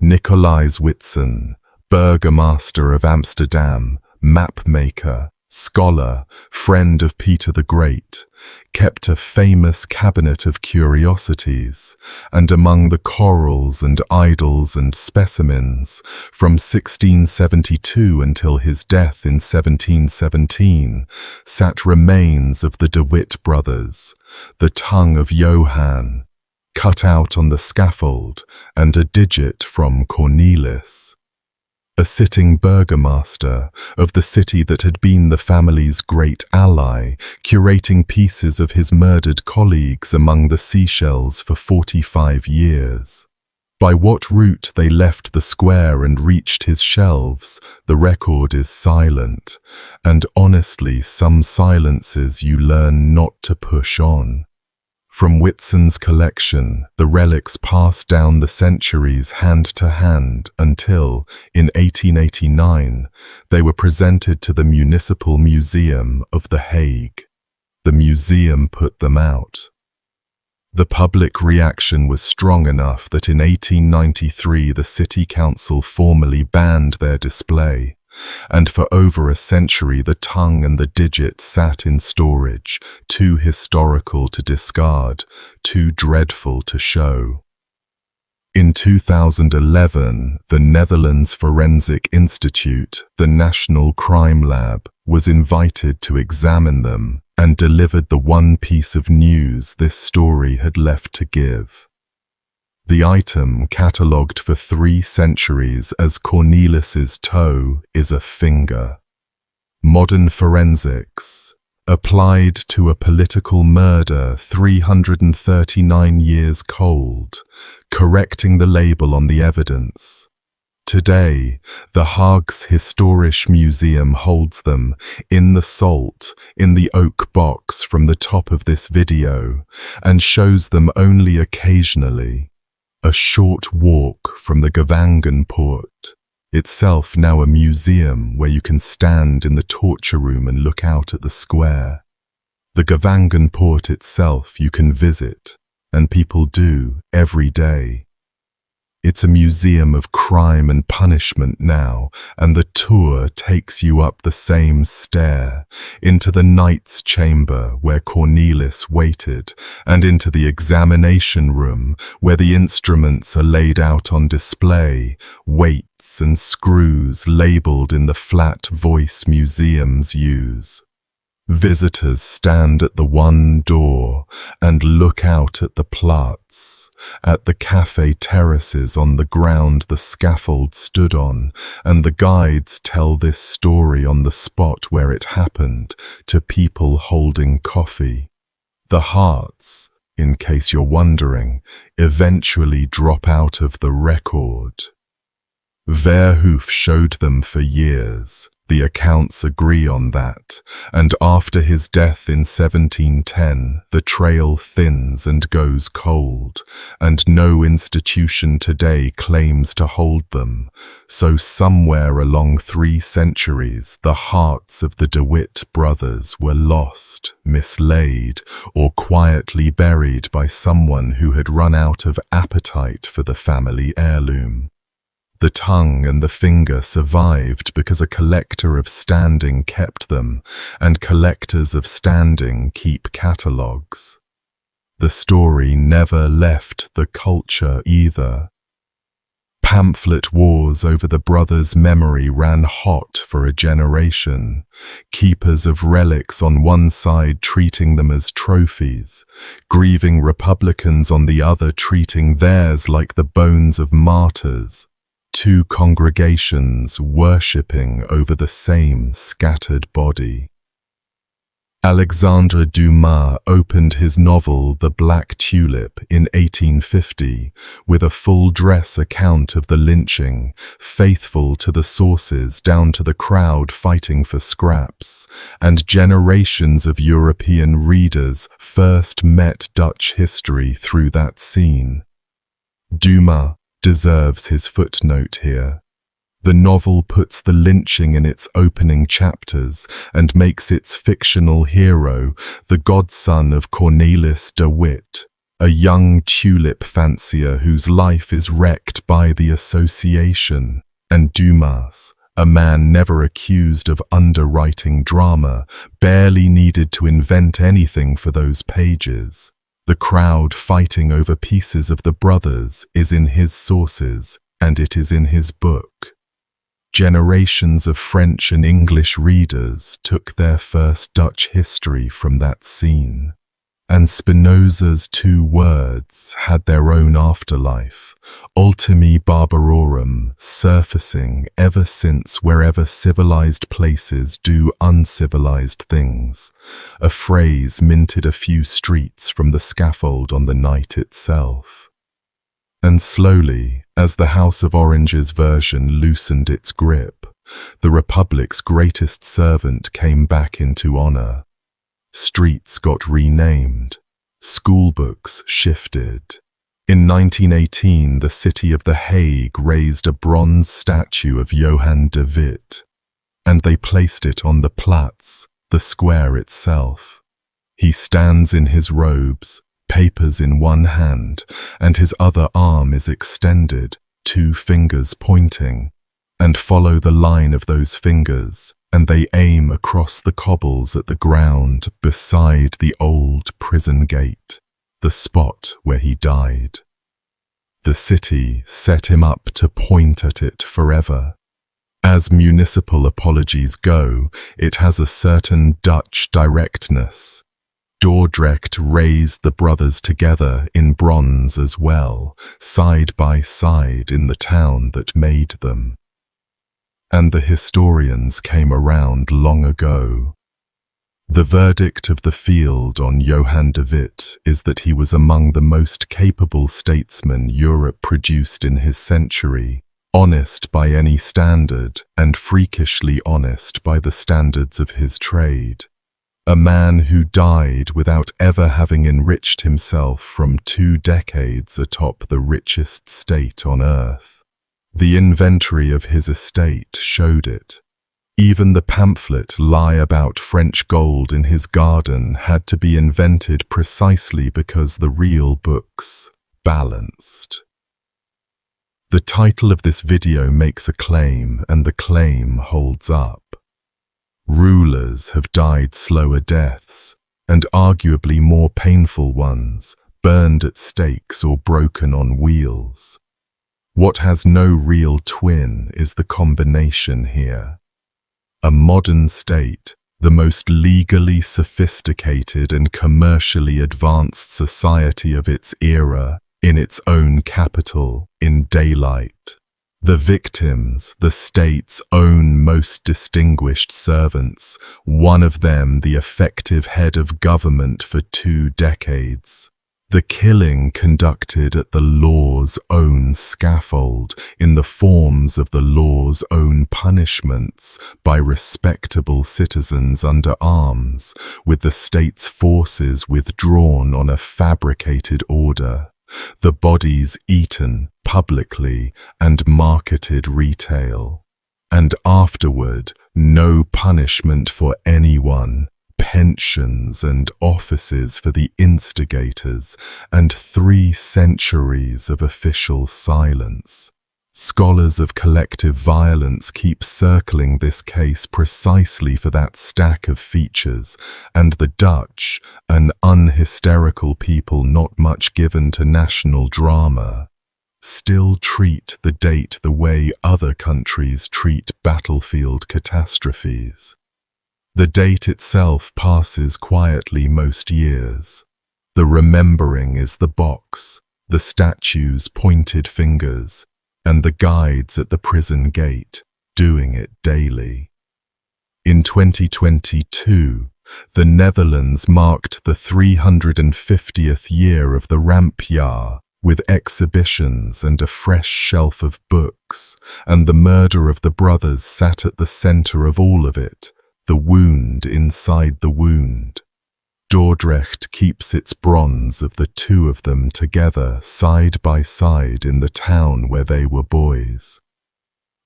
Nicolaes Witsen, burgomaster of Amsterdam, mapmaker, scholar, friend of Peter the Great, kept a famous cabinet of curiosities, and among the corals and idols and specimens, from 1672 until his death in 1717, sat remains of the de Witt brothers, the tongue of Johan, cut out on the scaffold, and a digit from Cornelis. A sitting burgomaster of the city that had been the family's great ally, curating pieces of his murdered colleagues among the seashells for 45 years. By what route they left the square and reached his shelves, the record is silent, and honestly, some silences you learn not to push on. From Witsen's collection, the relics passed down the centuries hand to hand until, in 1889, they were presented to the Municipal Museum of The Hague. The museum put them out. The public reaction was strong enough that in 1893 the City Council formally banned their display. And for over a century the tongue and the digit sat in storage, too historical to discard, too dreadful to show. In 2011, the Netherlands Forensic Institute, the National Crime Lab, was invited to examine them and delivered the one piece of news this story had left to give. The item, catalogued for 3 centuries as Cornelis's toe, is a finger. Modern forensics, applied to a political murder 339 years cold, correcting the label on the evidence. Today, the Hague's Historisch Museum holds them, in the salt, in the oak box from the top of this video, and shows them only occasionally. A short walk from the Gevangenpoort, itself now a museum where you can stand in the torture room and look out at the square. The Gevangenpoort itself you can visit, and people do every day. It's a museum of crime and punishment now, and the tour takes you up the same stair, into the knight's chamber where Cornelis waited, and into the examination room where the instruments are laid out on display, weights and screws labelled in the flat voice museums use. Visitors stand at the one door and look out at the Platz, at the cafe terraces on the ground the scaffold stood on, and the guides tell this story on the spot where it happened to people holding coffee. The hearts, in case you're wondering, eventually drop out of the record. Verhoef showed them for years. The accounts agree on that, and after his death in 1710, the trail thins and goes cold, and no institution today claims to hold them. So somewhere along 3 centuries, the hearts of the de Witt brothers were lost, mislaid, or quietly buried by someone who had run out of appetite for the family heirloom. The tongue and the finger survived because a collector of standing kept them, and collectors of standing keep catalogues. The story never left the culture either. Pamphlet wars over the brothers' memory ran hot for a generation, keepers of relics on one side treating them as trophies, grieving Republicans on the other treating theirs like the bones of martyrs. 2 congregations worshipping over the same scattered body. Alexandre Dumas opened his novel The Black Tulip in 1850 with a full-dress account of the lynching, faithful to the sources down to the crowd fighting for scraps, and generations of European readers first met Dutch history through that scene. Dumas deserves his footnote here. The novel puts the lynching in its opening chapters and makes its fictional hero the godson of Cornelis de Witt, a young tulip fancier whose life is wrecked by the association, and Dumas, a man never accused of underwriting drama, barely needed to invent anything for those pages. The crowd fighting over pieces of the brothers is in his sources, and it is in his book. Generations of French and English readers took their first Dutch history from that scene. And Spinoza's 2 words had their own afterlife, ultimi barbarorum, surfacing ever since wherever civilized places do uncivilized things, a phrase minted a few streets from the scaffold on the night itself. And slowly, as the House of Orange's version loosened its grip, the Republic's greatest servant came back into honor. Streets got renamed. Schoolbooks shifted. In 1918, the city of The Hague raised a bronze statue of Johan de Witt, and they placed it on the Platz, the square itself. He stands in his robes, papers in one hand, and his other arm is extended, 2 fingers pointing, and follow the line of those fingers, and they aim across the cobbles at the ground beside the old prison gate, the spot where he died. The city set him up to point at it forever. As municipal apologies go, it has a certain Dutch directness. Dordrecht raised the brothers together in bronze as well, side by side in the town that made them. And the historians came around long ago. The verdict of the field on Johan de Witt is that he was among the most capable statesmen Europe produced in his century, honest by any standard and freakishly honest by the standards of his trade. A man who died without ever having enriched himself from 2 decades atop the richest state on earth. The inventory of his estate showed it. Even the pamphlet lie about French gold in his garden had to be invented precisely because the real books balanced. The title of this video makes a claim, and the claim holds up. Rulers have died slower deaths, and arguably more painful ones, burned at stakes or broken on wheels. What has no real twin is the combination here. A modern state, the most legally sophisticated and commercially advanced society of its era, in its own capital, in daylight. The victims, the state's own most distinguished servants, one of them the effective head of government for 2 decades. The killing conducted at the law's own scaffold, in the forms of the law's own punishments, by respectable citizens under arms, with the state's forces withdrawn on a fabricated order. The bodies eaten publicly and marketed retail. And afterward, no punishment for anyone, pensions and offices for the instigators, and 3 centuries of official silence. Scholars of collective violence keep circling this case precisely for that stack of features, and the Dutch, an unhysterical people not much given to national drama, still treat the date the way other countries treat battlefield catastrophes. The date itself passes quietly most years. The remembering is the box, the statue's pointed fingers, and the guides at the prison gate, doing it daily. In 2022, the Netherlands marked the 350th year of the Rampjaar, with exhibitions and a fresh shelf of books, and the murder of the brothers sat at the center of all of it, the wound inside the wound. Dordrecht keeps its bronze of the 2 of them together side by side in the town where they were boys.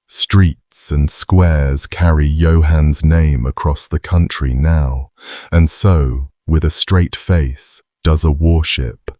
Streets and squares carry Johan's name across the country now, and so, with a straight face, does a warship.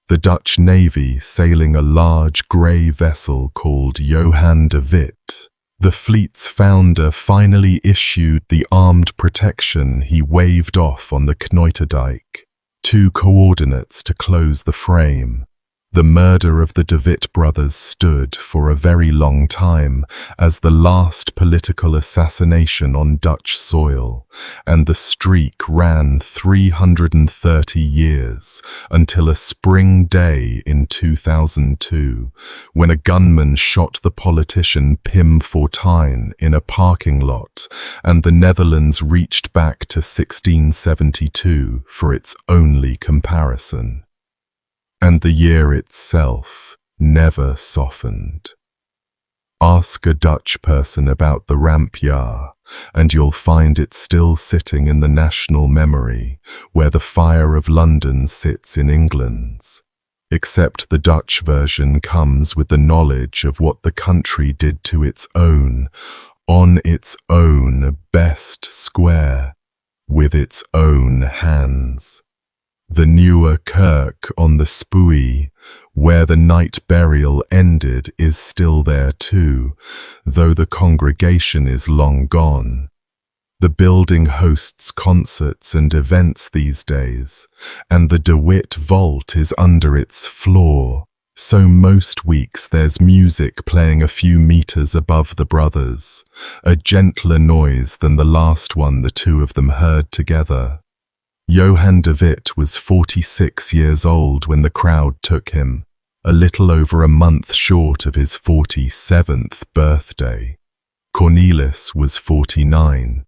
The Dutch Navy sailing a large grey vessel called Johan de Witt. The fleet's founder finally issued the armed protection he waved off on the Knoiterdijk, 2 coordinates to close the frame. The murder of the de Witt brothers stood for a very long time as the last political assassination on Dutch soil, and the streak ran 330 years until a spring day in 2002, when a gunman shot the politician Pim Fortuyn in a parking lot, and the Netherlands reached back to 1672 for its only comparison. And the year itself never softened. Ask a Dutch person about the Rampjaar, and you'll find it still sitting in the national memory, where the fire of London sits in England's. Except the Dutch version comes with the knowledge of what the country did to its own, on its own best square, with its own hands. The newer kirk on the Spui, where the night burial ended, is still there too, though the congregation is long gone. The building hosts concerts and events these days, and the de Witt vault is under its floor, so most weeks there's music playing a few meters above the brothers, a gentler noise than the last one the 2 of them heard together. Johan de Witt was 46 years old when the crowd took him, a little over a month short of his 47th birthday. Cornelis was 49.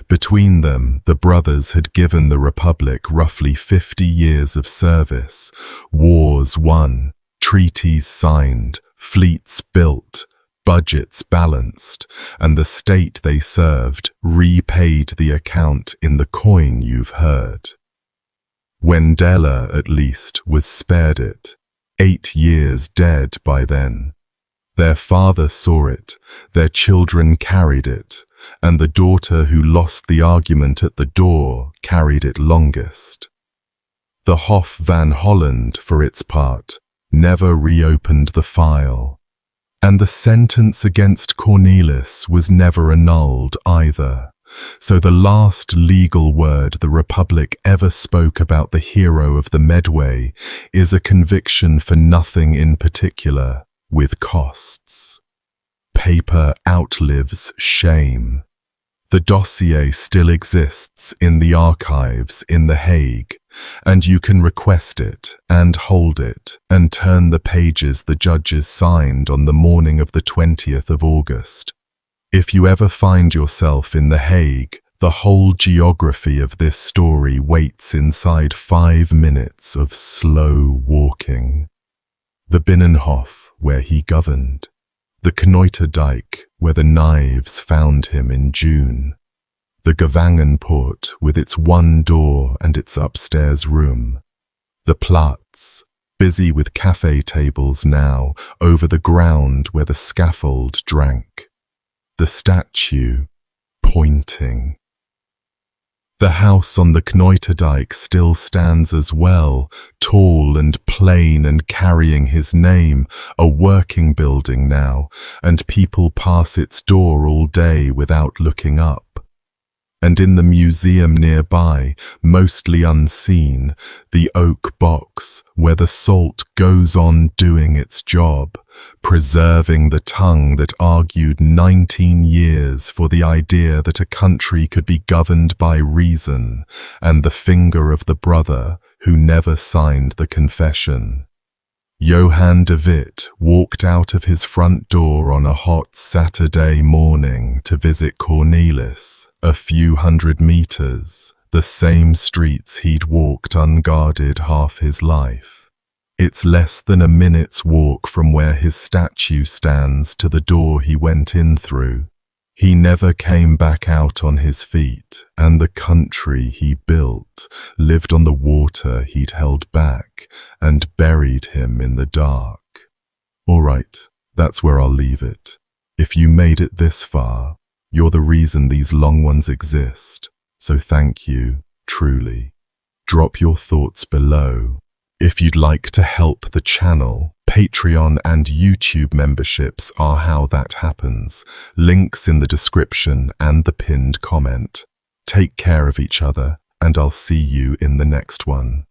Between them, the brothers had given the Republic roughly 50 years of service, wars won, treaties signed, fleets built, budgets balanced, and the state they served repaid the account in the coin you've heard. Wendella, at least, was spared it, 8 years dead by then. Their father saw it, their children carried it, and the daughter who lost the argument at the door carried it longest. The Hof van Holland, for its part, never reopened the file, and the sentence against Cornelis was never annulled either. So the last legal word the Republic ever spoke about the hero of the Medway is a conviction for nothing in particular, with costs. Paper outlives shame. The dossier still exists in the archives in The Hague, and you can request it and hold it and turn the pages the judges signed on the morning of the 20th of August. If you ever find yourself in The Hague, the whole geography of this story waits inside 5 minutes of slow walking. The Binnenhof, where he governed. The Knoiterdijk, where the knives found him in June. The Gevangenpoort, with its one door and its upstairs room. The Platz, busy with cafe tables now, over the ground where the scaffold drank. The statue, pointing. The house on the Knoiterdijk still stands as well, tall and plain and carrying his name, a working building now, and people pass its door all day without looking up. And in the museum nearby, mostly unseen, the oak box where the salt goes on doing its job, preserving the tongue that argued 19 years for the idea that a country could be governed by reason, and the finger of the brother who never signed the confession. Johan de Witt walked out of his front door on a hot Saturday morning to visit Cornelis, a few hundred meters, the same streets he'd walked unguarded half his life. It's less than a minute's walk from where his statue stands to the door he went in through. He never came back out on his feet, and the country he built lived on the water he'd held back and buried him in the dark. All right, that's where I'll leave it. If you made it this far, you're the reason these long ones exist, so thank you, truly. Drop your thoughts below. If you'd like to help the channel, Patreon and YouTube memberships are how that happens. Links in the description and the pinned comment. Take care of each other, and I'll see you in the next one.